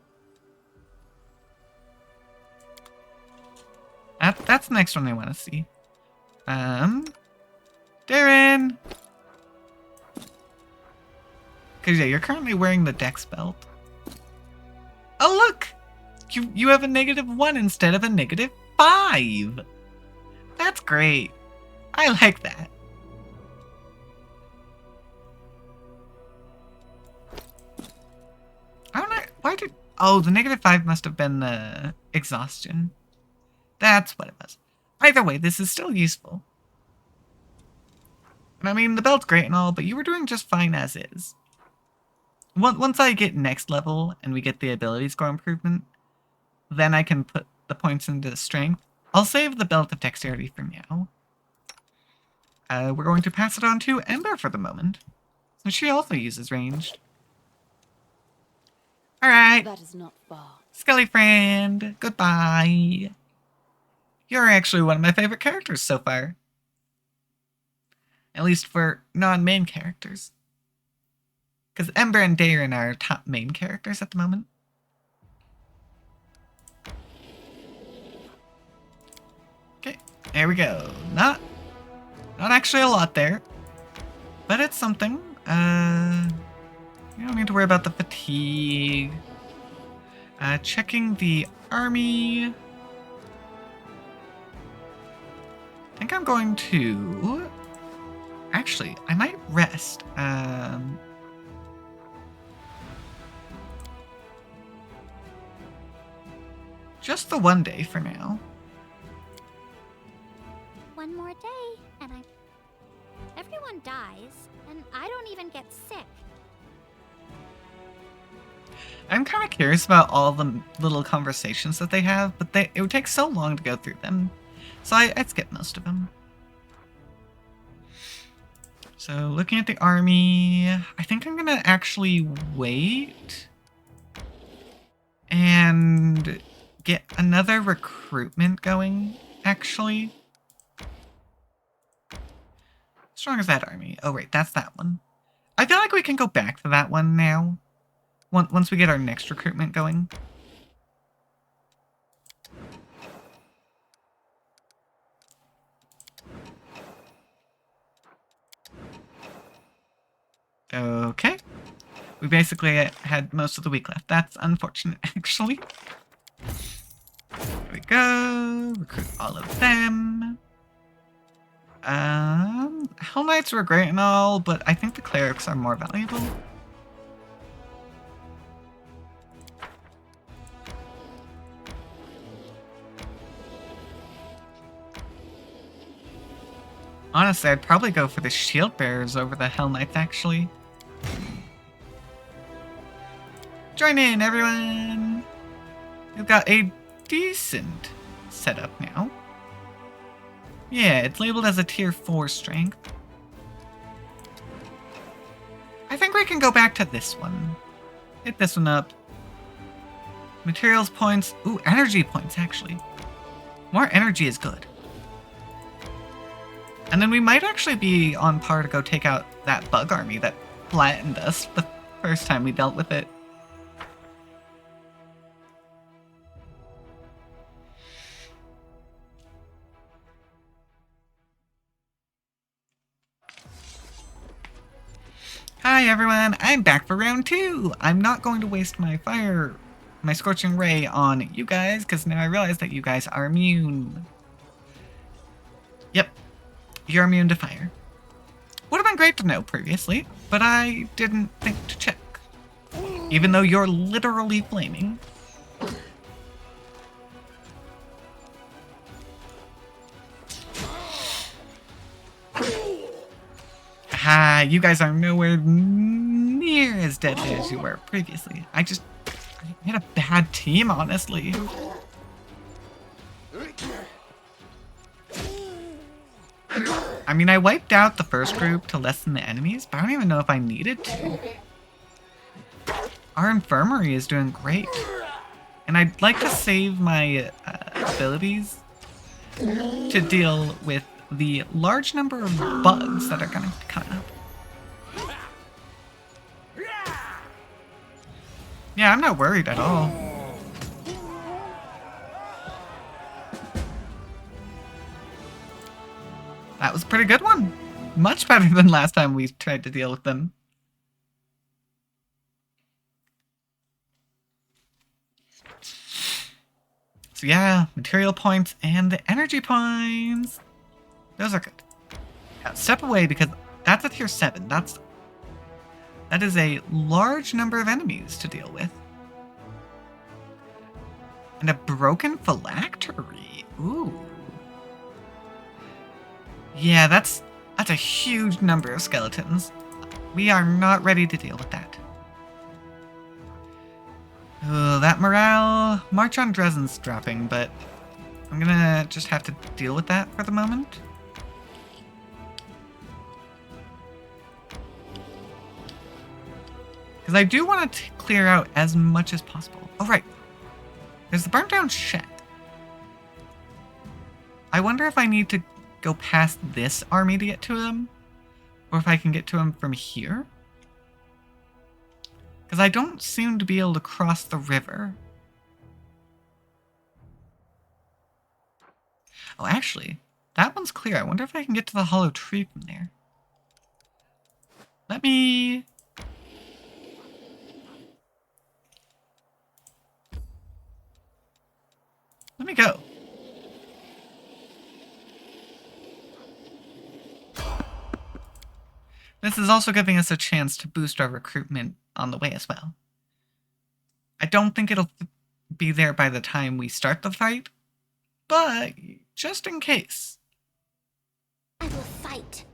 That's the next one I want to see. Darren! Because, yeah, you're currently wearing the Dex belt. Oh, look! You have a -1 instead of a -5! That's great. I like that. I don't know. Why did... Oh, the -5 must have been the exhaustion. That's what it was. Either way, this is still useful. And I mean, the belt's great and all, but you were doing just fine as is. Once I get next level and we get the ability score improvement, then I can put the points into strength. I'll save the belt of dexterity for now. We're going to pass it on to Ember for the moment. So she also uses ranged. Alright. That is not far. Skelly friend, goodbye. You're actually one of my favorite characters so far. At least for non-main characters. Because Ember and Darren are top main characters at the moment. Okay, there we go. Not actually a lot there. But it's something. You don't need to worry about the fatigue. Checking the army. I think I'm going to... Actually, I might rest. Just the one day for now. One more day, and everyone dies, and I don't even get sick. I'm kind of curious about all the little conversations that they have, but it would take so long to go through them. So I'd skip most of them. So looking at the army, I think I'm gonna actually wait and get another recruitment going, actually. How strong is that army? Oh, right, that's that one. I feel like we can go back to that one now. Once we get our next recruitment going. Okay. We basically had most of the week left. That's unfortunate, actually. There we go. Recruit all of them. Hell Knights were great and all, but I think the clerics are more valuable. Honestly, I'd probably go for the shield bearers over the Hell Knights, actually. Join in, everyone! We've got a decent setup now. Yeah, it's labeled as a tier 4 strength. I think we can go back to this one. Hit this one up. Materials points. Ooh, energy points, actually. More energy is good. And then we might actually be on par to go take out that bug army that flattened us the first time we dealt with it. Hi everyone, I'm back for round 2! I'm not going to waste my Scorching Ray on you guys, because now I realize that you guys are immune. Yep. You're immune to fire. Would have been great to know previously, but I didn't think to check. Even though you're literally flaming. Ah, you guys are nowhere near as deadly as you were previously. I had a bad team, honestly. I mean, I wiped out the first group to lessen the enemies, but I don't even know if I needed to. Our infirmary is doing great. And I'd like to save my abilities to deal with the large number of bugs that are going to come up. Yeah, I'm not worried at all. That was a pretty good one. Much better than last time we tried to deal with them. So yeah, material points and the energy points. Those are good. Now, step away because that's a tier 7. That is a large number of enemies to deal with. And a broken phylactery. Ooh. Yeah, that's a huge number of skeletons. We are not ready to deal with that. That morale... March on Dresden's dropping, but I'm gonna just have to deal with that for the moment. Because I do want to clear out as much as possible. Oh, right. There's the burnt down shed. I wonder if I need to go past this army to get to him, or if I can get to him from here. Because I don't seem to be able to cross the river. Oh, actually, that one's clear. I wonder if I can get to the hollow tree from there. Let me go. This is also giving us a chance to boost our recruitment on the way as well. I don't think it'll be there by the time we start the fight, but just in case. I will fight.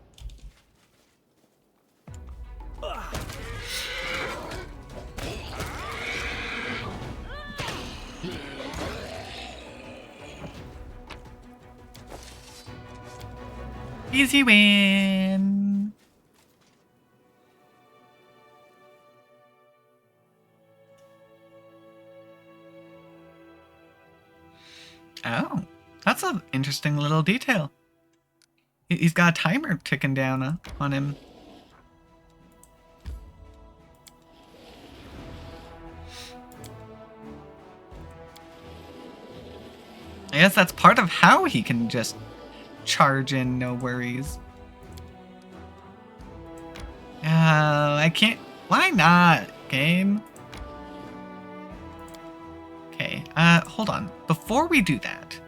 Easy win. Oh, that's an interesting little detail. He's got a timer ticking down on him. I guess that's part of how he can just charge in, no worries. I can't. Why not, game? Okay, hold on. Before we do that,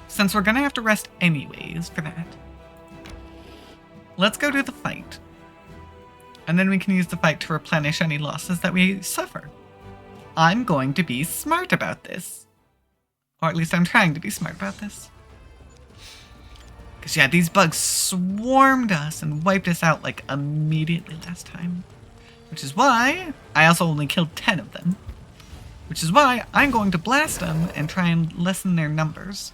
since we're gonna have to rest anyways for that, let's go do the fight. And then we can use the fight to replenish any losses that we suffer. I'm going to be smart about this. Or at least I'm trying to be smart about this. Because yeah, these bugs swarmed us and wiped us out like immediately last time. Which is why I also only killed 10 of them. Which is why I'm going to blast them and try and lessen their numbers.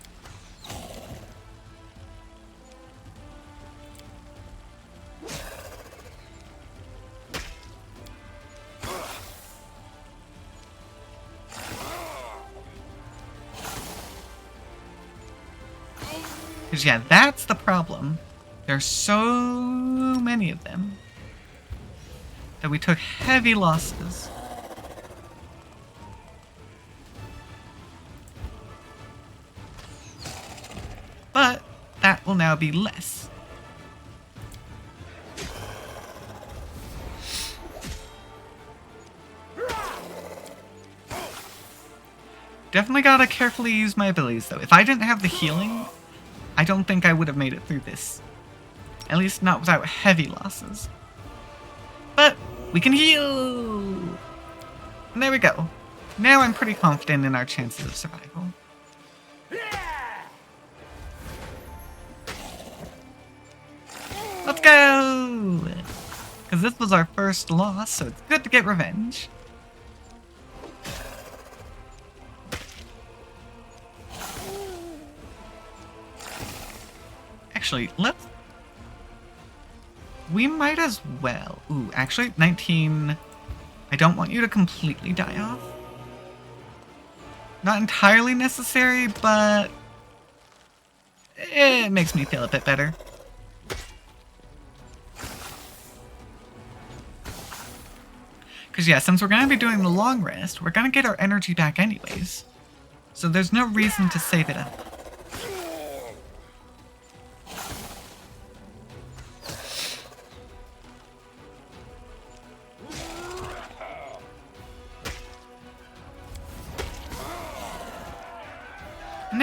Because yeah, that's the problem. There's so many of them that we took heavy losses. But that will now be less. Definitely gotta carefully use my abilities though. If I didn't have the healing, I don't think I would have made it through this. At least not without heavy losses. But we can heal! And there we go. Now I'm pretty confident in our chances of survival. Let's go! Because this was our first loss, so it's good to get revenge. Actually, we might as well. Ooh, actually, 19. I don't want you to completely die off. Not entirely necessary, but it makes me feel a bit better. Because yeah, since we're going to be doing the long rest, we're going to get our energy back anyways. So there's no reason to save it up.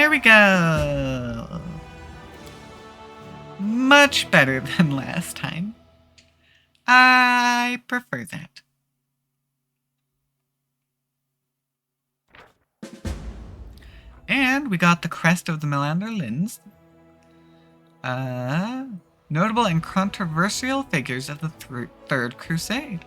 there we go. Much better than last time. I prefer that. And we got the crest of the Melander Lins. Notable and controversial figures of the Third Crusade.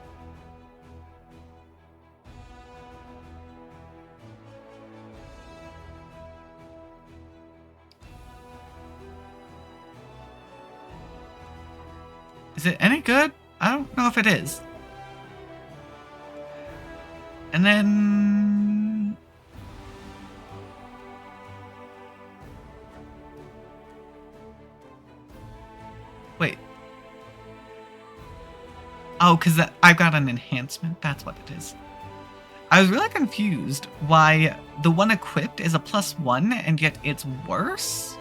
Is it any good? I don't know if it is. And then... Wait. Oh, because I've got an enhancement. That's what it is. I was really confused why the one equipped is a +1 and yet it's worse?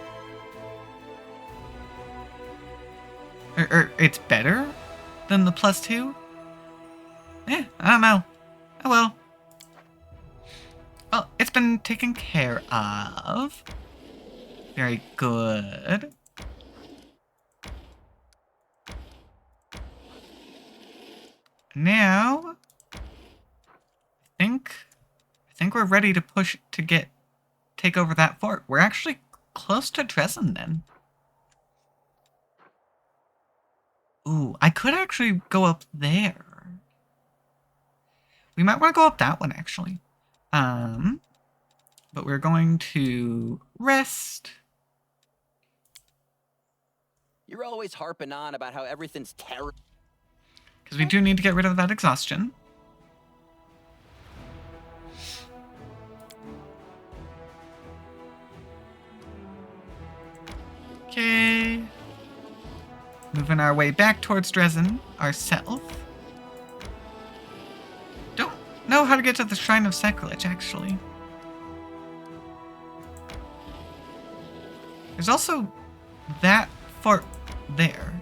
Or it's better than the +2? I don't know. Oh well. Well, it's been taken care of. Very good. Now, I think we're ready to push to take over that fort. We're actually close to Dresden then. Ooh, I could actually go up there. We might want to go up that one actually. But we're going to rest. You're always harping on about how everything's terrible. Because we do need to get rid of that exhaustion. Okay. Moving our way back towards Dresden ourselves. Don't know how to get to the Shrine of Sacrilege, actually. There's also that fort there.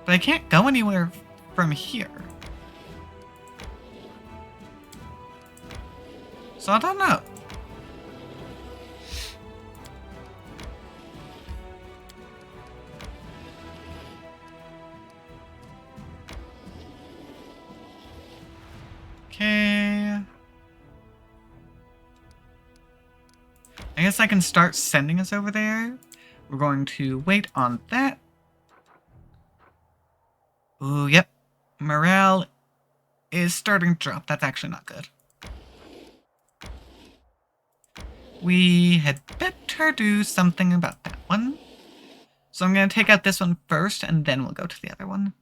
But I can't go anywhere from here. So I don't know. Okay. I guess I can start sending us over there. We're going to wait on that. Ooh, yep. Morale is starting to drop. That's actually not good. We had better do something about that one. So I'm going to take out this one first, and then we'll go to the other one.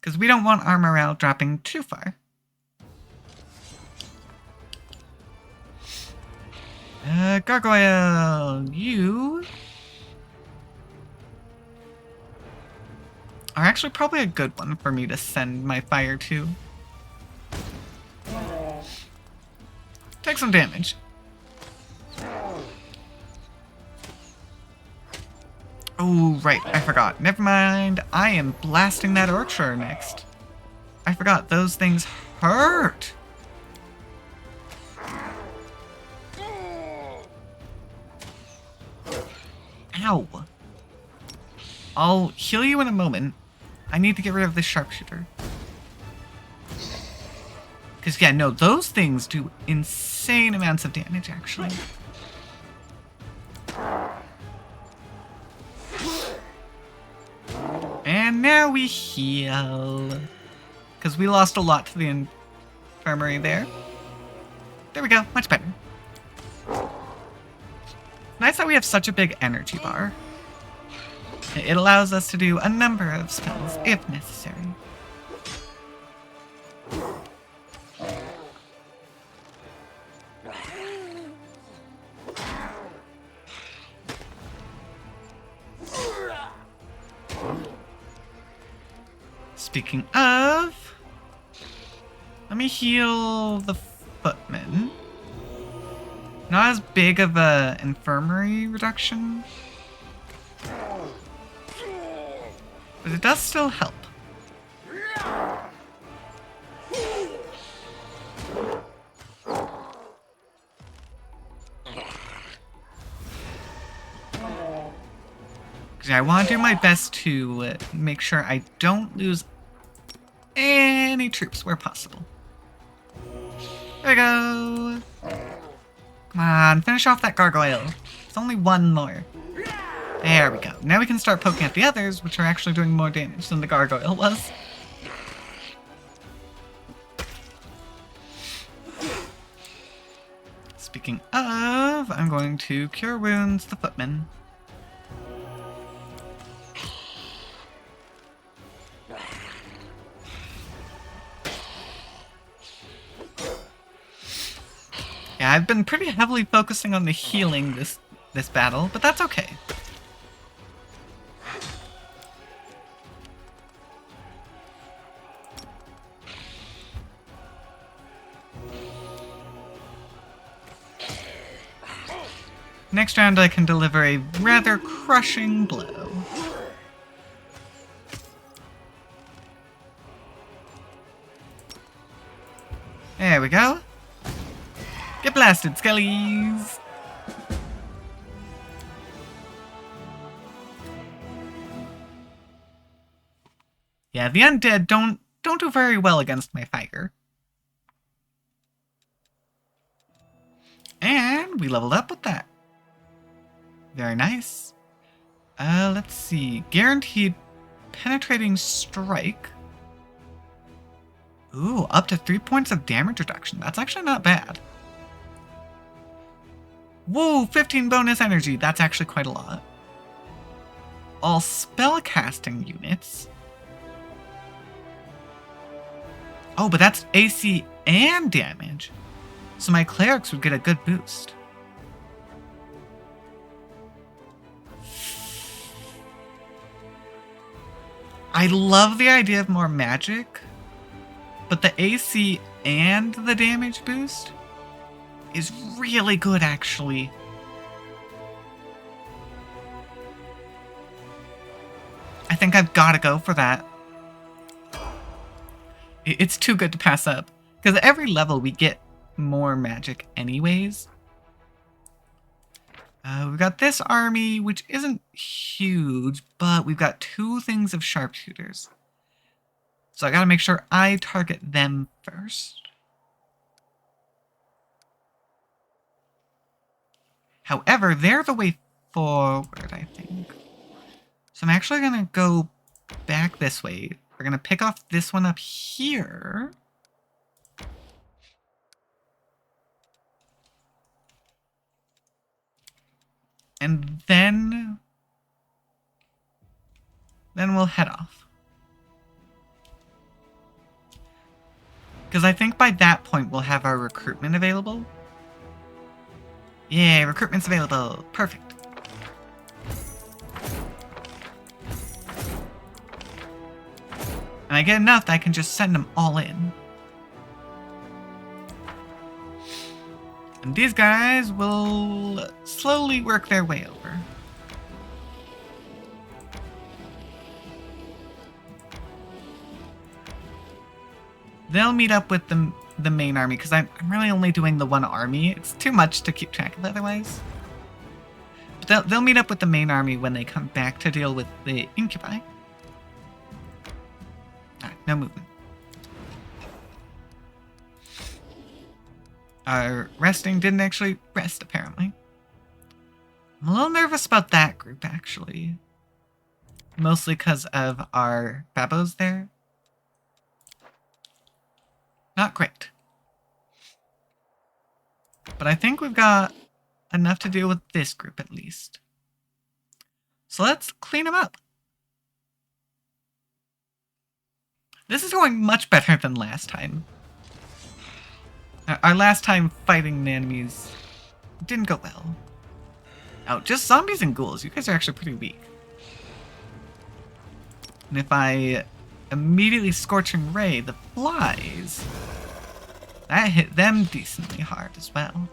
Because we don't want our morale dropping too far. Gargoyle, you are actually probably a good one for me to send my fire to. Take some damage. Oh, right, I forgot. Never mind, I am blasting that Orcher next. I forgot, those things hurt! Ow! I'll heal you in a moment. I need to get rid of this sharpshooter. Because, yeah, no, those things do insane amounts of damage, actually. And now we heal. Because we lost a lot to the infirmary there. There we go, much better. Nice that we have such a big energy bar. It allows us to do a number of spells if necessary. Speaking of, let me heal the footman. Not as big of a infirmary reduction, but it does still help. Because I want to do my best to make sure I don't lose any troops where possible. There we go. Come on, finish off that gargoyle. There's only one more. There we go. Now we can start poking at the others, which are actually doing more damage than the gargoyle was. Speaking of, I'm going to Cure Wounds the Footman. Yeah, I've been pretty heavily focusing on the healing this battle, but that's okay. Next round I can deliver a rather crushing blow. There we go. Get blasted, skellies! Yeah, the undead don't do very well against my fire. And we leveled up with that. Very nice. Let's see. Guaranteed penetrating strike. Ooh, up to 3 points of damage reduction. That's actually not bad. Whoa, 15 bonus energy. That's actually quite a lot. All spellcasting units. Oh, but that's AC and damage. So my clerics would get a good boost. I love the idea of more magic, but the AC and the damage boost is really good, actually. I think I've got to go for that. It's too good to pass up, because at every level we get more magic anyways. We've got this army, which isn't huge, but we've got 2 things of sharpshooters. So I gotta make sure I target them first. However, they're the way forward, I think. So I'm actually gonna go back this way. We're gonna pick off this one up here. And then we'll head off. Because I think by that point we'll have our recruitment available. Yeah, recruitment's available. Perfect. And I get enough that I can just send them all in. And these guys will slowly work their way over. They'll meet up with the main army, because I'm really only doing the one army. It's too much to keep track of otherwise. But they'll meet up with the main army when they come back to deal with the incubi. Alright, no movement. Our resting didn't actually rest, apparently. I'm a little nervous about that group, actually. Mostly because of our babos there. Not great. But I think we've got enough to deal with this group, at least. So let's clean them up. This is going much better than last time. Our last time fighting the enemies didn't go well. Oh, just zombies and ghouls. You guys are actually pretty weak. And if I immediately Scorching Ray the flies, that hit them decently hard as well.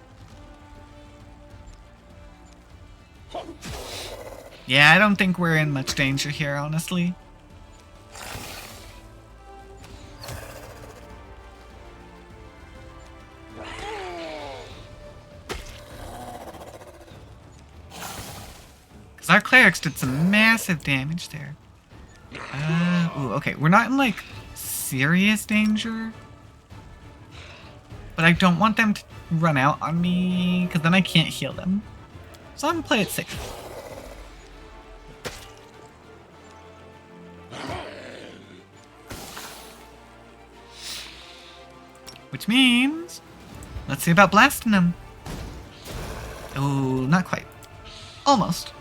Yeah, I don't think we're in much danger here, honestly. Our clerics did some massive damage there. Ooh, okay, we're not in, like, serious danger. But I don't want them to run out on me, because then I can't heal them. So I'm gonna play it safe. Which means, let's see about blasting them. Oh, not quite. Almost.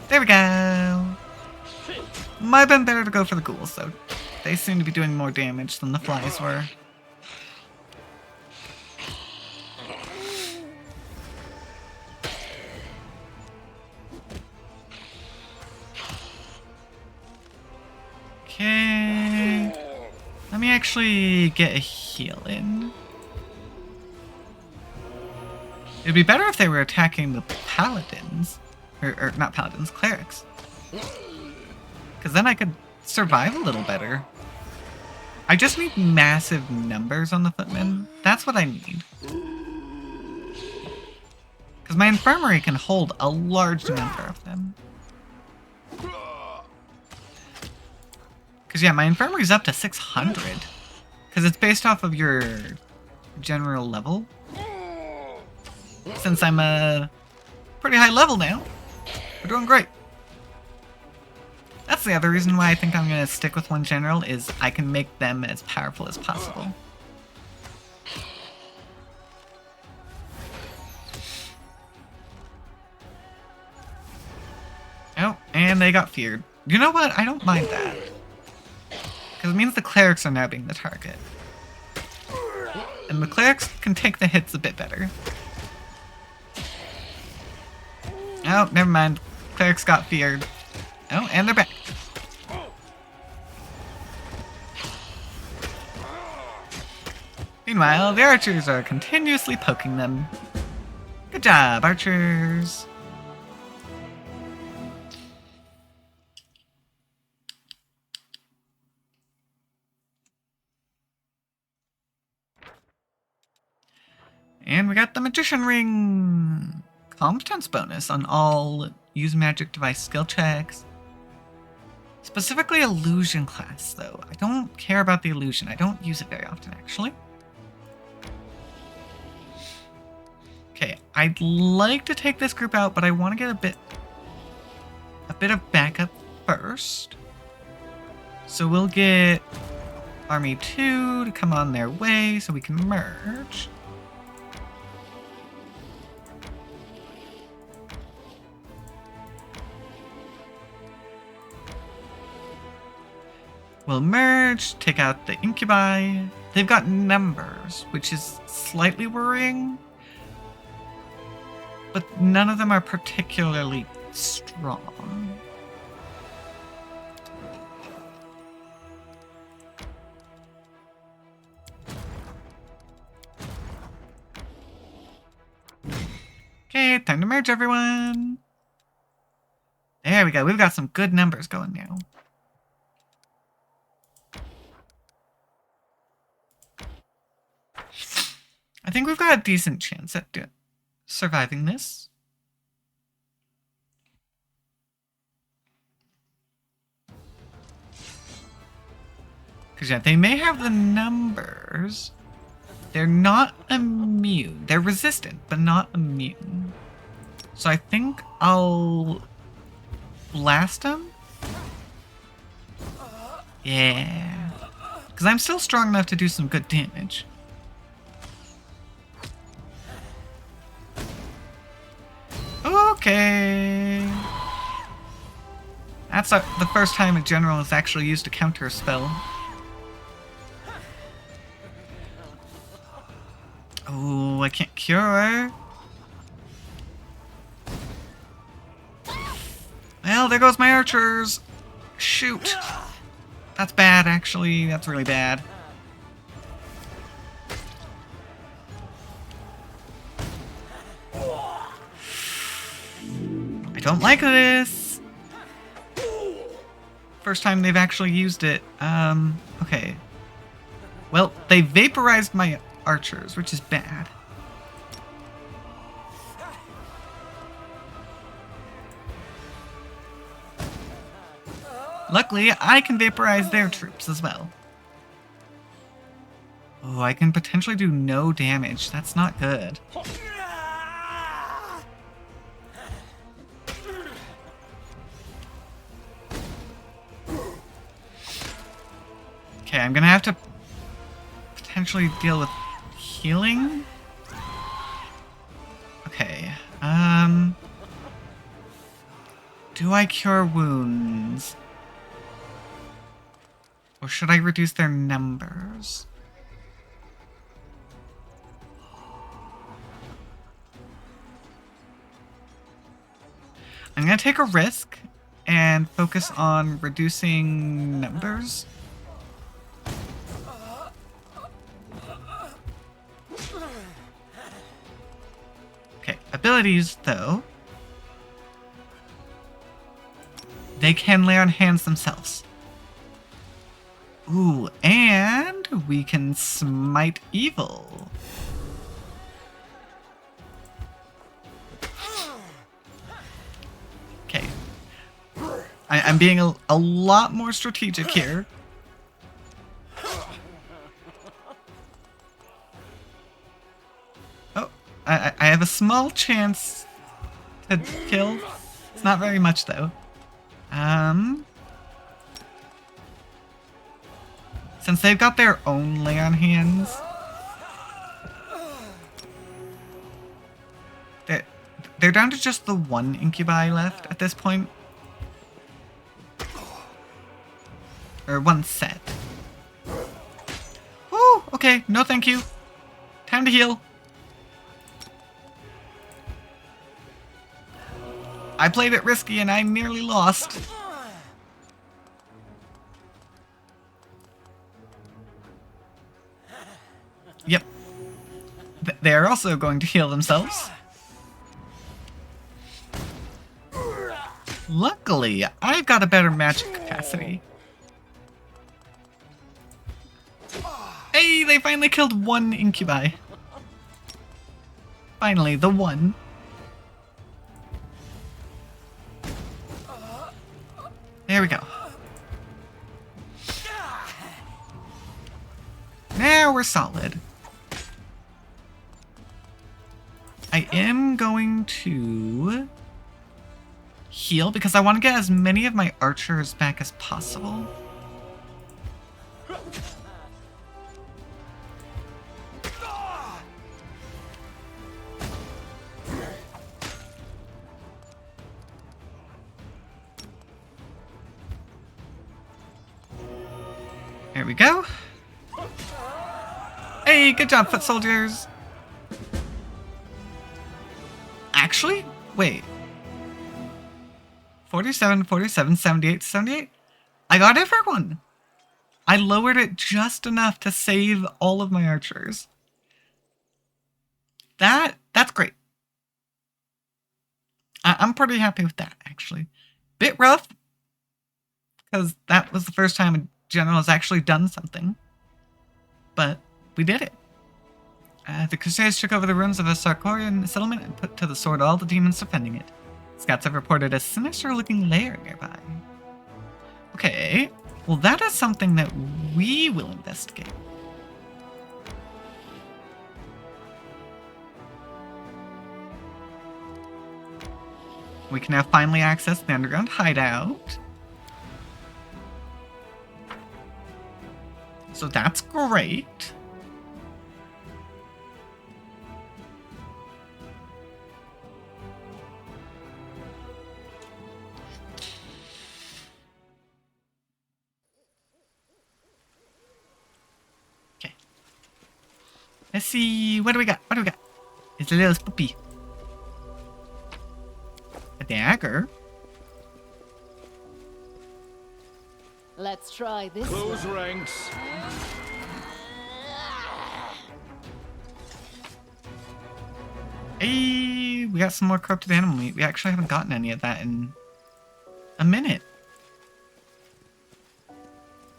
There we go. Might have been better to go for the ghouls, though. They seem to be doing more damage than the flies were. Okay. Let me actually get a heal in. It'd be better if they were attacking the paladins. Or not paladins, clerics. Because then I could survive a little better. I just need massive numbers on the footmen. That's what I need. Because my infirmary can hold a large number of them. Because yeah, my infirmary's up to 600. Because it's based off of your general level. Since I'm a pretty high level now, we're doing great. That's the other reason why I think I'm going to stick with one general, is I can make them as powerful as possible. Oh, and they got feared. You know what? I don't mind that. Because it means the clerics are now being the target. And the clerics can take the hits a bit better. Oh, never mind. Clerics got feared. Oh, and they're back. Meanwhile, the archers are continuously poking them. Good job, archers. And we got the Magician Ring! Competence bonus on all use magic device skill checks. Specifically illusion class, though. I don't care about the illusion. I don't use it very often, actually. Okay, I'd like to take this group out, but I want to get a bit of backup first. So we'll get Army 2 to come on their way so we can merge. We'll merge, take out the incubi. They've got numbers, which is slightly worrying. But none of them are particularly strong. Okay, time to merge everyone. There we go. We've got some good numbers going now. I think we've got a decent chance at surviving this. Because yeah, they may have the numbers. They're not immune. They're resistant, but not immune. So I think I'll blast them. Yeah. Because I'm still strong enough to do some good damage. Okay. That's the first time a general has actually used a counter spell. Oh, I can't cure. Well, there goes my archers. Shoot. That's bad, actually. That's really bad. I don't like this. First time they've actually used it. Okay. Well, they vaporized my archers, which is bad. Luckily, I can vaporize their troops as well. Oh, I can potentially do no damage. That's not good. Okay, I'm gonna have to potentially deal with healing. Okay, do I cure wounds? Or should I reduce their numbers? I'm gonna take a risk and focus on reducing numbers. Okay, abilities though. They can lay on hands themselves. Ooh, and we can smite evil. Okay. I'm being a lot more strategic here. Oh, I have a small chance to kill. It's not very much though. Since they've got their own lay on hands, they're down to just the one incubi left at this point. Or one set. Oh, okay. No thank you. Time to heal. I played it risky and I nearly lost. Yep. They're also going to heal themselves. Luckily, I've got a better magic capacity. Hey, they finally killed one incubi. Finally, the one. There we go. Now we're solid. I am going to heal because I want to get as many of my archers back as possible. There we go. Hey, good job, foot soldiers. Actually, wait. 47, 47, 78, 78? I got everyone. I lowered it just enough to save all of my archers. That's great. I'm pretty happy with that, actually. Bit rough, because that was the first time a general has actually done something. But we did it. The Crusaders took over the ruins of a Sarkorian settlement and put to the sword all the demons defending it. Scouts have reported a sinister-looking lair nearby. Okay, well that is something that we will investigate. We can now finally access the underground hideout. So that's great. Okay. Let's see, what do we got? What do we got? It's a little spoopy. A dagger. Let's try this. Close ranks. Hey, we got some more corrupted animal meat. We actually haven't gotten any of that in a minute.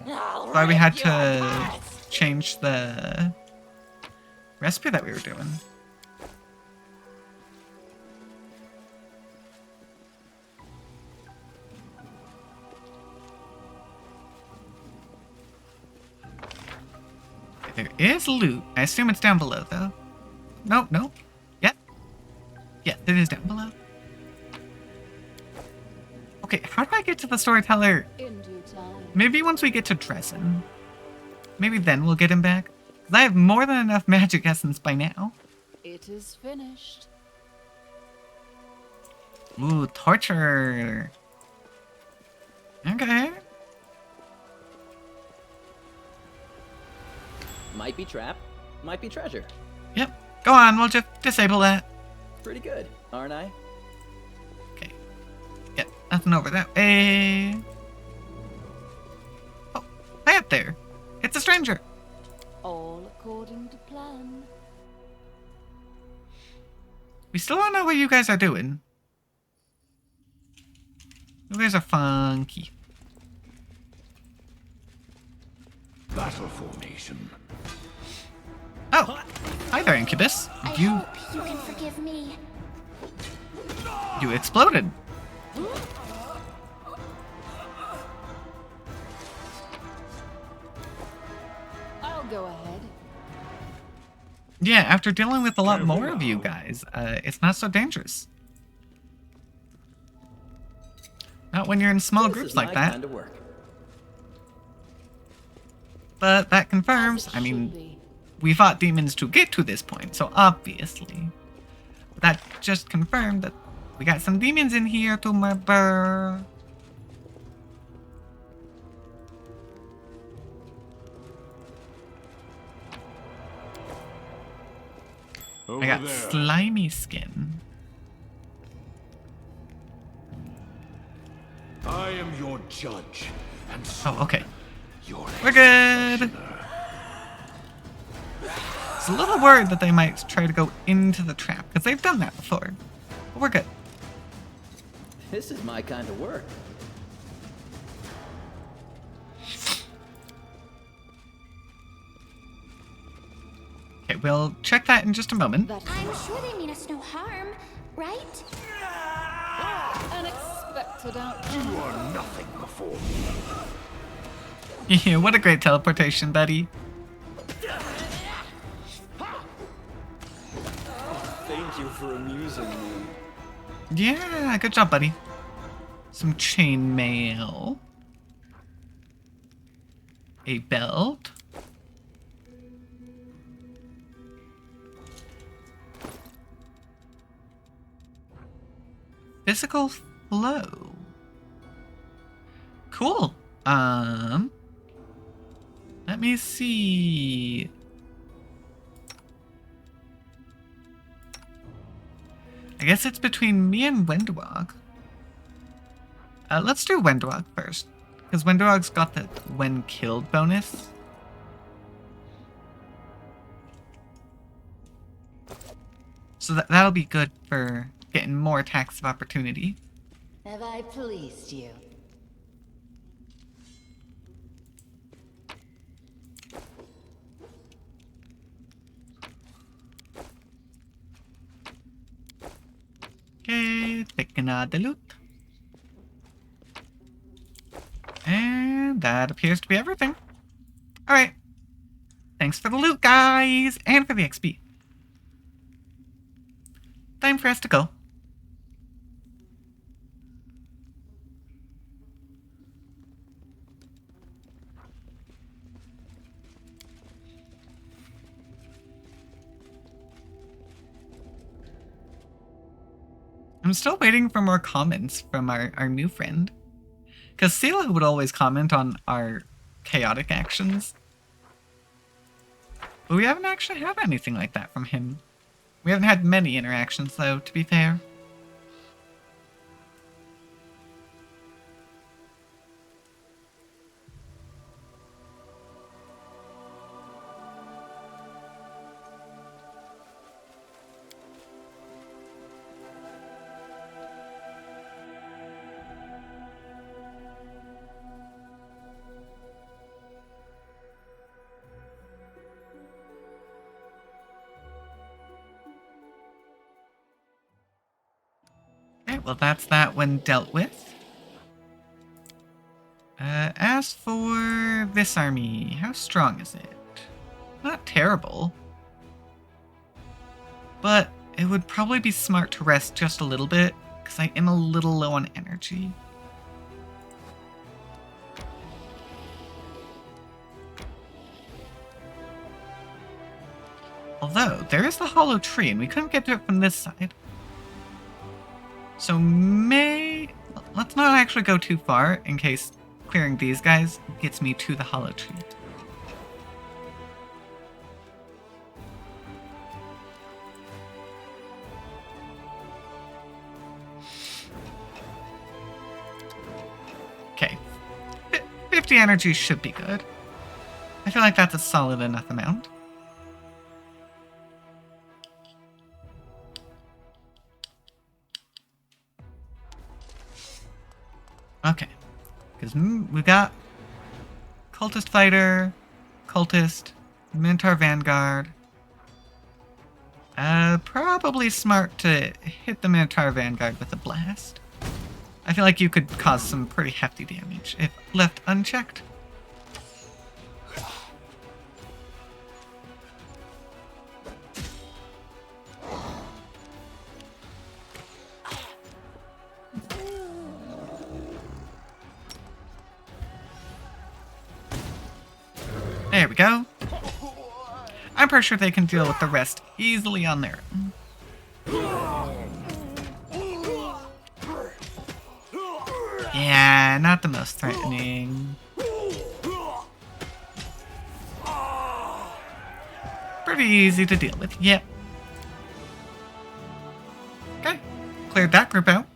That's why we had to change the recipe that we were doing. There is loot. I assume it's down below, though. Nope, nope. Yep. Yeah, it is down below. Okay, how do I get to the storyteller? In due time. Maybe once we get to Dresden. Maybe then we'll get him back. Because I have more than enough magic essence by now. It is finished. Ooh, torture. Okay. Might be trap, might be treasure. Yep. Go on, we'll just disable that. Pretty good, aren't I? Okay. Yep, nothing over that way. Oh, hi up there. It's a stranger. All according to plan. We still don't know what you guys are doing. You guys are funky. Battle formation. Oh, hi there, Incubus. I hope you can forgive me. You exploded. I'll go ahead. Yeah, after dealing with a lot more of you guys, it's not so dangerous. Not when you're in small This groups is like my that. kind of work. But that confirms, I mean, we fought demons to get to this point, so obviously. That just confirmed that we got some demons in here to murder. I got slimy skin. I am your judge, and Oh, okay. your We're good. It's a little worried that they might try to go into the trap, because they've done that before. But we're good. This is my kind of work. Okay, we'll check that in just a moment. I'm sure they mean us no harm, right? Unexpected outcome. You are nothing before me. Yeah, what a great teleportation, buddy. Thank you for amusing me. Yeah, good job, buddy. Some chain mail. A belt. Physical flow. Cool. Let me see. I guess it's between me and Wendwog. Let's do Wendwog first, because Wendwog's got the when killed bonus. So that'll be good for getting more attacks of opportunity. Have I pleased you? Okay, taking out the loot. And that appears to be everything. Alright. Thanks for the loot, guys, and for the XP. Time for us to go. I'm still waiting for more comments from our new friend. Because Sela would always comment on our chaotic actions. But we haven't actually had anything like that from him. We haven't had many interactions, though, to be fair. Okay, well that's that one dealt with. As for this army, how strong is it? Not terrible. But it would probably be smart to rest just a little bit, because I am a little low on energy. Although, there is the hollow tree, and we couldn't get to it from this side. So let's not actually go too far, in case clearing these guys gets me to the hollow tree. Okay. 50 energy should be good. I feel like that's a solid enough amount. Okay. Because we've got Cultist Fighter, Cultist, Minotaur Vanguard. Probably smart to hit the Minotaur Vanguard with a blast. I feel like you could cause some pretty hefty damage if left unchecked. There we go. I'm pretty sure they can deal with the rest easily on their own. Yeah, not the most threatening. Pretty easy to deal with, yep. Okay, cleared that group out.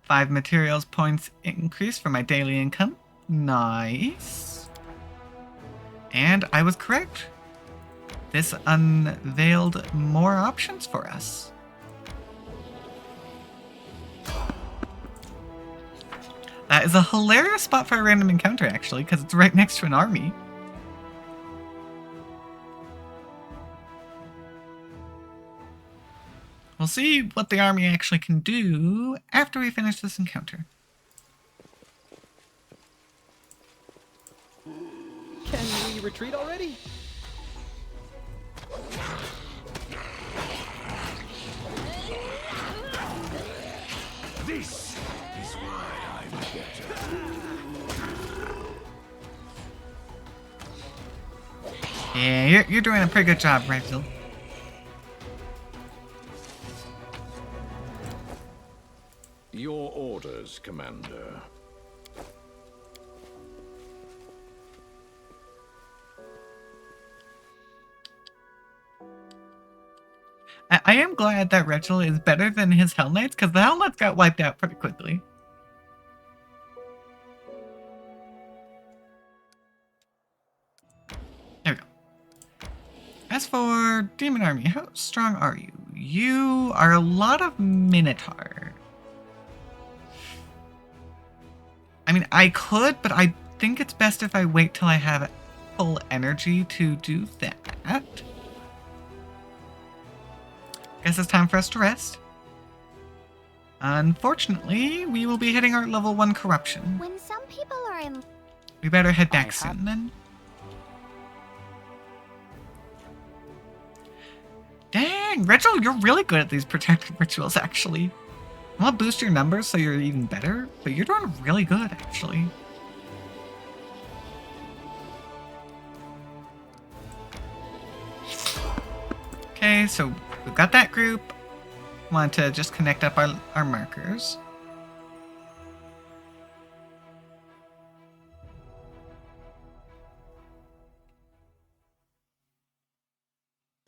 Five materials points increase for my daily income. Nice. And I was correct. This unveiled more options for us. That is a hilarious spot for a random encounter, actually, because it's right next to an army. We'll see what the army actually can do after we finish this encounter. Can we retreat already? This is why I'm better. Yeah, you're doing a pretty good job, Redfield. Your orders, Commander. I am glad that Rachel is better than his Hell Knights, because the Hell Knights got wiped out pretty quickly. There we go. As for Demon Army, how strong are you? You are a lot of Minotaur. I mean, I could, but I think it's best if I wait till I have full energy to do that. Guess it's time for us to rest. Unfortunately, we will be hitting our level 1 corruption. When some people are in... We better head back soon, then. Dang, Rachel, you're really good at these protective rituals, actually. I want to boost your numbers so you're even better, but you're doing really good, actually. Okay, so we've got that group. Want to just connect up our markers.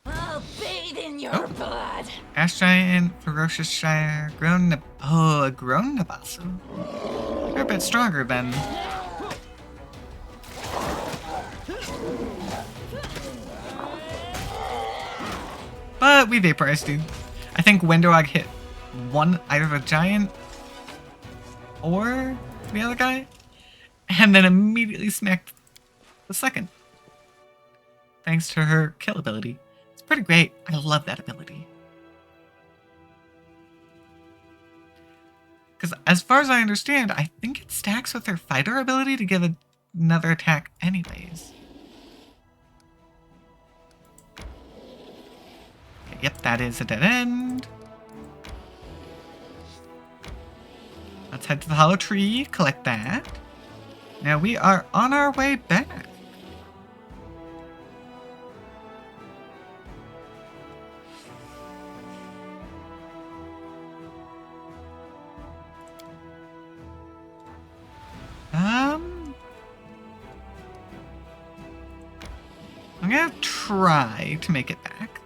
I'll bathe in your blood. Ash Giant, Ferocious Shire, a Grown Nabasu. They're a bit stronger than... But we vaporized you. I think Wendog hit either the giant or the other guy, and then immediately smacked the second. Thanks to her kill ability. It's pretty great. I love that ability. Because as far as I understand, I think it stacks with her fighter ability to give another attack anyways. Okay, yep, that is a dead end. Let's head to the hollow tree, collect that. Now we are on our way back. I'm gonna try to make it back.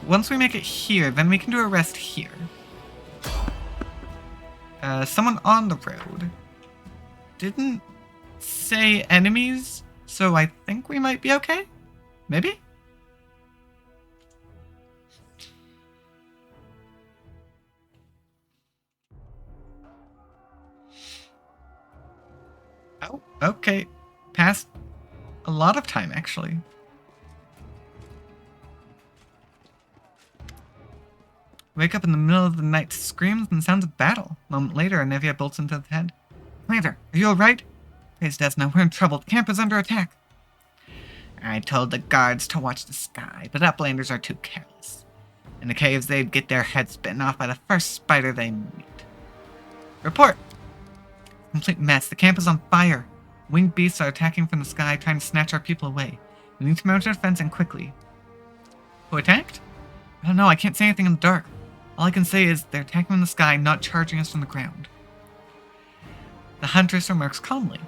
Once we make it here, then we can do a rest here. Someone on the road didn't say enemies, so I think we might be okay? Maybe? Oh, okay. Passed a lot of time, actually. Wake up in the middle of the night to screams and sounds of battle. A moment later, Anivia bolts into the head. Commander, are you alright? Praise Desna, we're in trouble. The camp is under attack. I told the guards to watch the sky, but uplanders are too careless. In the caves, they'd get their heads bitten off by the first spider they meet. Report! Complete mess. The camp is on fire. Winged beasts are attacking from the sky, trying to snatch our people away. We need to mount a defense and quickly. Who attacked? I don't know. I can't say anything in the dark. All I can say is they're attacking from the sky, not charging us from the ground. The huntress remarks calmly.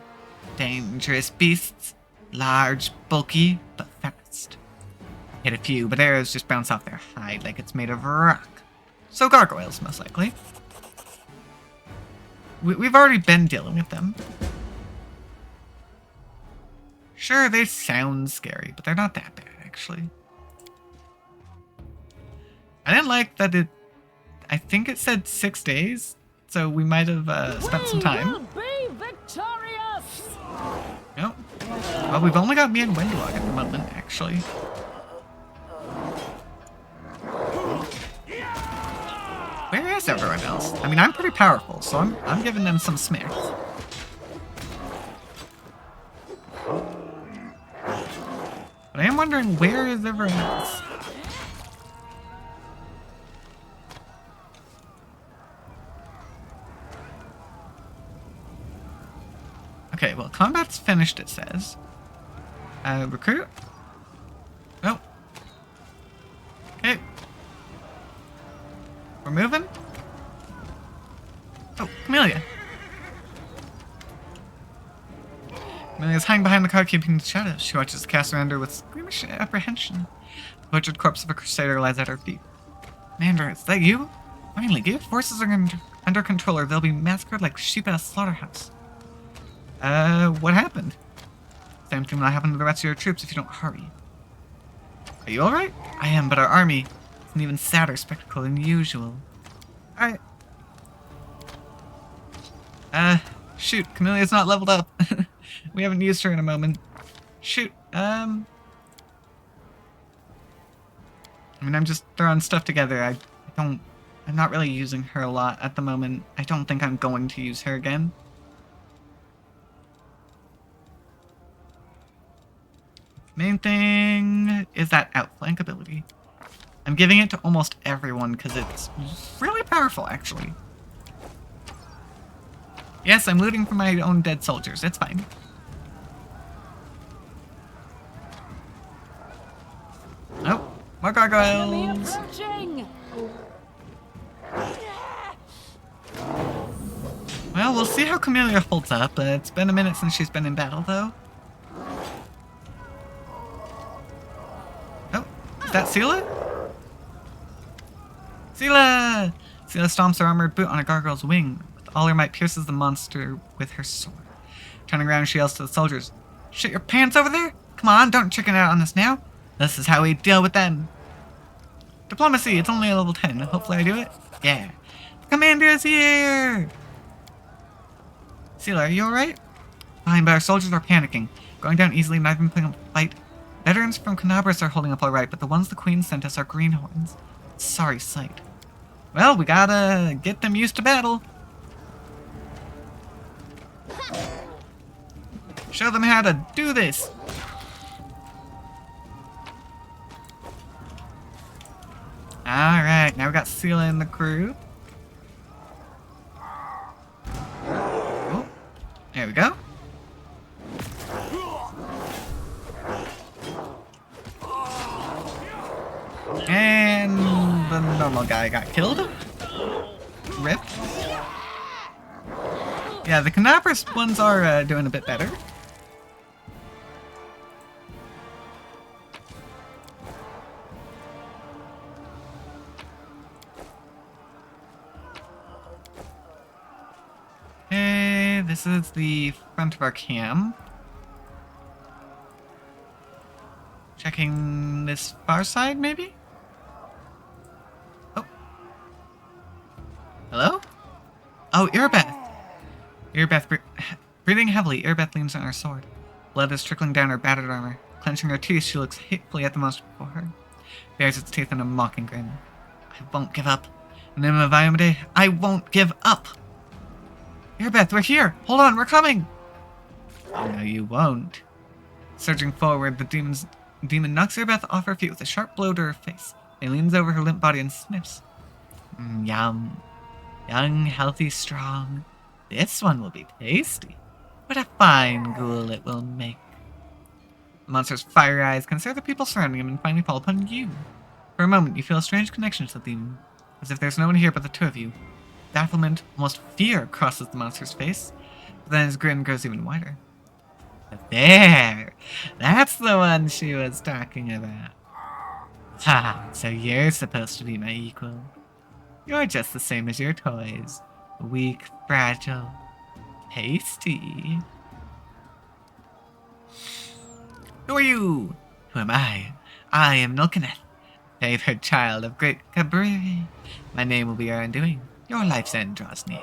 Dangerous beasts. Large, bulky, but fast. Hit a few, but arrows just bounce off their hide like it's made of rock. So gargoyles, most likely. We've already been dealing with them. Sure, they sound scary, but they're not that bad, actually. I didn't like that it... I think it said 6 days, so we might have spent some time. We will be victorious! Nope. Well, we've only got me and Wendlog at the moment, actually. Where is everyone else? I mean, I'm pretty powerful, so I'm giving them some smacks. But I am wondering, where is everyone else? Okay, well, combat's finished, it says. Recruit? Oh. Okay. We're moving? Oh, Camellia. Amelia's hiding behind the car, keeping the shadows. She watches the cast around her with squeamish apprehension. The butchered corpse of a crusader lies at her feet. Commander, is that you? Finally, get your forces are under control or they'll be massacred like sheep at a slaughterhouse. What happened? Same thing will happen to the rest of your troops if you don't hurry. Are you alright? I am, but our army is an even sadder spectacle than usual. Alright. Shoot, Camellia's not leveled up. We haven't used her in a moment. Shoot, I mean, I'm just throwing stuff together. I'm not really using her a lot at the moment. I don't think I'm going to use her again. Main thing is that outflank ability. I'm giving it to almost everyone because it's really powerful, actually. Yes, I'm looting for my own dead soldiers. It's fine. Oh, more gargoyles. Well, we'll see how Camellia holds up. It's been a minute since she's been in battle, though. Oh, is that Sela? Sela! Sela stomps her armored boot on a gargoyle's wing. With all her might pierces the monster with her sword. Turning around, she yells to the soldiers. Shit your pants over there? Come on, don't chicken out on us now. This is how we deal with them. Diplomacy, it's only a level 10. Hopefully I do it. Yeah. The commander is here! Sela, are you alright? Fine, but our soldiers are panicking. Going down easily, not even putting up a fight. Veterans from Canabras are holding up alright, but the ones the Queen sent us are greenhorns. Sorry sight. Well, we gotta get them used to battle. Show them how to do this. Alright, now we got Sela in the crew. Oh, there we go. And the normal guy got killed. Rip. Yeah, the Canabras ones are doing a bit better. Okay, this is the front of our camp. Checking this far side, maybe? Oh. Hello? Oh, Irbeth! Irbeth, breathing heavily, Irbeth leans on her sword. Blood is trickling down her battered armor. Clenching her teeth, she looks hatefully at the monster before her. Bares its teeth in a mocking grin. I won't give up. In the name of Iomedae, I won't give up! Irbeth, we're here! Hold on, we're coming! No, you won't. Surging forward, the demon knocks Irbeth off her feet with a sharp blow to her face. He leans over her limp body and sniffs. Yum. Young, healthy, strong. This one will be tasty. What a fine ghoul it will make. The monster's fiery eyes consider the people surrounding him and finally fall upon you. For a moment, you feel a strange connection to the demon, as if there's no one here but the two of you. Bafflement, almost fear, crosses the monster's face, but then his grin grows even wider. There! That's the one she was talking about. Ha! So you're supposed to be my equal. You're just the same as your toys. Weak, fragile, tasty. Who are you? Who am I? I am Nulkaneth, favored child of great Cabriri. My name will be your undoing. Your life's end draws near.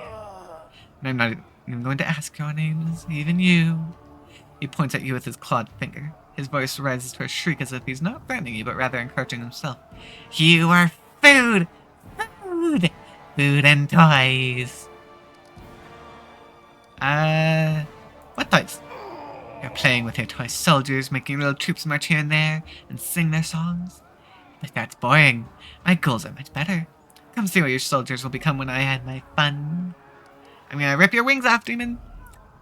And I'm not even going to ask your names, even you. He points at you with his clawed finger. His voice rises to a shriek as if he's not threatening you, but rather encouraging himself. You are food! Food! Food and toys. What toys? You're playing with your toy soldiers, making little troops march here and there, and sing their songs. But that's boring. My goals are much better. Come see what your soldiers will become when I had my fun. I'm gonna rip your wings off, demon.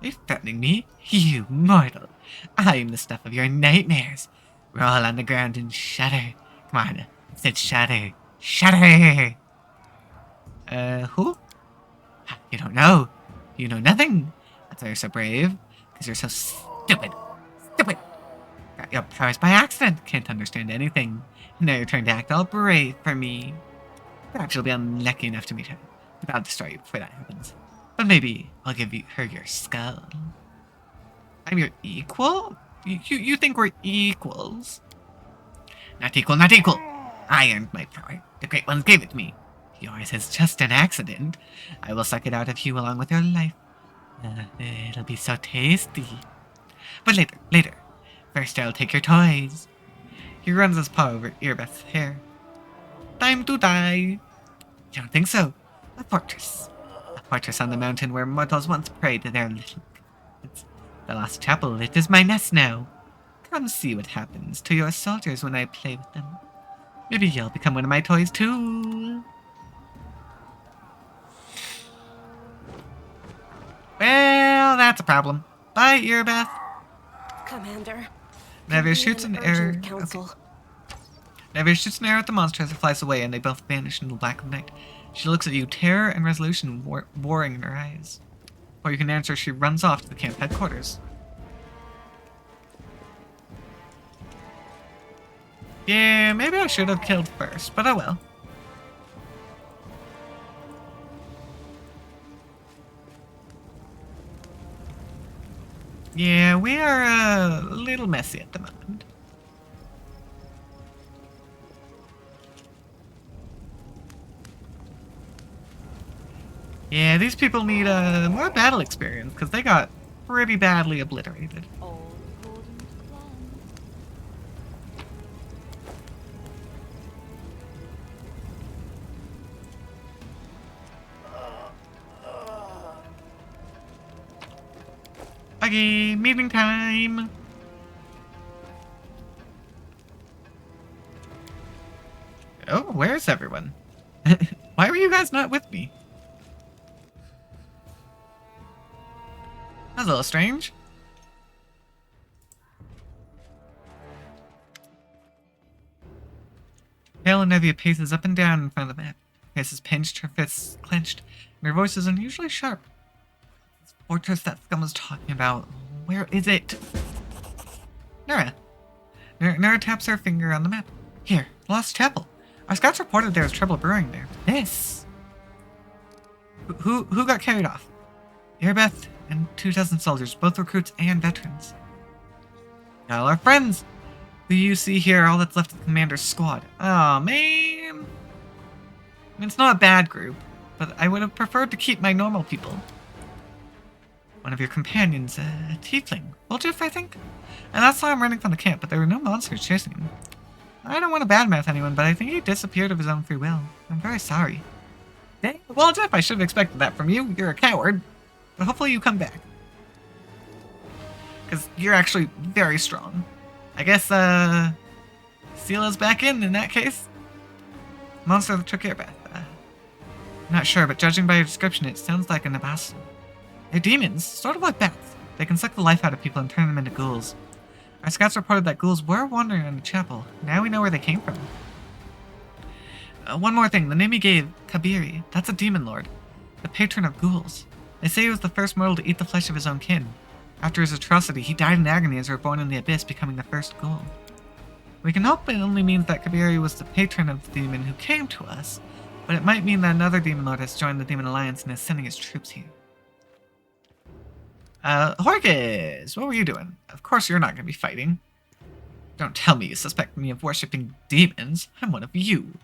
Are you threatening me? You mortal. I am the stuff of your nightmares. Roll on the ground and shudder. Come on, I said shudder. Shudder! Who? You don't know. You know nothing. That's why you're so brave. Because you're so stupid. Stupid! Got your powers by accident. Can't understand anything. Now you're trying to act all brave for me. Perhaps you'll be unlucky enough to meet her. But I'll destroy you before that happens. But maybe I'll give her your skull. I'm your equal? You think we're equals? Not equal, not equal! I earned my power. The Great Ones gave it to me. Yours is just an accident. I will suck it out of you along with your life. It'll be so tasty. But later. First I'll take your toys. He runs his paw over Irbeth's hair. Time to die. You don't think so? A fortress. A fortress on the mountain where mortals once prayed to their little gods. The lost chapel, it is my nest now. Come see what happens to your soldiers when I play with them. Maybe you'll become one of my toys too. Well, that's a problem. Bye, Irbeth. Commander. Navier shoots an arrow. Council. Okay. Navier shoots an arrow at the monster as it flies away, and they both vanish in the black of night. She looks at you, terror and resolution warring in her eyes. Before you can answer, she runs off to the camp headquarters. Yeah, maybe I should have killed first, but oh well. Yeah, we are a little messy at the moment. Yeah, these people need more battle experience because they got pretty badly obliterated. Okay, meeting time. Oh, where's everyone? Why were you guys not with me? That's a little strange. Pale and Nevia paces up and down in front of the map. Her face is pinched, her fists clenched, and her voice is unusually sharp. This fortress that Scum was talking about, where is it? Nura. Nura taps her finger on the map. Here, Lost Chapel. Our scouts reported there was trouble brewing there. This. Who got carried off? Erebeth and 24 soldiers, both recruits and veterans. All our friends. Who you see here, all that's left of the commander's squad. Oh man. I mean, it's not a bad group, but I would have preferred to keep my normal people. One of your companions, a tiefling. Woljif, I think? And that's why I'm running from the camp, but there were no monsters chasing him. I don't want to badmouth anyone, but I think he disappeared of his own free will. I'm very sorry. Dang, Woljif, I should have expected that from you. You're a coward. But hopefully you come back. Because you're actually very strong. I guess, Sela's back in that case. Monster that took Erebeth. I'm not sure, but judging by your description, it sounds like an Abasso. They're demons, sort of like bats. They can suck the life out of people and turn them into ghouls. Our scouts reported that ghouls were wandering in the chapel. Now we know where they came from. One more thing, the name he gave, Kabiri, that's a demon lord. The patron of ghouls. They say he was the first mortal to eat the flesh of his own kin. After his atrocity, he died in agony as reborn in the abyss, becoming the first ghoul. We can hope it only means that Kabiri was the patron of the demon who came to us, but it might mean that another demon lord has joined the Demon Alliance and is sending his troops here. Horkis, what were you doing? Of course you're not going to be fighting. Don't tell me you suspect me of worshipping demons. I'm one of you.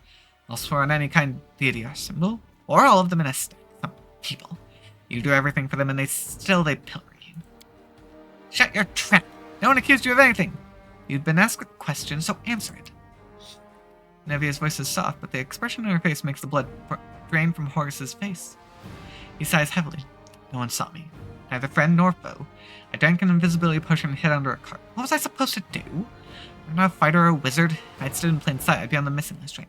I'll swear on any kind deity or symbol, or all of them in a stack. Some people. You do everything for them and they pillory you. Shut your trap! No one accused you of anything! You've been asked a question, so answer it. Nevia's voice is soft, but the expression on her face makes the blood drain from Horkis' face. He sighs heavily. No one saw me. Neither friend nor foe. I drank an invisibility potion and hid under a cart. What was I supposed to do? I'm not a fighter or a wizard. If I'd stood in plain sight, I'd be on the missing list right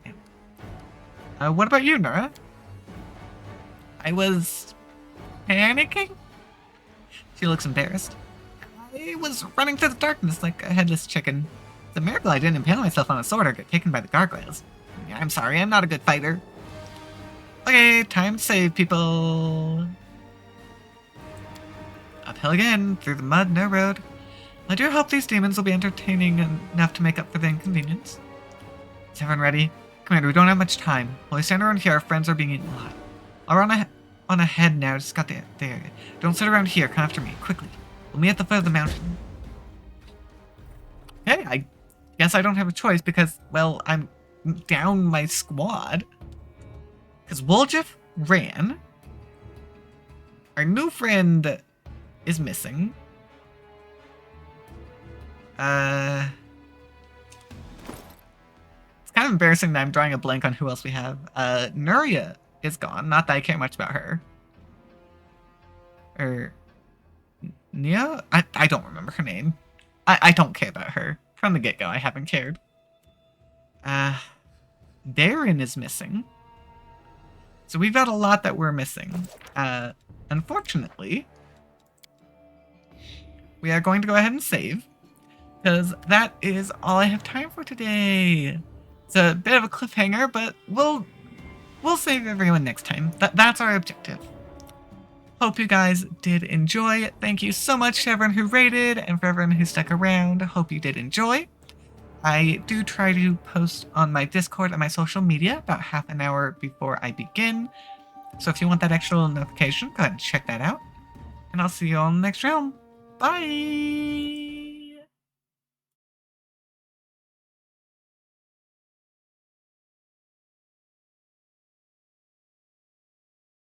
now. What about you, Nura? I was panicking? She looks embarrassed. I was running through the darkness like a headless chicken. It's a miracle I didn't impale myself on a sword or get taken by the gargoyles. I'm sorry, I'm not a good fighter. Okay, time to save people. Uphill again, through the mud, no road. I do hope these demons will be entertaining enough to make up for the inconvenience. Is everyone ready? Commander, we don't have much time. While we stand around here, our friends are being eaten alive. I'll run on ahead now, just got the area. Don't sit around here, come after me, quickly. We'll meet at the foot of the mountain. Okay, I guess I don't have a choice because, well, I'm down my squad. Because Woljif ran. Our new friend is missing. It's kind of embarrassing that I'm drawing a blank on who else we have. Nuria is gone. Not that I care much about her. Nia? I don't remember her name. I don't care about her. From the get-go, I haven't cared. Darren is missing. So we've got a lot that we're missing. Unfortunately, we are going to go ahead and save, because that is all I have time for today. It's a bit of a cliffhanger, but we'll save everyone next time. That's our objective. Hope you guys did enjoy. Thank you so much to everyone who rated and for everyone who stuck around. Hope you did enjoy. I do try to post on my Discord and my social media about half an hour before I begin. So if you want that extra notification, go ahead and check that out. And I'll see you all in the next round. Bye!